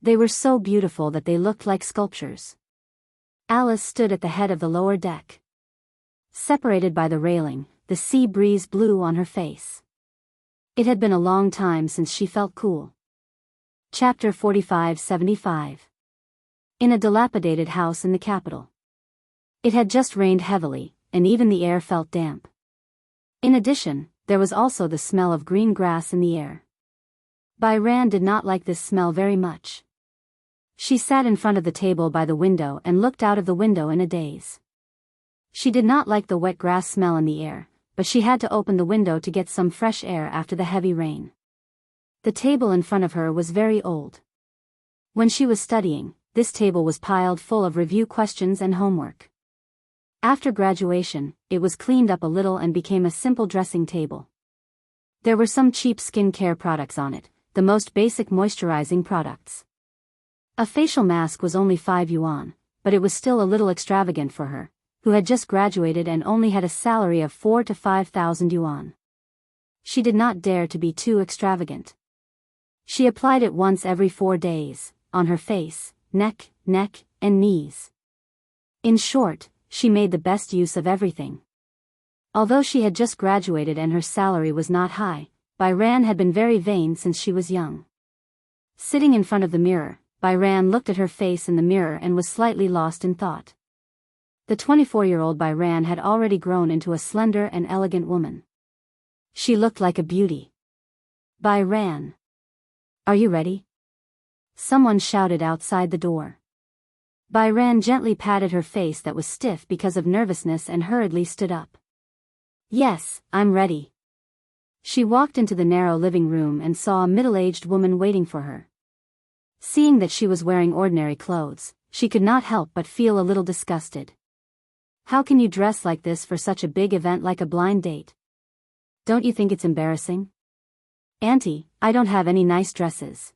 They were so beautiful that they looked like sculptures. Alice stood at the head of the lower deck. Separated by the railing, the sea breeze blew on her face. It had been a long time since she felt cool. Chapter 45-75. In a dilapidated house in the capital. It had just rained heavily, and even the air felt damp. In addition, there was also the smell of green grass in the air. Bai Ran did not like this smell very much. She sat in front of the table by the window and looked out of the window in a daze. She did not like the wet grass smell in the air, but she had to open the window to get some fresh air after the heavy rain. The table in front of her was very old. When she was studying, this table was piled full of review questions and homework. After graduation, it was cleaned up a little and became a simple dressing table. There were some cheap skincare products on it, the most basic moisturizing products. A facial mask was only 5 yuan, but it was still a little extravagant for her, who had just graduated and only had a salary of 4,000 to 5,000 yuan. She did not dare to be too extravagant. She applied it once every 4 days, on her face, neck, and knees. In short, she made the best use of everything. Although she had just graduated and her salary was not high, Bai Ran had been very vain since she was young. Sitting in front of the mirror, Bai Ran looked at her face in the mirror and was slightly lost in thought. The 24-year-old Bai Ran had already grown into a slender and elegant woman. She looked like a beauty. Bai Ran. Are you ready? Someone shouted outside the door. Bai Ran gently patted her face that was stiff because of nervousness and hurriedly stood up. Yes, I'm ready. She walked into the narrow living room and saw a middle-aged woman waiting for her. Seeing that she was wearing ordinary clothes, she could not help but feel a little disgusted. How can you dress like this for such a big event like a blind date? Don't you think it's embarrassing? Auntie, I don't have any nice dresses.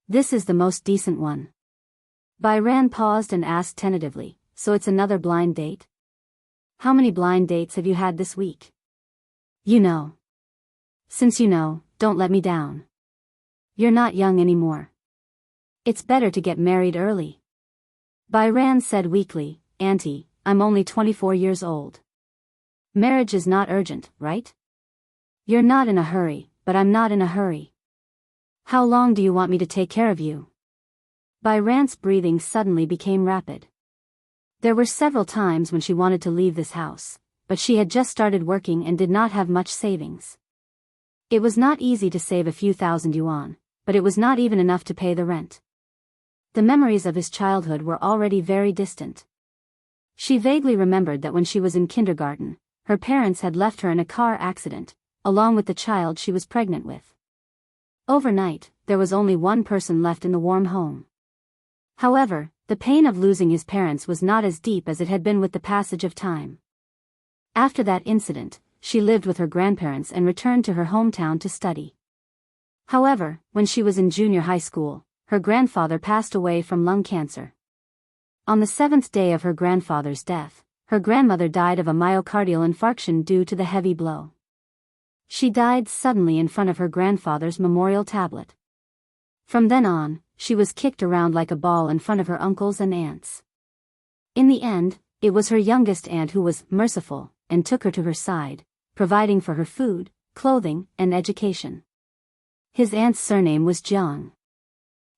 This is the most decent one. Bai Ran paused and asked tentatively, so it's another blind date? How many blind dates have you had this week? You know. Since you know, don't let me down. You're not young anymore. It's better to get married early. Bai Ran said weakly, Auntie, I'm only 24 years old. Marriage is not urgent, right? You're not in a hurry, but I'm not in a hurry. How long do you want me to take care of you? Bai Ran's breathing suddenly became rapid. There were several times when she wanted to leave this house, but she had just started working and did not have much savings. It was not easy to save a few thousand yuan, but it was not even enough to pay the rent. The memories of his childhood were already very distant. She vaguely remembered that when she was in kindergarten, her parents had left her in a car accident, along with the child she was pregnant with. Overnight, there was only one person left in the warm home. However, the pain of losing his parents was not as deep as it had been with the passage of time. After that incident, she lived with her grandparents and returned to her hometown to study. However, when she was in junior high school, her grandfather passed away from lung cancer. On the 7th day of her grandfather's death, her grandmother died of a myocardial infarction due to the heavy blow. She died suddenly in front of her grandfather's memorial tablet. From then on, she was kicked around like a ball in front of her uncles and aunts. In the end, it was her youngest aunt who was merciful and took her to her side, providing for her food, clothing, and education. His aunt's surname was Jiang.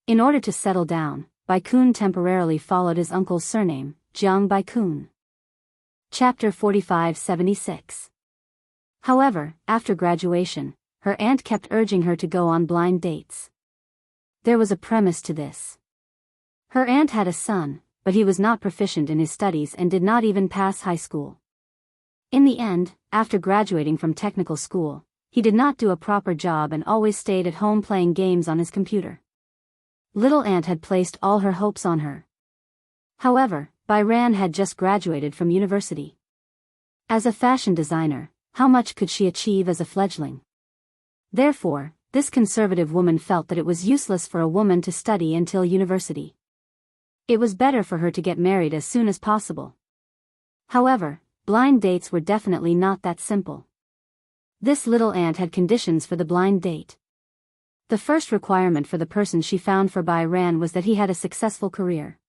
In order to settle down, Tycoon temporarily followed his uncle's surname, Jiang Tycoon. Chapter 45-76. However, after graduation, her aunt kept urging her to go on blind dates. There was a premise to this. Her aunt had a son, but he was not proficient in his studies and did not even pass high school. In the end, after graduating from technical school, he did not do a proper job and always stayed at home playing games on his computer. Little Aunt had placed all her hopes on her. However, Bai Ran had just graduated from university. As a fashion designer, how much could she achieve as a fledgling? Therefore, this conservative woman felt that it was useless for a woman to study until university. It was better for her to get married as soon as possible. However, blind dates were definitely not that simple. This little aunt had conditions for the blind date. The first requirement for the person she found for Byron was that he had a successful career.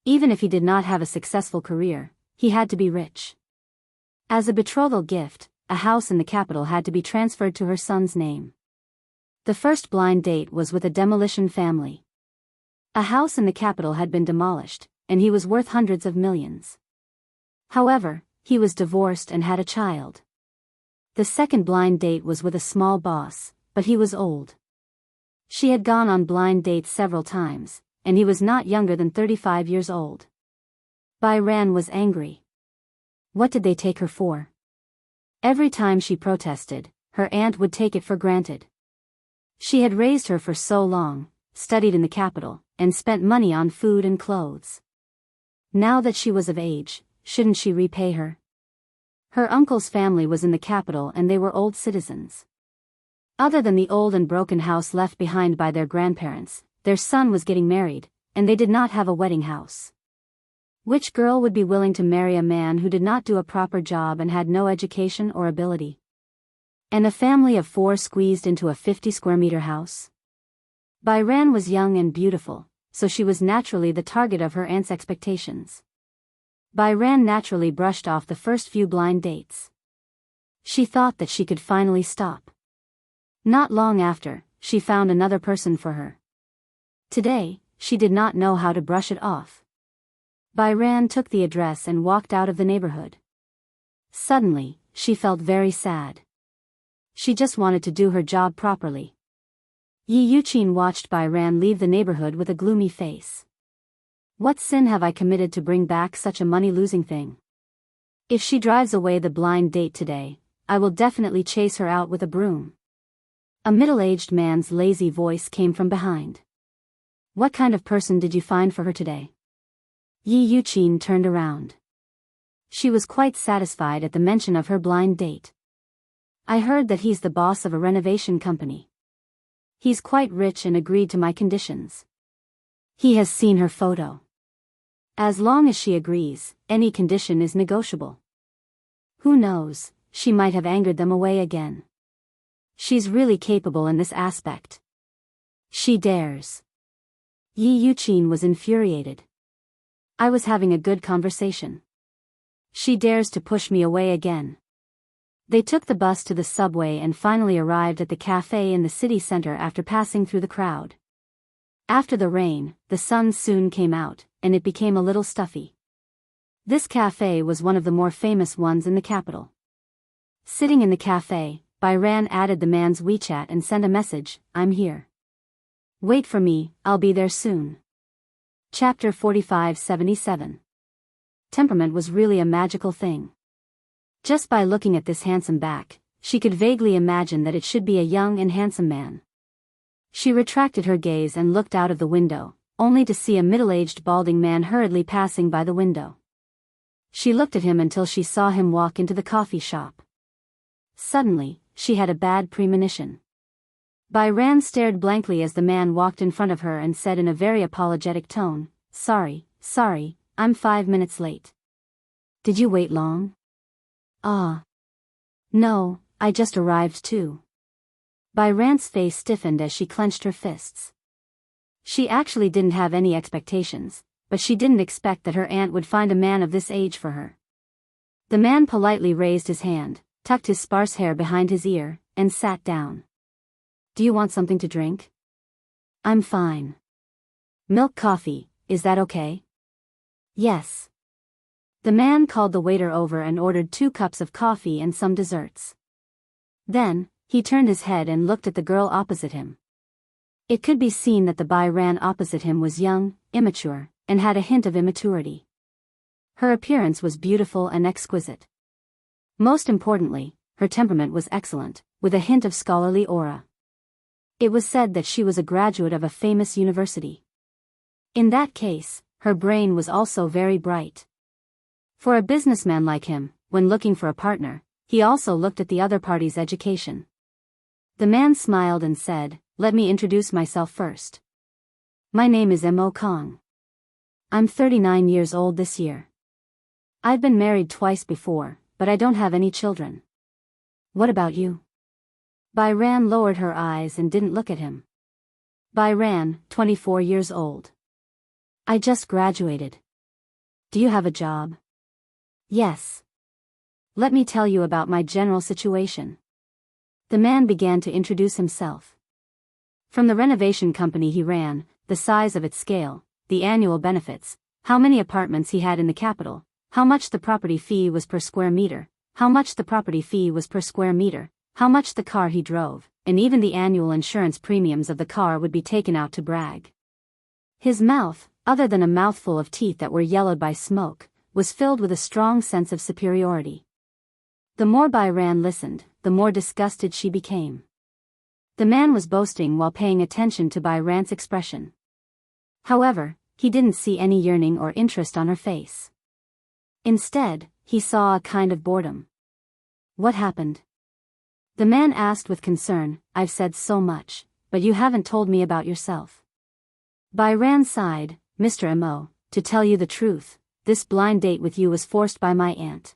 Even if he did not have a successful career, he had to be rich. As a betrothal gift, a house in the capital had to be transferred to her son's name. The first blind date was with a demolition family. A house in the capital had been demolished, and he was worth hundreds of millions. However, he was divorced and had a child. The second blind date was with a small boss, but he was old. She had gone on blind dates several times, and he was not younger than 35 years old. Byron was angry. What did they take her for? Every time she protested, her aunt would take it for granted. She had raised her for so long, studied in the capital, and spent money on food and clothes. Now that she was of age, shouldn't she repay her? Her uncle's family was in the capital and they were old citizens. Other than the old and broken house left behind by their grandparents, their son was getting married, and they did not have a wedding house. Which girl would be willing to marry a man who did not do a proper job and had no education or ability? And a family of 4 squeezed into a 50-square-meter house? Byron was young and beautiful, so she was naturally the target of her aunt's expectations. Byron naturally brushed off the first few blind dates. She thought that she could finally stop. Not long after, she found another person for her. Today, she did not know how to brush it off. Byron took the address and walked out of the neighborhood. Suddenly, she felt very sad. She just wanted to do her job properly. Yi Yuqin watched Byron leave the neighborhood with a gloomy face. What sin have I committed to bring back such a money-losing thing? If she drives away the blind date today, I will definitely chase her out with a broom. A middle-aged man's lazy voice came from behind. What kind of person did you find for her today? Yi Yuqin turned around. She was quite satisfied at the mention of her blind date. I heard that he's the boss of a renovation company. He's quite rich and agreed to my conditions. He has seen her photo. As long as she agrees, any condition is negotiable. Who knows, she might have angered them away again. She's really capable in this aspect. She dares. Yi Yuqin was infuriated. I was having a good conversation. She dares to push me away again. They took the bus to the subway and finally arrived at the cafe in the city center after passing through the crowd. After the rain, the sun soon came out, and it became a little stuffy. This cafe was one of the more famous ones in the capital. Sitting in the cafe, Byron added the man's WeChat and sent a message, I'm here. Wait for me, I'll be there soon. Chapter 4577. Temperament was really a magical thing. Just by looking at this handsome back, she could vaguely imagine that it should be a young and handsome man. She retracted her gaze and looked out of the window, only to see a middle-aged balding man hurriedly passing by the window. She looked at him until she saw him walk into the coffee shop. Suddenly, she had a bad premonition. Byron stared blankly as the man walked in front of her and said in a very apologetic tone, Sorry, I'm 5 minutes late. Did you wait long? No, I just arrived too. Byron's face stiffened as she clenched her fists. She actually didn't have any expectations, but she didn't expect that her aunt would find a man of this age for her. The man politely raised his hand, tucked his sparse hair behind his ear, and sat down. Do you want something to drink? I'm fine. Milk coffee, is that okay? Yes. The man called the waiter over and ordered 2 cups of coffee and some desserts. Then, he turned his head and looked at the girl opposite him. It could be seen that the Byron opposite him was young, immature, and had a hint of immaturity. Her appearance was beautiful and exquisite. Most importantly, her temperament was excellent, with a hint of scholarly aura. It was said that she was a graduate of a famous university. In that case, her brain was also very bright. For a businessman like him, when looking for a partner, he also looked at the other party's education. The man smiled and said, "Let me introduce myself first. My name is Mo Kong. I'm 39 years old this year. I've been married twice before, but I don't have any children. What about you?" Bai Ran lowered her eyes and didn't look at him. Bai Ran, 24 years old. I just graduated. Do you have a job? Yes. Let me tell you about my general situation. The man began to introduce himself. From the renovation company he ran, the size of its scale, the annual benefits, how many apartments he had in the capital, how much the property fee was per square meter, how much the property fee was per square meter, how much the car he drove, and even the annual insurance premiums of the car would be taken out to brag. His mouth, other than a mouthful of teeth that were yellowed by smoke, was filled with a strong sense of superiority. The more Bai Ran listened, the more disgusted she became. The man was boasting while paying attention to Bai Ran's expression. However, he didn't see any yearning or interest on her face. Instead, he saw a kind of boredom. What happened? The man asked with concern. I've said so much, but you haven't told me about yourself. Bai Ran sighed. Mr. Mo, to tell you the truth, this blind date with you was forced by my aunt.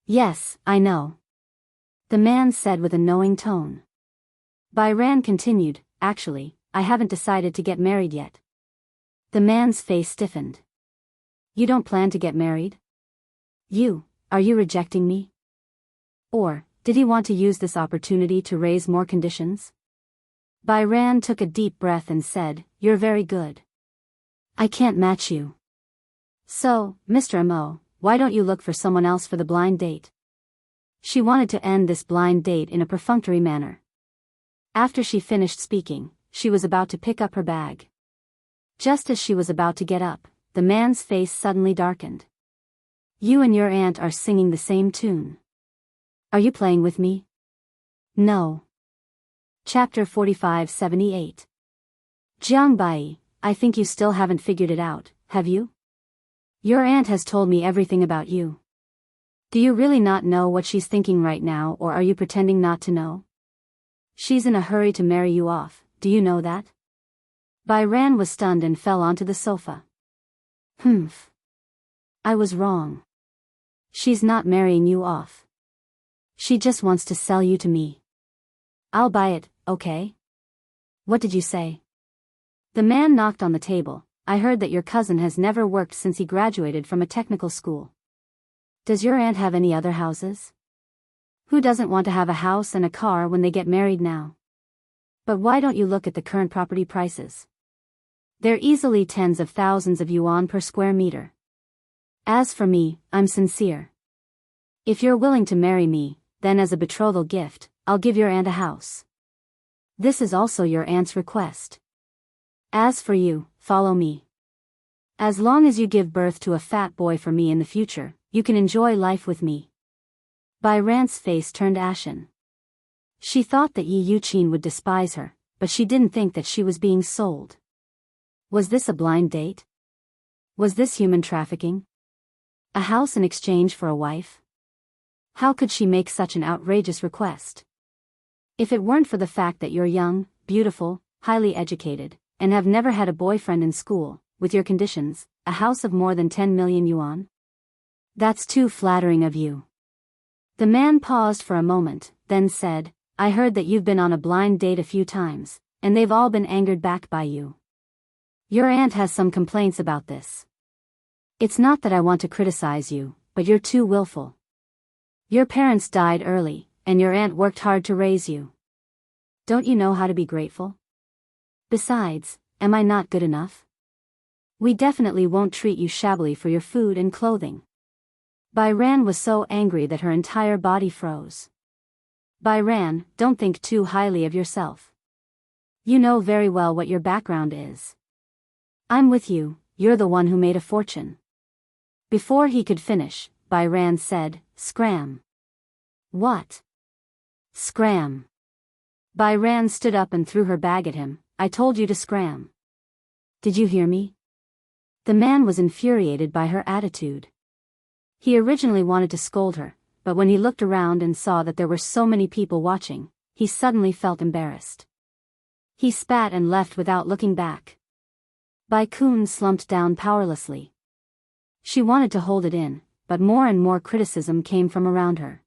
Yes, I know. The man said with a knowing tone. Bai Ran continued, actually, I haven't decided to get married yet. The man's face stiffened. You don't plan to get married? Are you rejecting me? Or, did he want to use this opportunity to raise more conditions? Bai Ran took a deep breath and said, You're very good. I can't match you. So, Mr. Mo, why don't you look for someone else for the blind date? She wanted to end this blind date in a perfunctory manner. After she finished speaking, she was about to pick up her bag. Just as she was about to get up, the man's face suddenly darkened. You and your aunt are singing the same tune. Are you playing with me? No. Chapter 4578. Jiang Bai, I think you still haven't figured it out, have you? Your aunt has told me everything about you. Do you really not know what she's thinking right now, or are you pretending not to know? She's in a hurry to marry you off, do you know that? Bai Ran was stunned and fell onto the sofa. Humph. I was wrong. She's not marrying you off. She just wants to sell you to me. I'll buy it, okay? What did you say? The man knocked on the table. I heard that your cousin has never worked since he graduated from a technical school. Does your aunt have any other houses? Who doesn't want to have a house and a car when they get married now? But why don't you look at the current property prices? They're easily tens of thousands of yuan per square meter. As for me, I'm sincere. If you're willing to marry me, then as a betrothal gift, I'll give your aunt a house. This is also your aunt's request. As for you, follow me. As long as you give birth to a fat boy for me in the future, you can enjoy life with me. Bai Ran's face turned ashen. She thought that Yi Yuqin would despise her, but she didn't think that she was being sold. Was this a blind date? Was this human trafficking? A house in exchange for a wife? How could she make such an outrageous request? If it weren't for the fact that you're young, beautiful, highly educated, and have never had a boyfriend in school, with your conditions, a house of more than 10 million yuan? That's too flattering of you. The man paused for a moment, then said, I heard that you've been on a blind date a few times, and they've all been angered back by you. Your aunt has some complaints about this. It's not that I want to criticize you, but you're too willful. Your parents died early, and your aunt worked hard to raise you. Don't you know how to be grateful? Besides, am I not good enough? We definitely won't treat you shabbily for your food and clothing. Bai Ran was so angry that her entire body froze. Bai Ran, don't think too highly of yourself. You know very well what your background is. I'm with you, you're the one who made a fortune. Before he could finish, Bai Ran said, Scram. What? Scram. Bai Ran stood up and threw her bag at him. I told you to scram. Did you hear me? The man was infuriated by her attitude. He originally wanted to scold her, but when he looked around and saw that there were so many people watching, he suddenly felt embarrassed. He spat and left without looking back. Tycoon slumped down powerlessly. She wanted to hold it in, but more and more criticism came from around her.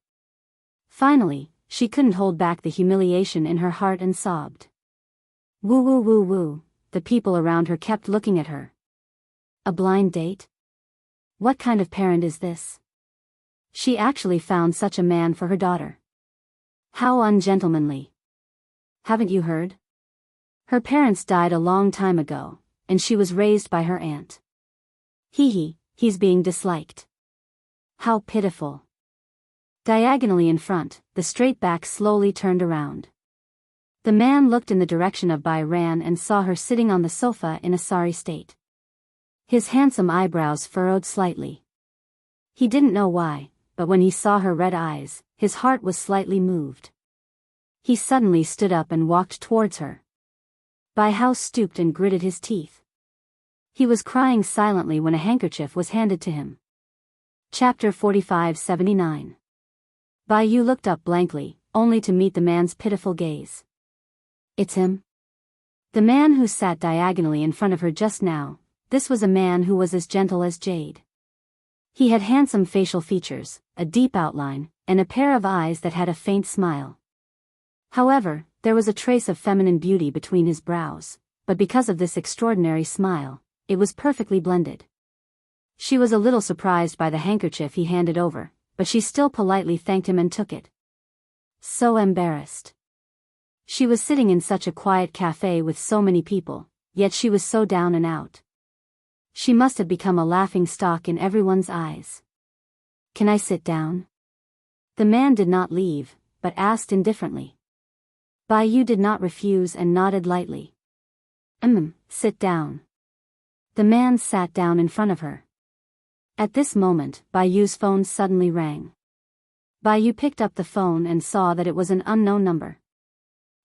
Finally, she couldn't hold back the humiliation in her heart and sobbed. Woo woo woo woo, the people around her kept looking at her. A blind date? What kind of parent is this? She actually found such a man for her daughter. How ungentlemanly. Haven't you heard? Her parents died a long time ago, and she was raised by her aunt. He's being disliked. How pitiful. Diagonally in front, the straight back slowly turned around. The man looked in the direction of Byran and saw her sitting on the sofa in a sorry state. His handsome eyebrows furrowed slightly. He didn't know why, but when he saw her red eyes, his heart was slightly moved. He suddenly stood up and walked towards her. Byhouse stooped and gritted his teeth. He was crying silently when a handkerchief was handed to him. Chapter 45-79. Bai looked up blankly, only to meet the man's pitiful gaze. It's him? The man who sat diagonally in front of her just now. This was a man who was as gentle as jade. He had handsome facial features, a deep outline, and a pair of eyes that had a faint smile. However, there was a trace of feminine beauty between his brows, but because of this extraordinary smile, it was perfectly blended. She was a little surprised by the handkerchief he handed over, but she still politely thanked him and took it. So embarrassed. She was sitting in such a quiet cafe with so many people, yet she was so down and out. She must have become a laughing stock in everyone's eyes. Can I sit down? The man did not leave, but asked indifferently. Bai did not refuse and nodded lightly. Sit down. The man sat down in front of her. At this moment, Bai's phone suddenly rang. Bai picked up the phone and saw that it was an unknown number.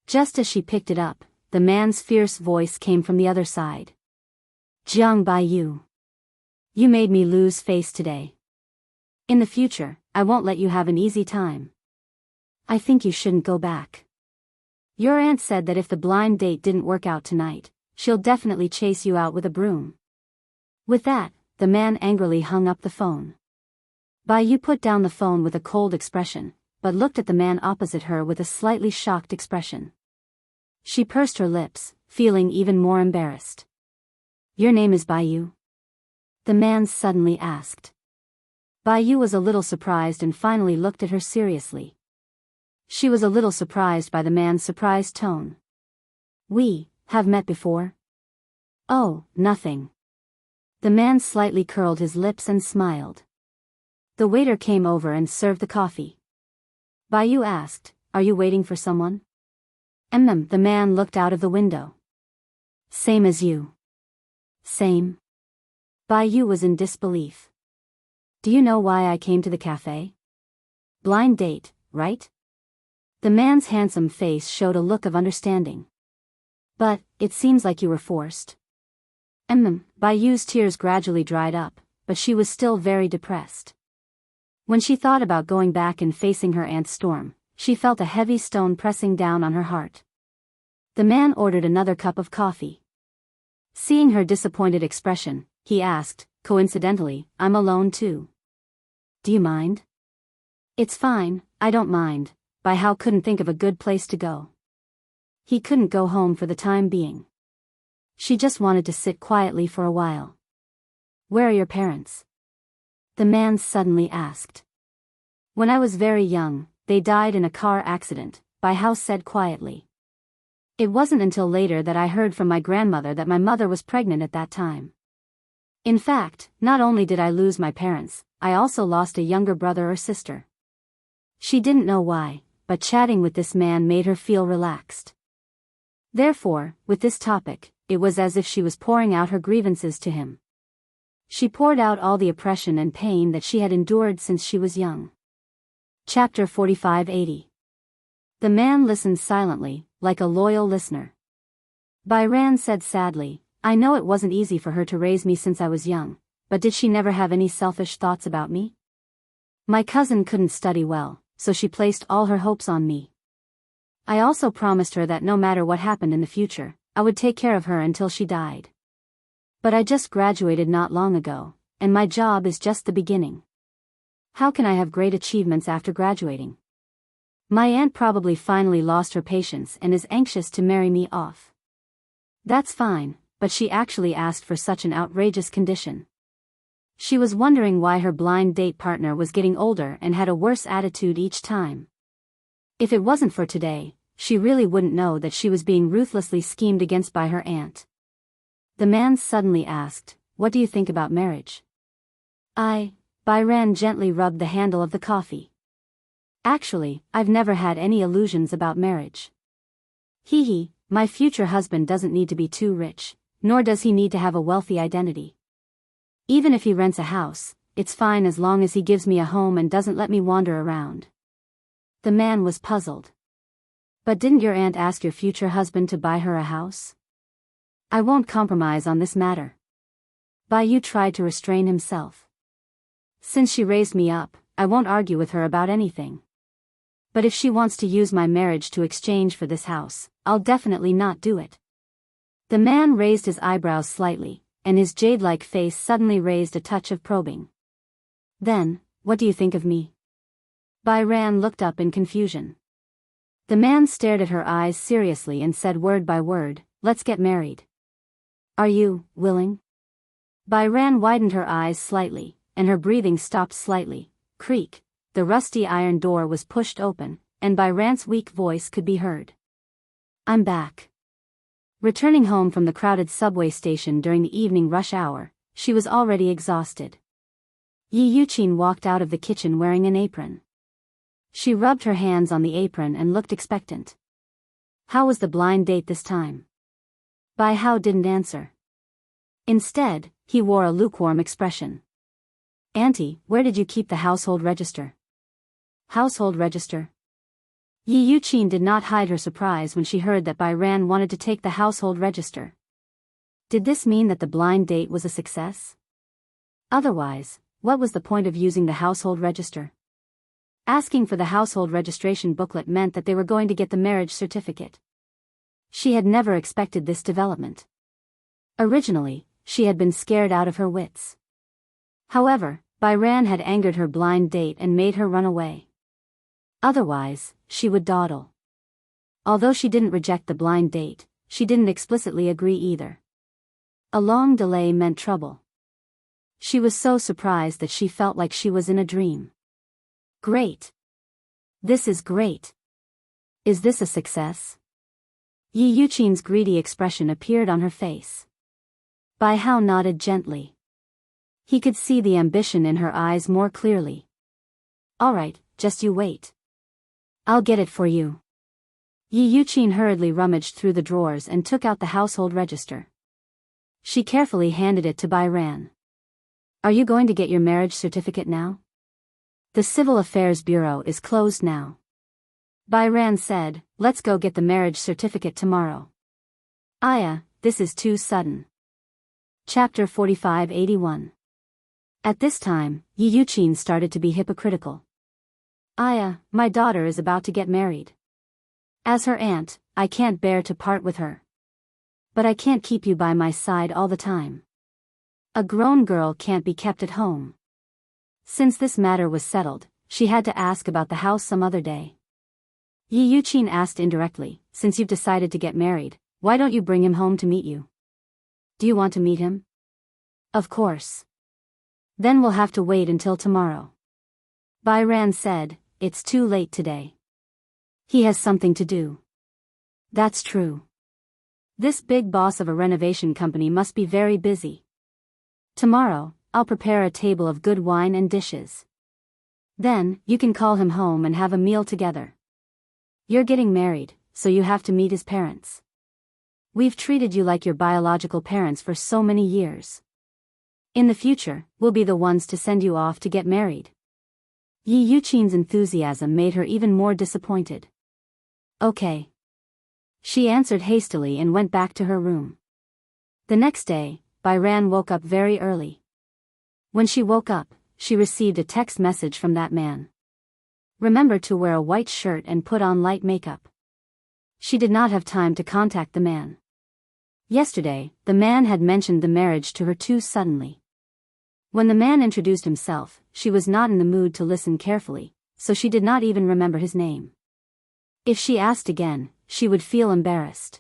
Just as she picked it up, the man's fierce voice came from the other side. Jiang Bai, you made me lose face today. In the future, I won't let you have an easy time. I think you shouldn't go back. Your aunt said that if the blind date didn't work out tonight, she'll definitely chase you out with a broom. With that, the man angrily hung up the phone. Bai put down the phone with a cold expression, but looked at the man opposite her with a slightly shocked expression. She pursed her lips, feeling even more embarrassed. Your name is Bai? The man suddenly asked. Bai was a little surprised and finally looked at her seriously. She was a little surprised by the man's surprised tone. We have met before? Oh, nothing. The man slightly curled his lips and smiled. The waiter came over and served the coffee. Bai asked, Are you waiting for someone? The man looked out of the window. Same as you. Same. Bai was in disbelief. Do you know why I came to the cafe? Blind date, right? The man's handsome face showed a look of understanding. But, it seems like you were forced. Bai's tears gradually dried up, but she was still very depressed. When she thought about going back and facing her aunt's storm, she felt a heavy stone pressing down on her heart. The man ordered another cup of coffee. Seeing her disappointed expression, he asked, coincidentally, I'm alone too. Do you mind? It's fine, I don't mind. Bai couldn't think of a good place to go. He couldn't go home for the time being. She just wanted to sit quietly for a while. Where are your parents? The man suddenly asked. When I was very young, they died in a car accident, Bai said quietly. It wasn't until later that I heard from my grandmother that my mother was pregnant at that time. In fact, not only did I lose my parents, I also lost a younger brother or sister. She didn't know why, but chatting with this man made her feel relaxed. Therefore, with this topic, it was as if she was pouring out her grievances to him. She poured out all the oppression and pain that she had endured since she was young. Chapter 45-80. The man listened silently, like a loyal listener. Byran said sadly, I know it wasn't easy for her to raise me since I was young, but did she never have any selfish thoughts about me? My cousin couldn't study well, so she placed all her hopes on me. I also promised her that no matter what happened in the future, I would take care of her until she died. But I just graduated not long ago, and my job is just the beginning. How can I have great achievements after graduating? My aunt probably finally lost her patience and is anxious to marry me off. That's fine, but she actually asked for such an outrageous condition. She was wondering why her blind date partner was getting older and had a worse attitude each time. If it wasn't for today, she really wouldn't know that she was being ruthlessly schemed against by her aunt. The man suddenly asked, "What do you think about marriage?" Byron gently rubbed the handle of the coffee. Actually, I've never had any illusions about marriage. My future husband doesn't need to be too rich, nor does he need to have a wealthy identity. Even if he rents a house, it's fine as long as he gives me a home and doesn't let me wander around. The man was puzzled. But didn't your aunt ask your future husband to buy her a house? I won't compromise on this matter. Bai tried to restrain himself. Since she raised me up, I won't argue with her about anything. But if she wants to use my marriage to exchange for this house, I'll definitely not do it. The man raised his eyebrows slightly, and his jade-like face suddenly raised a touch of probing. Then, what do you think of me? Byron looked up in confusion. The man stared at her eyes seriously and said word by word, "Let's get married. Are you willing?" Byron widened her eyes slightly, and her breathing stopped slightly. Creak, the rusty iron door was pushed open, and Byron's weak voice could be heard. "I'm back." Returning home from the crowded subway station during the evening rush hour, she was already exhausted. Yi Yuqin walked out of the kitchen wearing an apron. She rubbed her hands on the apron and looked expectant. How was the blind date this time? Bai Hao didn't answer. Instead, he wore a lukewarm expression. "Auntie, where did you keep the household register?" "Household register?" Yi Yuqin did not hide her surprise when she heard that Byron wanted to take the household register. Did this mean that the blind date was a success? Otherwise, what was the point of using the household register? Asking for the household registration booklet meant that they were going to get the marriage certificate. She had never expected this development. Originally, she had been scared out of her wits. However, Byron had angered her blind date and made her run away. Otherwise, she would dawdle. Although she didn't reject the blind date, she didn't explicitly agree either. A long delay meant trouble. She was so surprised that she felt like she was in a dream. Great. This is great. Is this a success? Yi Yuqin's greedy expression appeared on her face. Bai Hao nodded gently. He could see the ambition in her eyes more clearly. All right, just you wait. I'll get it for you. Yi Yuqin hurriedly rummaged through the drawers and took out the household register. She carefully handed it to Byron. Are you going to get your marriage certificate now? The Civil Affairs Bureau is closed now. Byron said, let's go get the marriage certificate tomorrow. This is too sudden. Chapter 4581. At this time, Yi Yuqin started to be hypocritical. My daughter is about to get married. As her aunt, I can't bear to part with her. But I can't keep you by my side all the time. A grown girl can't be kept at home. Since this matter was settled, she had to ask about the house some other day. Yi Yuqin asked indirectly, since you've decided to get married, why don't you bring him home to meet you? Do you want to meet him? Of course. Then we'll have to wait until tomorrow. Byron said, it's too late today. He has something to do. That's true. This big boss of a renovation company must be very busy. Tomorrow, I'll prepare a table of good wine and dishes. Then, you can call him home and have a meal together. You're getting married, so you have to meet his parents. We've treated you like your biological parents for so many years. In the future, we'll be the ones to send you off to get married. Yi Yuqin's enthusiasm made her even more disappointed. Okay. She answered hastily and went back to her room. The next day, Byron woke up very early. When she woke up, she received a text message from that man. Remember to wear a white shirt and put on light makeup. She did not have time to contact the man. Yesterday, the man had mentioned the marriage to her too suddenly. When the man introduced himself, she was not in the mood to listen carefully, so she did not even remember his name. If she asked again, she would feel embarrassed.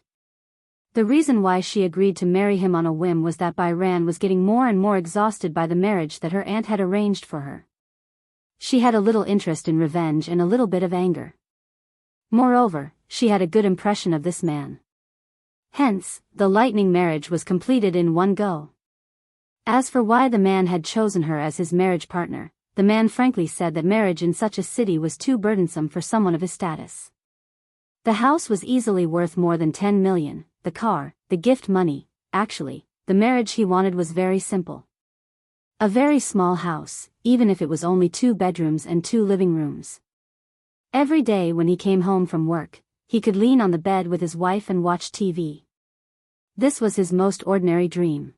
The reason why she agreed to marry him on a whim was that Byran was getting more and more exhausted by the marriage that her aunt had arranged for her. She had a little interest in revenge and a little bit of anger. Moreover, she had a good impression of this man. Hence, the lightning marriage was completed in one go. As for why the man had chosen her as his marriage partner, the man frankly said that marriage in such a city was too burdensome for someone of his status. The house was easily worth more than 10 million, the car, the gift money. Actually, the marriage he wanted was very simple. A very small house, even if it was only 2 bedrooms and 2 living rooms. Every day when he came home from work, he could lean on the bed with his wife and watch TV. This was his most ordinary dream.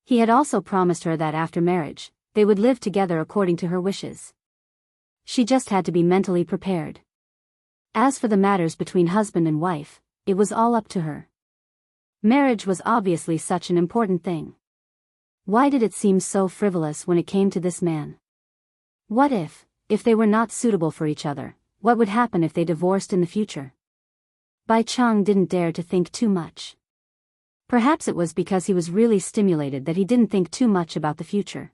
He had also promised her that after marriage, they would live together according to her wishes. She just had to be mentally prepared. As for the matters between husband and wife, it was all up to her. Marriage was obviously such an important thing. Why did it seem so frivolous when it came to this man? What if they were not suitable for each other, what would happen if they divorced in the future? Bai Cheng didn't dare to think too much. Perhaps it was because he was really stimulated that he didn't think too much about the future.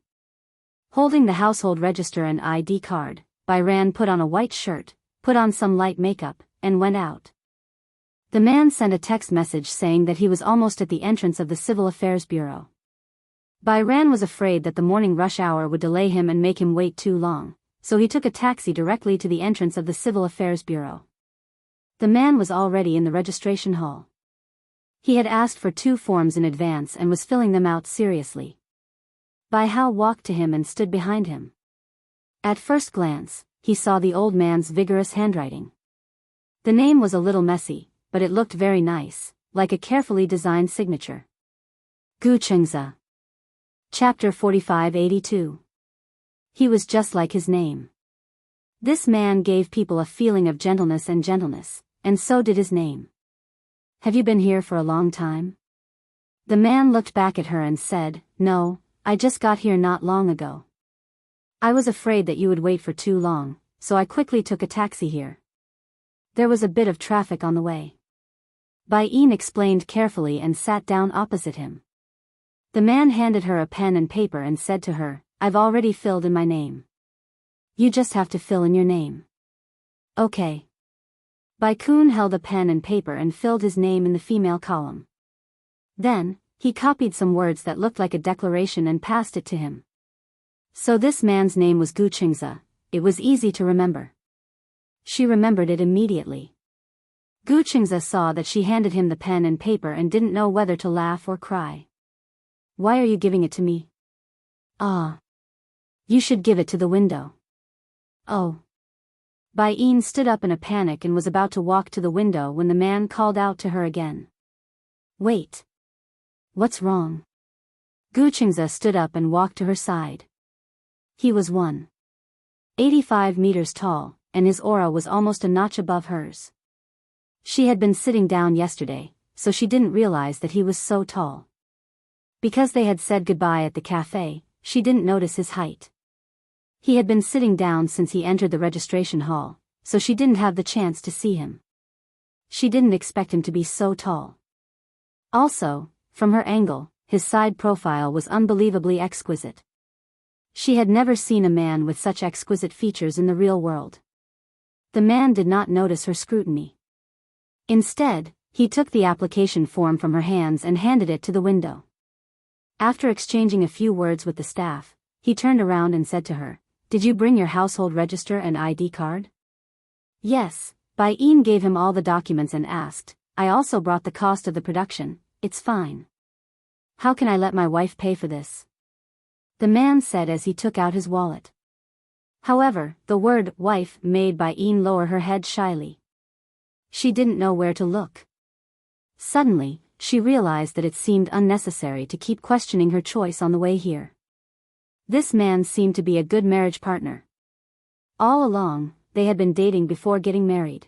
Holding the household register and ID card, Byran put on a white shirt, put on some light makeup, and went out. The man sent a text message saying that he was almost at the entrance of the Civil Affairs Bureau. Byran was afraid that the morning rush hour would delay him and make him wait too long, so he took a taxi directly to the entrance of the Civil Affairs Bureau. The man was already in the registration hall. He had asked for 2 forms in advance and was filling them out seriously. Bai Hao walked to him and stood behind him. At first glance, he saw the old man's vigorous handwriting. The name was a little messy, but it looked very nice, like a carefully designed signature. Gu Chengza. Chapter 4582. He was just like his name. This man gave people a feeling of gentleness, and so did his name. Have you been here for a long time? The man looked back at her and said, No, I just got here not long ago. I was afraid that you would wait for too long, so I quickly took a taxi here. There was a bit of traffic on the way. Bai Yin explained carefully and sat down opposite him. The man handed her a pen and paper and said to her, I've already filled in my name. You just have to fill in your name. Okay. Tycoon held a pen and paper and filled his name in the female column. Then, he copied some words that looked like a declaration and passed it to him. So this man's name was Gu Chengza. It was easy to remember. She remembered it immediately. Gu Chengza saw that she handed him the pen and paper and didn't know whether to laugh or cry. Why are you giving it to me? Ah. You should give it to the window. Oh. Bai Yin stood up in a panic and was about to walk to the window when the man called out to her again. Wait. What's wrong? Gu Chengza stood up and walked to her side. He was 185 meters tall, and his aura was almost a notch above hers. She had been sitting down yesterday, so she didn't realize that he was so tall. Because they had said goodbye at the cafe, she didn't notice his height. He had been sitting down since he entered the registration hall, so she didn't have the chance to see him. She didn't expect him to be so tall. Also, from her angle, his side profile was unbelievably exquisite. She had never seen a man with such exquisite features in the real world. The man did not notice her scrutiny. Instead, he took the application form from her hands and handed it to the window. After exchanging a few words with the staff, he turned around and said to her, Did you bring your household register and ID card? Yes, Bai Yin gave him all the documents and asked, I also brought the cost of the production. It's fine. How can I let my wife pay for this? The man said as he took out his wallet. However, the word wife made Bai Yin lower her head shyly. She didn't know where to look. Suddenly, she realized that it seemed unnecessary to keep questioning her choice on the way here. This man seemed to be a good marriage partner. All along, they had been dating before getting married.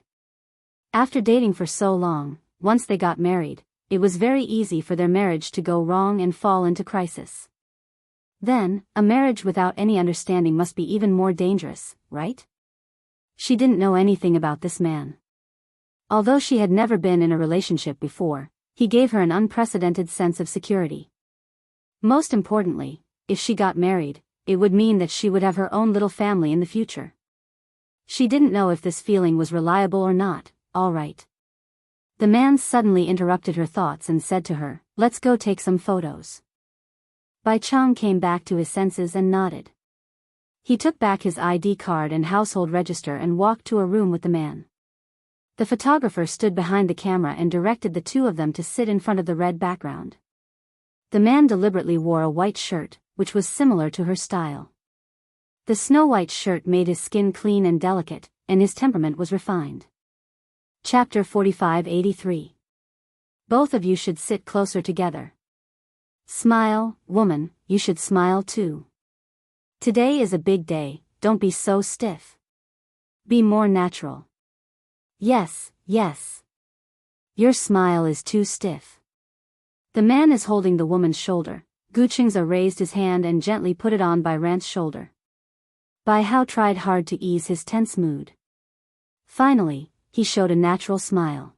After dating for so long, once they got married, it was very easy for their marriage to go wrong and fall into crisis. Then, a marriage without any understanding must be even more dangerous, right? She didn't know anything about this man. Although she had never been in a relationship before, he gave her an unprecedented sense of security. Most importantly, if she got married, it would mean that she would have her own little family in the future. She didn't know if this feeling was reliable or not. All right. The man suddenly interrupted her thoughts and said to her, "Let's go take some photos." Bai Chang came back to his senses and nodded. He took back his ID card and household register and walked to a room with the man. The photographer stood behind the camera and directed the two of them to sit in front of the red background. The man deliberately wore a white shirt, which was similar to her style. The snow-white shirt made his skin clean and delicate, and his temperament was refined. Chapter 45-83. Both of you should sit closer together. Smile, woman, you should smile too. Today is a big day, don't be so stiff. Be more natural. Yes, yes. Your smile is too stiff. The man is holding the woman's shoulder. Gu Qingze raised his hand and gently put it on Bai Ran's shoulder. Bai Hao tried hard to ease his tense mood. Finally, he showed a natural smile.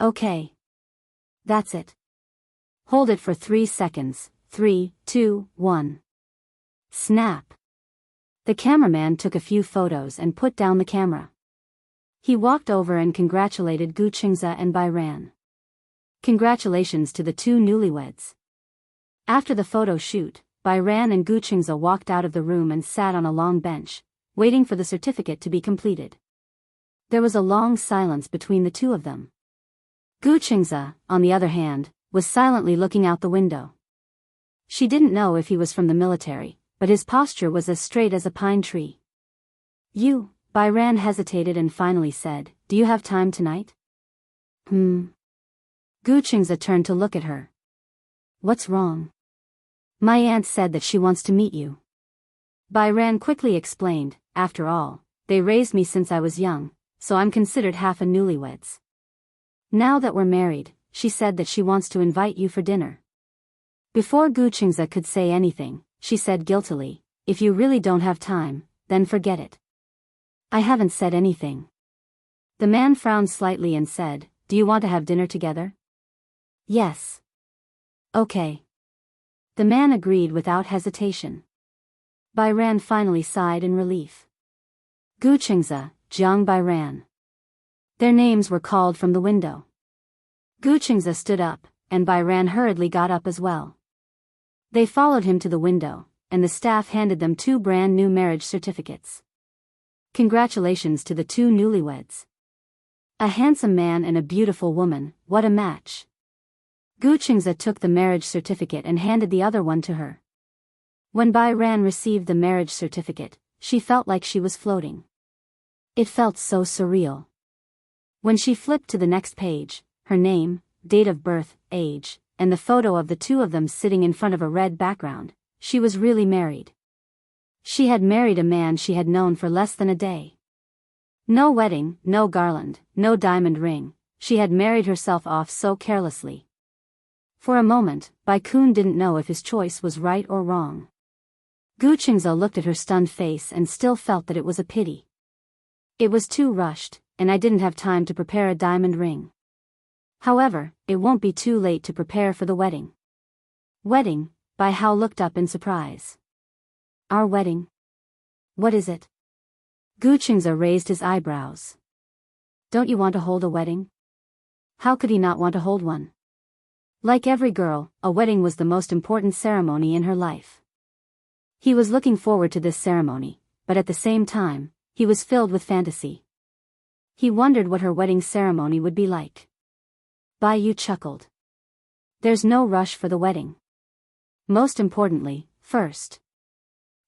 Okay. That's it. Hold it for 3 seconds. 3, 2, 1. Snap. The cameraman took a few photos and put down the camera. He walked over and congratulated Gu Qingze and Bai Ran. Congratulations to the two newlyweds. After the photo shoot, Bai Ran and Gu Qingze walked out of the room and sat on a long bench, waiting for the certificate to be completed. There was a long silence between the two of them. Gu Qingze, on the other hand, was silently looking out the window. She didn't know if he was from the military, but his posture was as straight as a pine tree. You, Bai Ran hesitated and finally said, "Do you have time tonight?" Gu Qingze turned to look at her. What's wrong? My aunt said that she wants to meet you. Bai Ran quickly explained, after all, they raised me since I was young, so I'm considered half a newlyweds. Now that we're married, she said that she wants to invite you for dinner. Before Gu Qingze could say anything, she said guiltily, "If you really don't have time, then forget it." I haven't said anything. The man frowned slightly and said, "Do you want to have dinner together?" Yes. Okay. The man agreed without hesitation. Bai Ran finally sighed in relief. Gu Qingze, Jiang Bai Ran. Their names were called from the window. Gu Qingze stood up, and Bai Ran hurriedly got up as well. They followed him to the window, and the staff handed them 2 brand new marriage certificates. Congratulations to the two newlyweds. A handsome man and a beautiful woman, what a match. Gu Qingze took the marriage certificate and handed the other one to her. When Bai Ran received the marriage certificate, she felt like she was floating. It felt so surreal. When she flipped to the next page, her name, date of birth, age, and the photo of the two of them sitting in front of a red background, she was really married. She had married a man she had known for less than a day. No wedding, no garland, no diamond ring, she had married herself off so carelessly. For a moment, Tycoon didn't know if his choice was right or wrong. Gu Qingze looked at her stunned face and still felt that it was a pity. It was too rushed, and I didn't have time to prepare a diamond ring. However, it won't be too late to prepare for the wedding. Wedding? Bai Hao looked up in surprise. Our wedding? What is it? Gu Qingze raised his eyebrows. Don't you want to hold a wedding? How could he not want to hold one? Like every girl, a wedding was the most important ceremony in her life. He was looking forward to this ceremony, but at the same time, he was filled with fantasy. He wondered what her wedding ceremony would be like. Bai Yu chuckled. There's no rush for the wedding. Most importantly, first.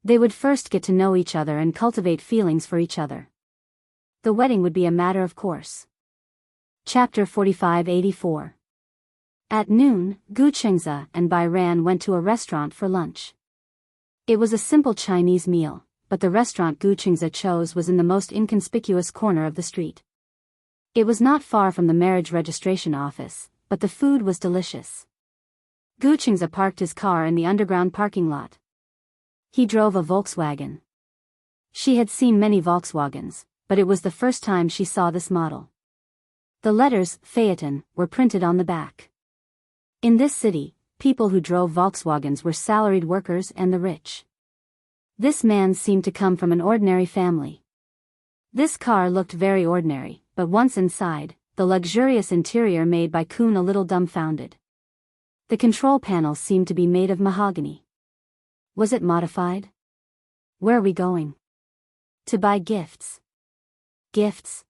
They would first get to know each other and cultivate feelings for each other. The wedding would be a matter of course. Chapter 45-84. At noon, Gu Qingze and Bai Ran went to a restaurant for lunch. It was a simple Chinese meal, but the restaurant Gu Qingze chose was in the most inconspicuous corner of the street. It was not far from the marriage registration office, but the food was delicious. Gu Qingze parked his car in the underground parking lot. He drove a Volkswagen. She had seen many Volkswagens, but it was the first time she saw this model. The letters, Phaeton, were printed on the back. In this city, people who drove Volkswagens were salaried workers and the rich. This man seemed to come from an ordinary family. This car looked very ordinary, but once inside, the luxurious interior made by Kuhn a little dumbfounded. The control panel seemed to be made of mahogany. Was it modified? Where are we going? To buy gifts. Gifts?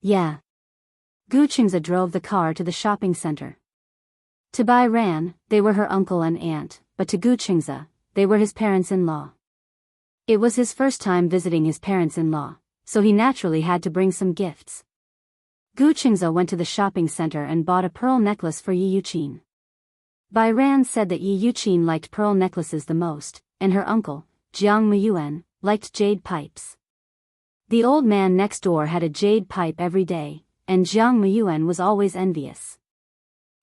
Yeah. Gu Qingze drove the car to the shopping center. To Bai Ran, they were her uncle and aunt, but to Gu Qingze, they were his parents-in-law. It was his first time visiting his parents-in-law, so he naturally had to bring some gifts. Gu Qingze went to the shopping center and bought a pearl necklace for Yi Yuqin. Bai Ran said that Yi Yuqin liked pearl necklaces the most, and her uncle, Jiang Muyuan, liked jade pipes. The old man next door had a jade pipe every day, and Jiang Muyuan was always envious.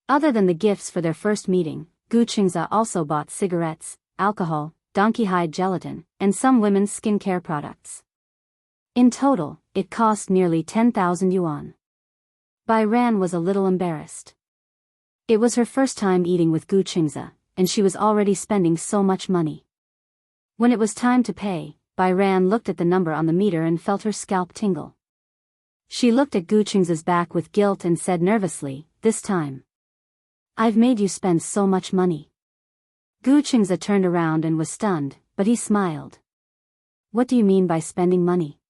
Other than the gifts for their first meeting, Gu Qingze also bought cigarettes, alcohol, donkey hide gelatin, and some women's skincare products. In total, it cost nearly 10,000 yuan. Bai Ran was a little embarrassed. It was her first time eating with Gu Qingze, and she was already spending so much money. When it was time to pay, Bai Ran looked at the number on the meter and felt her scalp tingle. She looked at Gu Qingze's back with guilt and said nervously, "This time. I've made you spend so much money." Gu Qingze turned around and was stunned, but he smiled. "What do you mean by spending money?"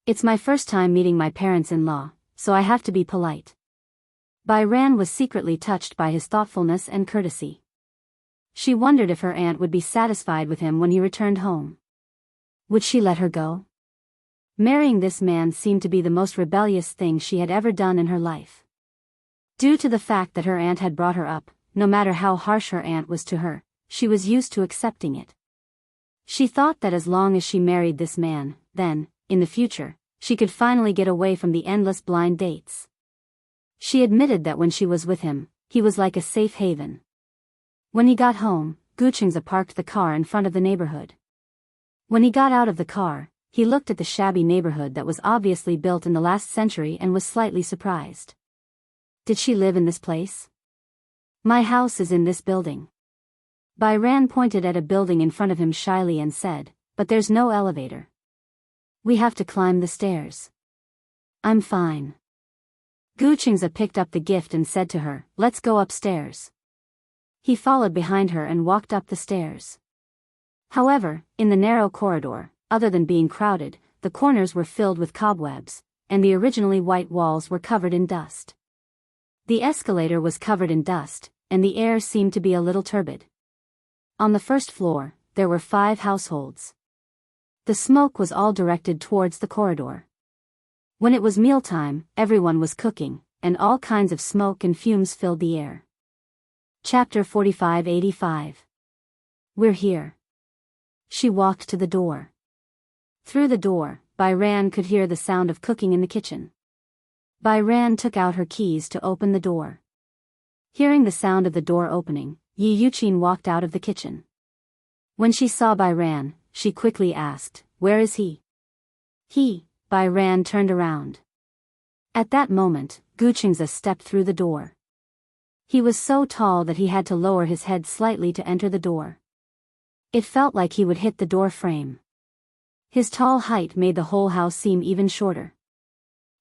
"It's my first time meeting my parents-in-law, so I have to be polite." Bai Ran was secretly touched by his thoughtfulness and courtesy. She wondered if her aunt would be satisfied with him when he returned home. Would she let her go? Marrying this man seemed to be the most rebellious thing she had ever done in her life. Due to the fact that her aunt had brought her up, no matter how harsh her aunt was to her, she was used to accepting it. She thought that as long as she married this man, then, in the future, she could finally get away from the endless blind dates. She admitted that when she was with him, he was like a safe haven. When he got home, Gu Qingze parked the car in front of the neighborhood. When he got out of the car, he looked at the shabby neighborhood that was obviously built in the last century and was slightly surprised. Did she live in this place? My house is in this building. Bai Ran pointed at a building in front of him shyly and said, but there's no elevator. We have to climb the stairs. I'm fine. Gu Qingze picked up the gift and said to her, let's go upstairs. He followed behind her and walked up the stairs. However, in the narrow corridor, other than being crowded, the corners were filled with cobwebs, and the originally white walls were covered in dust. The escalator was covered in dust, and the air seemed to be a little turbid. On the first floor, there were 5 households. The smoke was all directed towards the corridor. When it was mealtime, everyone was cooking, and all kinds of smoke and fumes filled the air. Chapter 4585. We're here. She walked to the door. Through the door, Bai Ran could hear the sound of cooking in the kitchen. Bai Ran took out her keys to open the door. Hearing the sound of the door opening, Yi Yuqin walked out of the kitchen. When she saw Bai Ran, she quickly asked, where is he? Bai Ran turned around. At that moment, Gu Qingze stepped through the door. He was so tall that he had to lower his head slightly to enter the door. It felt like he would hit the door frame. His tall height made the whole house seem even shorter.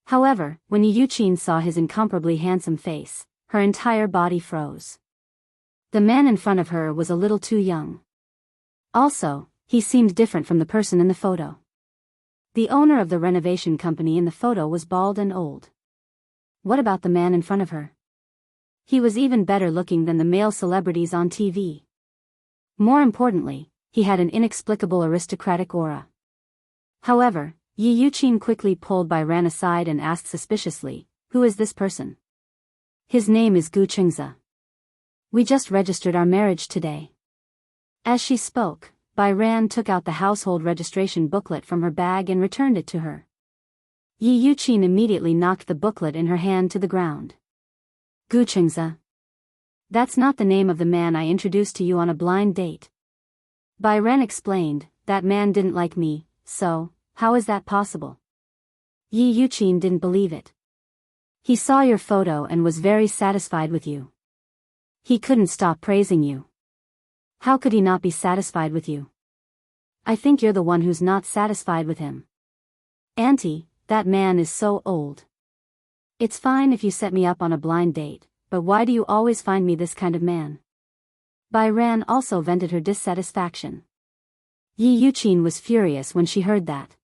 However, when Yi Yuqin saw his incomparably handsome face, her entire body froze. The man in front of her was a little too young. Also, he seemed different from the person in the photo. The owner of the renovation company in the photo was bald and old. What about the man in front of her? He was even better looking than the male celebrities on TV. More importantly, he had an inexplicable aristocratic aura. However, Yi Yuqin quickly pulled Bai Ran aside and asked suspiciously, who is this person? His name is Gu Qingze. We just registered our marriage today. As she spoke, Bai Ran took out the household registration booklet from her bag and returned it to her. Yi Yuqin immediately knocked the booklet in her hand to the ground. Gu Qingze. That's not the name of the man I introduced to you on a blind date. Bai Ren explained, that man didn't like me, so, how is that possible? Yi Yuqin didn't believe it. He saw your photo and was very satisfied with you. He couldn't stop praising you. How could he not be satisfied with you? I think you're the one who's not satisfied with him. Auntie, that man is so old. It's fine if you set me up on a blind date, but why do you always find me this kind of man? Bai Ran also vented her dissatisfaction. Yi Yuqin was furious when she heard that.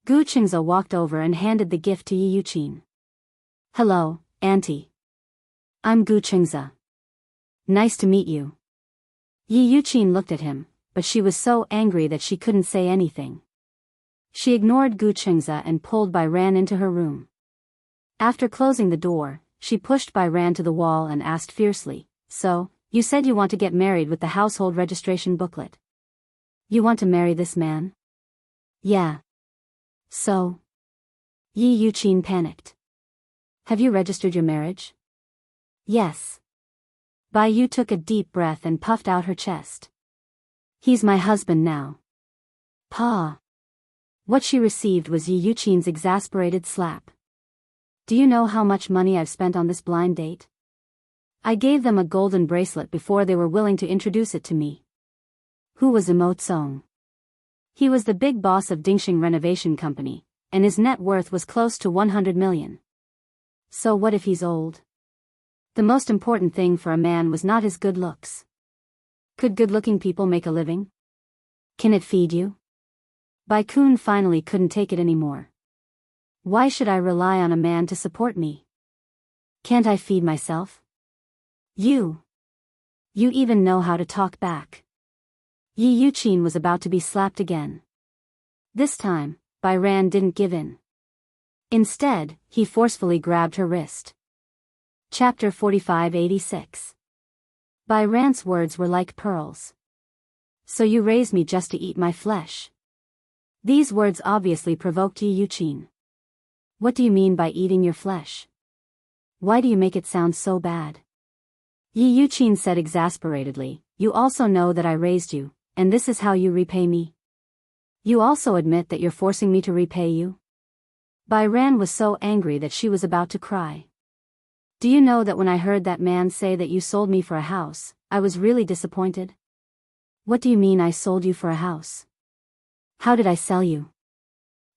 Gu Qingze walked over and handed the gift to Yi Yuqin. Hello, Auntie. I'm Gu Qingze. Nice to meet you. Yi Yuqin looked at him, but she was so angry that she couldn't say anything. She ignored Gu Qingze and pulled Bai Ran into her room. After closing the door, she pushed Bai Ran to the wall and asked fiercely, So, you said you want to get married with the household registration booklet. You want to marry this man? Yeah. So? Yi Yuqin panicked. Have you registered your marriage? Yes. Bai Yu took a deep breath and puffed out her chest. He's my husband now. Pa. What she received was Yi Yuqin's exasperated slap. Do you know how much money I've spent on this blind date? I gave them a golden bracelet before they were willing to introduce it to me. Who was Imo Tsong? He was the big boss of Dingxing Renovation Company, and his net worth was close to 100 million. So what if he's old? The most important thing for a man was not his good looks. Could good-looking people make a living? Can it feed you? Tycoon finally couldn't take it anymore. Why should I rely on a man to support me? Can't I feed myself? You even know how to talk back. Yi Yuqin was about to be slapped again. This time, Bai Ran didn't give in. Instead, he forcefully grabbed her wrist. Chapter 4586. Bai Ran's words were like pearls. So you raised me just to eat my flesh. These words obviously provoked Yi Yuqin. What do you mean by eating your flesh? Why do you make it sound so bad? Yi Yuqin said exasperatedly, You also know that I raised you, and this is how you repay me? You also admit that you're forcing me to repay you? Bai Ran was so angry that she was about to cry. Do you know that when I heard that man say that you sold me for a house, I was really disappointed? What do you mean I sold you for a house? How did I sell you?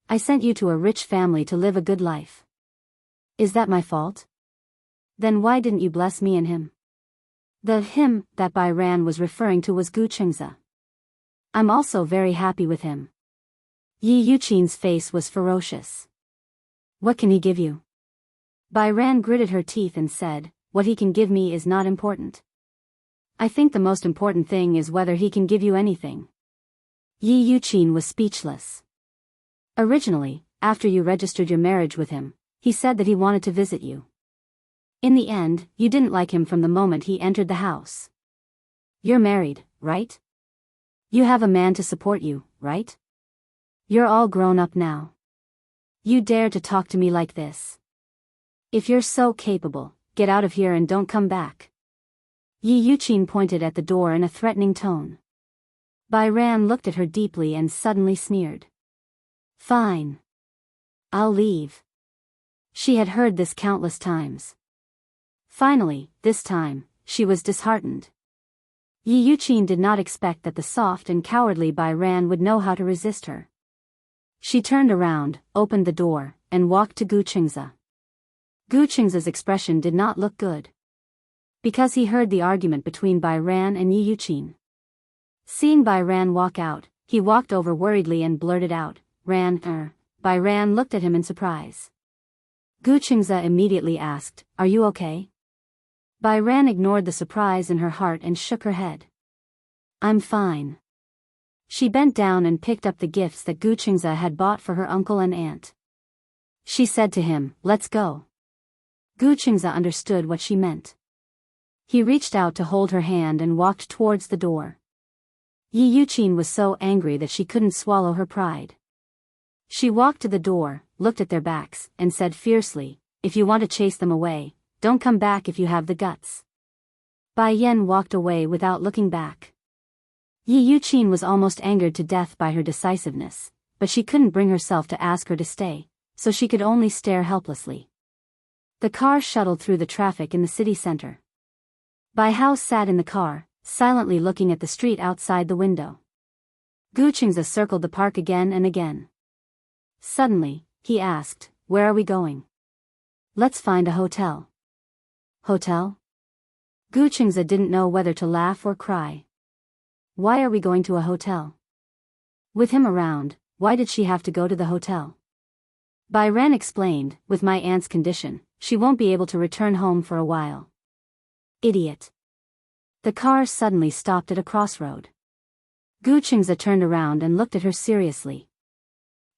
I sent you to a rich family to live a good life. Is that my fault? Then why didn't you bless me and him? The him that Bai Ran was referring to was Gu Qingze. I'm also very happy with him. Yi Yuqin's face was ferocious. What can he give you? Bai Ran gritted her teeth and said, What he can give me is not important. I think the most important thing is whether he can give you anything. Yi Yuqin was speechless. Originally, after you registered your marriage with him, he said that he wanted to visit you. In the end, you didn't like him from the moment he entered the house. You're married, right? You have a man to support you, right? You're all grown up now. You dare to talk to me like this? If you're so capable, get out of here and don't come back. Yi Yuqin pointed at the door in a threatening tone. Bai Ran looked at her deeply and suddenly sneered. Fine. I'll leave. She had heard this countless times. Finally, this time, she was disheartened. Yi Yuqin did not expect that the soft and cowardly Bai Ran would know how to resist her. She turned around, opened the door, and walked to Gu Qingze. Gu Qingze's expression did not look good. Because he heard the argument between Bai Ran and Yi Yuqin. Seeing Bai Ran walk out, he walked over worriedly and blurted out, Bai Ran looked at him in surprise. Gu Qingze immediately asked, Are you okay? Bai Ran ignored the surprise in her heart and shook her head. I'm fine. She bent down and picked up the gifts that Gu Qingze had bought for her uncle and aunt. She said to him, Let's go. Gu Qingze understood what she meant. He reached out to hold her hand and walked towards the door. Yi Yuqin was so angry that she couldn't swallow her pride. She walked to the door, looked at their backs, and said fiercely, "If you want to chase them away, don't come back if you have the guts." Bai Yan walked away without looking back. Yi Yuqin was almost angered to death by her decisiveness, but she couldn't bring herself to ask her to stay, so she could only stare helplessly. The car shuttled through the traffic in the city center. Bai Hao sat in the car, silently looking at the street outside the window. Gu Qingze circled the park again and again. Suddenly, he asked, "Where are we going?" "Let's find a hotel." "Hotel?" Gu Qingze didn't know whether to laugh or cry. "Why are we going to a hotel?" With him around, why did she have to go to the hotel? Bai Ran explained, "With my aunt's condition, she won't be able to return home for a while." Idiot. The car suddenly stopped at a crossroad. Gu Qingze turned around and looked at her seriously.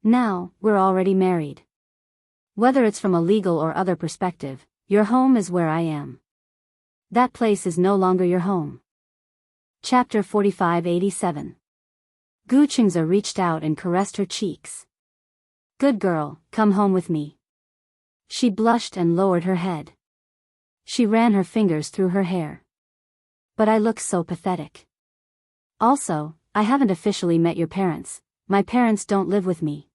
"Now, we're already married. Whether it's from a legal or other perspective, your home is where I am. That place is no longer your home." Chapter 4587. Gu Qingze reached out and caressed her cheeks. "Good girl, come home with me." She blushed and lowered her head. She ran her fingers through her hair. "But I look so pathetic. Also, I haven't officially met your parents. My parents don't live with me."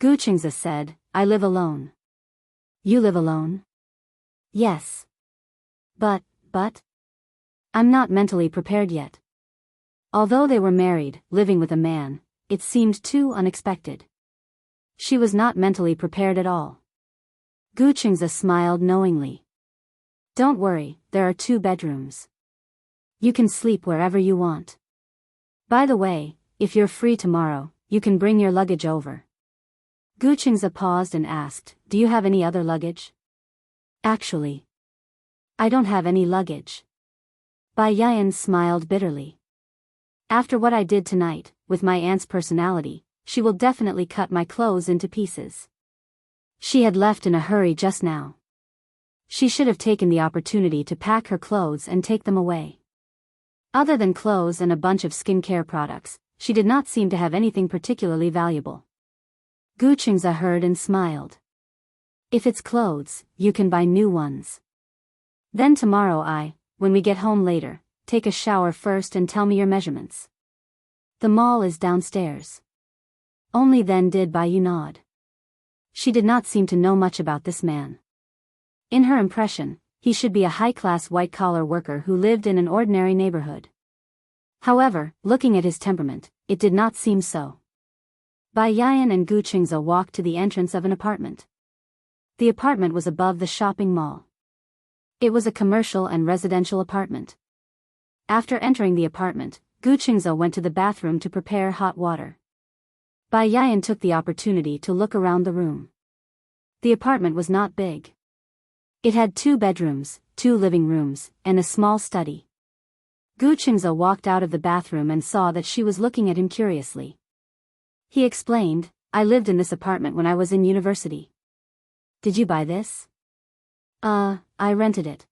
Gu Qingze said, "I live alone." "You live alone?" "Yes. But, I'm not mentally prepared yet." Although they were married, living with a man, it seemed too unexpected. She was not mentally prepared at all. Gu Qingze smiled knowingly. "Don't worry, there are 2 bedrooms. You can sleep wherever you want. By the way, if you're free tomorrow, you can bring your luggage over." Gu Qingze paused and asked, "Do you have any other luggage?" "Actually, I don't have any luggage." Bai Yan smiled bitterly. "After what I did tonight, with my aunt's personality, she will definitely cut my clothes into pieces." She had left in a hurry just now. She should have taken the opportunity to pack her clothes and take them away. Other than clothes and a bunch of skincare products, she did not seem to have anything particularly valuable. Gu Qingze heard and smiled. "If it's clothes, you can buy new ones. Then tomorrow when we get home later, take a shower first and tell me your measurements. The mall is downstairs." Only then did Bai Yu nod. She did not seem to know much about this man. In her impression, he should be a high-class white-collar worker who lived in an ordinary neighborhood. However, looking at his temperament, it did not seem so. Bai Yan and Gu Qingze walked to the entrance of an apartment. The apartment was above the shopping mall. It was a commercial and residential apartment. After entering the apartment, Gu Qingze went to the bathroom to prepare hot water. Bai Yan took the opportunity to look around the room. The apartment was not big. It had 2 bedrooms, 2 living rooms, and a small study. Gu Qingze walked out of the bathroom and saw that she was looking at him curiously. He explained, "I lived in this apartment when I was in university." "Did you buy this?" I rented it."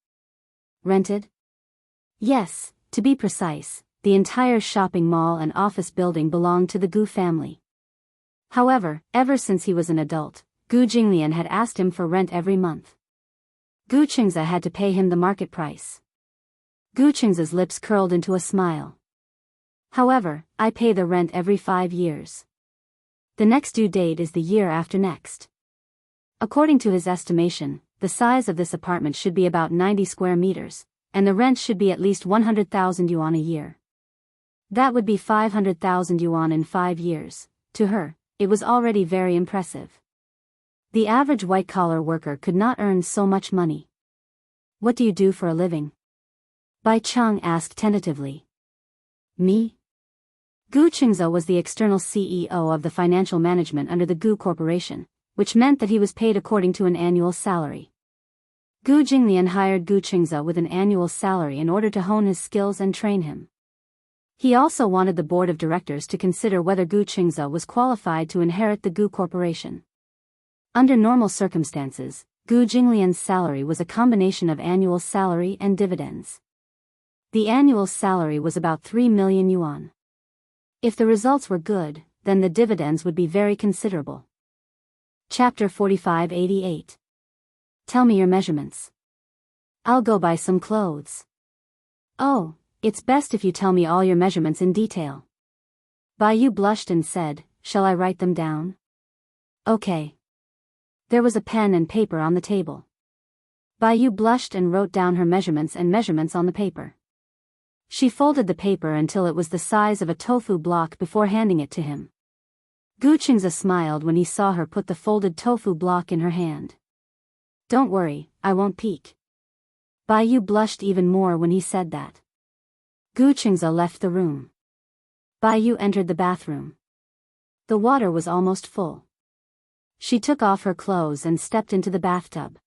"Rented?" "Yes, to be precise, the entire shopping mall and office building belonged to the Gu family. However, ever since he was an adult, Gu Jinglian had asked him for rent every month. Gu Qingze had to pay him the market price." Gu Qingze's lips curled into a smile. "However, I pay the rent every 5 years. The next due date is the year after next." According to his estimation, the size of this apartment should be about 90 square meters, and the rent should be at least 100,000 yuan a year. That would be 500,000 yuan in 5 years. To her, it was already very impressive. The average white-collar worker could not earn so much money. "What do you do for a living?" Bai Cheng asked tentatively. "Me?" Gu Qingze was the external CEO of the financial management under the Gu Corporation, which meant that he was paid according to an annual salary. Gu Jinglian hired Gu Qingze with an annual salary in order to hone his skills and train him. He also wanted the board of directors to consider whether Gu Qingze was qualified to inherit the Gu Corporation. Under normal circumstances, Gu Jinglian's salary was a combination of annual salary and dividends. The annual salary was about 3 million yuan. If the results were good, then the dividends would be very considerable. Chapter 4588. Tell me your measurements. I'll go buy some clothes. Oh, it's best if you tell me all your measurements in detail. Bai blushed and said, shall I write them down? Okay. There was a pen and paper on the table. Bai blushed and wrote down her measurements on the paper. She folded the paper until it was the size of a tofu block before handing it to him. Gu Qingze smiled when he saw her put the folded tofu block in her hand. Don't worry, I won't peek. Bai blushed even more when he said that. Gu Qingze left the room. Bai entered the bathroom. The water was almost full. She took off her clothes and stepped into the bathtub.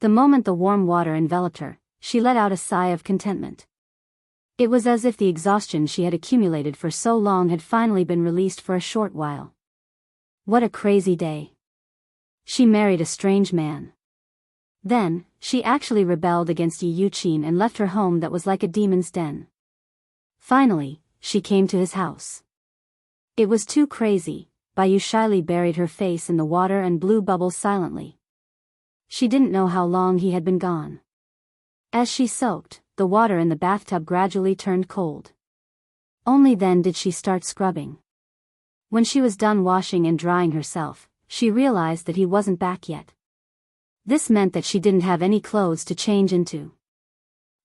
The moment the warm water enveloped her, she let out a sigh of contentment. It was as if the exhaustion she had accumulated for so long had finally been released for a short while. What a crazy day. She married a strange man. Then, she actually rebelled against Yi Yuqin and left her home that was like a demon's den. Finally, she came to his house. It was too crazy. Bai shyly buried her face in the water and blew bubbles silently. She didn't know how long he had been gone. As she soaked, the water in the bathtub gradually turned cold. Only then did she start scrubbing. When she was done washing and drying herself, she realized that he wasn't back yet. This meant that she didn't have any clothes to change into.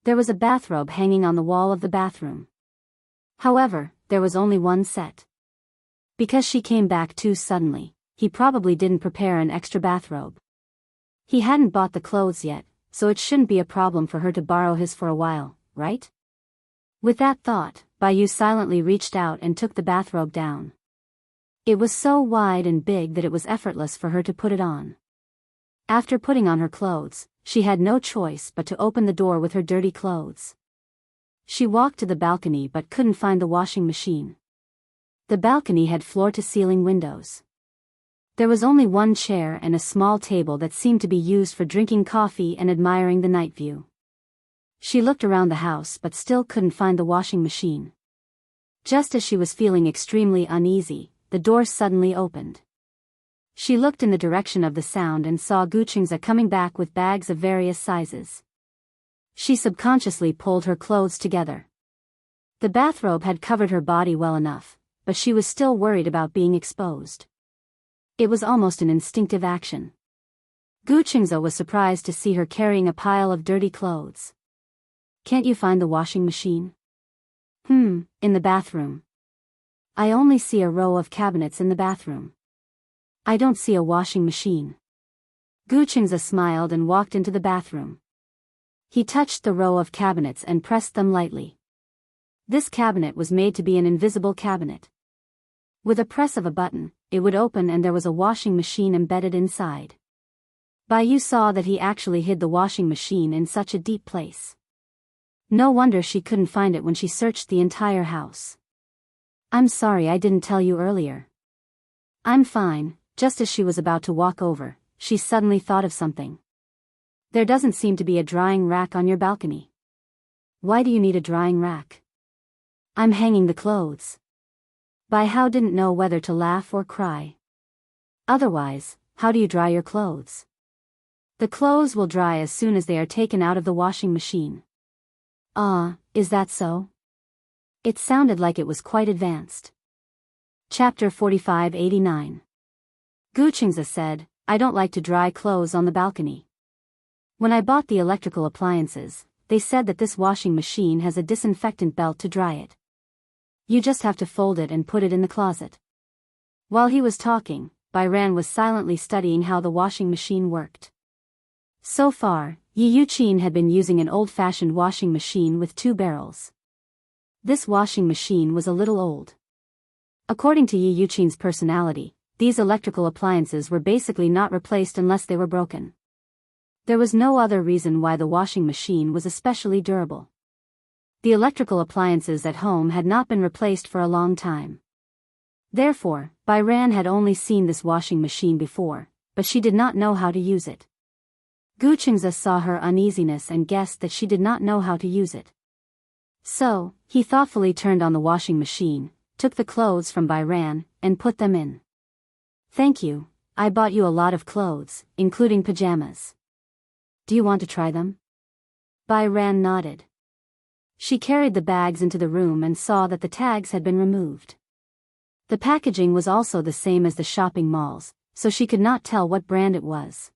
There was a bathrobe hanging on the wall of the bathroom. However, there was only one set. Because she came back too suddenly, he probably didn't prepare an extra bathrobe. He hadn't bought the clothes yet, so it shouldn't be a problem for her to borrow his for a while, right? With that thought, Bai silently reached out and took the bathrobe down. It was so wide and big that it was effortless for her to put it on. After putting on her clothes, she had no choice but to open the door with her dirty clothes. She walked to the balcony but couldn't find the washing machine. The balcony had floor-to-ceiling windows. There was only one chair and a small table that seemed to be used for drinking coffee and admiring the night view. She looked around the house but still couldn't find the washing machine. Just as she was feeling extremely uneasy, the door suddenly opened. She looked in the direction of the sound and saw Gu Qingze coming back with bags of various sizes. She subconsciously pulled her clothes together. The bathrobe had covered her body well enough, but she was still worried about being exposed. It was almost an instinctive action. Gu Qingze was surprised to see her carrying a pile of dirty clothes. Can't you find the washing machine? In the bathroom. I only see a row of cabinets in the bathroom. I don't see a washing machine. Gu Qingze smiled and walked into the bathroom. He touched the row of cabinets and pressed them lightly. This cabinet was made to be an invisible cabinet. With a press of a button, it would open and there was a washing machine embedded inside. Bai saw that he actually hid the washing machine in such a deep place. No wonder she couldn't find it when she searched the entire house. I'm sorry I didn't tell you earlier. I'm fine. Just as she was about to walk over, she suddenly thought of something. There doesn't seem to be a drying rack on your balcony. Why do you need a drying rack? I'm hanging the clothes. Bai Hao didn't know whether to laugh or cry. Otherwise, how do you dry your clothes? The clothes will dry as soon as they are taken out of the washing machine. Is that so? It sounded like it was quite advanced. Chapter 4589. Gu Qingze said, I don't like to dry clothes on the balcony. When I bought the electrical appliances, they said that this washing machine has a disinfectant belt to dry it. You just have to fold it and put it in the closet. While he was talking, Bai Ran was silently studying how the washing machine worked. So far, Yi Yuqin had been using an old-fashioned washing machine with 2 barrels. This washing machine was a little old. According to Yi Yuqin's personality, these electrical appliances were basically not replaced unless they were broken. There was no other reason why the washing machine was especially durable. The electrical appliances at home had not been replaced for a long time. Therefore, Bai Ran had only seen this washing machine before, but she did not know how to use it. Gu Qingze saw her uneasiness and guessed that she did not know how to use it. So, he thoughtfully turned on the washing machine, took the clothes from Bai Ran, and put them in. Thank you, I bought you a lot of clothes, including pajamas. Do you want to try them? Byran nodded. She carried the bags into the room and saw that the tags had been removed. The packaging was also the same as the shopping malls, so she could not tell what brand it was.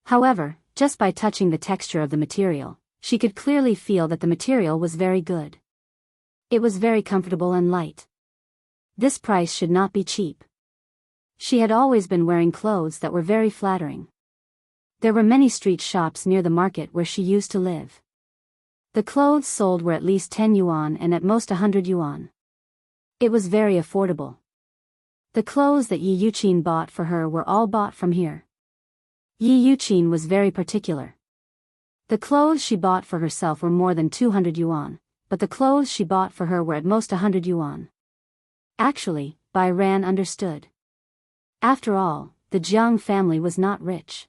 However, just by touching the texture of the material, she could clearly feel that the material was very good. It was very comfortable and light. This price should not be cheap. She had always been wearing clothes that were very flattering. There were many street shops near the market where she used to live. The clothes sold were at least 10 yuan and at most 100 yuan. It was very affordable. The clothes that Yi Yuqin bought for her were all bought from here. Yi Yuqin was very particular. The clothes she bought for herself were more than 200 yuan, but the clothes she bought for her were at most 100 yuan. Actually, Byran understood. After all, the Jiang family was not rich.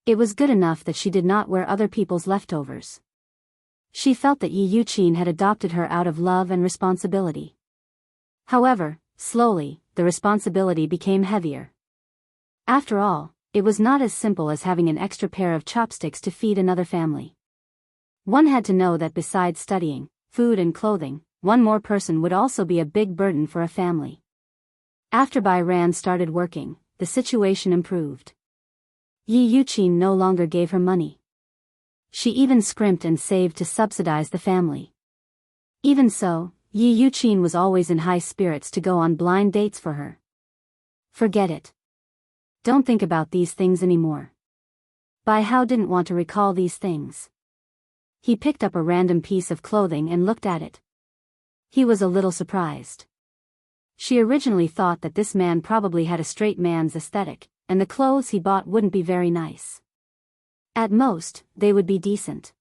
It was good enough that she did not wear other people's leftovers. She felt that Yi Yuqin had adopted her out of love and responsibility. However, slowly, the responsibility became heavier. After all, it was not as simple as having an extra pair of chopsticks to feed another family. One had to know that besides studying, food and clothing, one more person would also be a big burden for a family. After Byran started working, the situation improved. Yi Yuqin no longer gave her money. She even scrimped and saved to subsidize the family. Even so, Yi Yuqin was always in high spirits to go on blind dates for her. Forget it. Don't think about these things anymore. Bai Hao didn't want to recall these things. He picked up a random piece of clothing and looked at it. He was a little surprised. She originally thought that this man probably had a straight man's aesthetic, and the clothes he bought wouldn't be very nice. At most, they would be decent.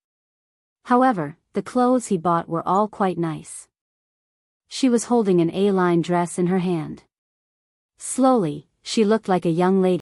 However, the clothes he bought were all quite nice. She was holding an A-line dress in her hand. Slowly, she looked like a young lady.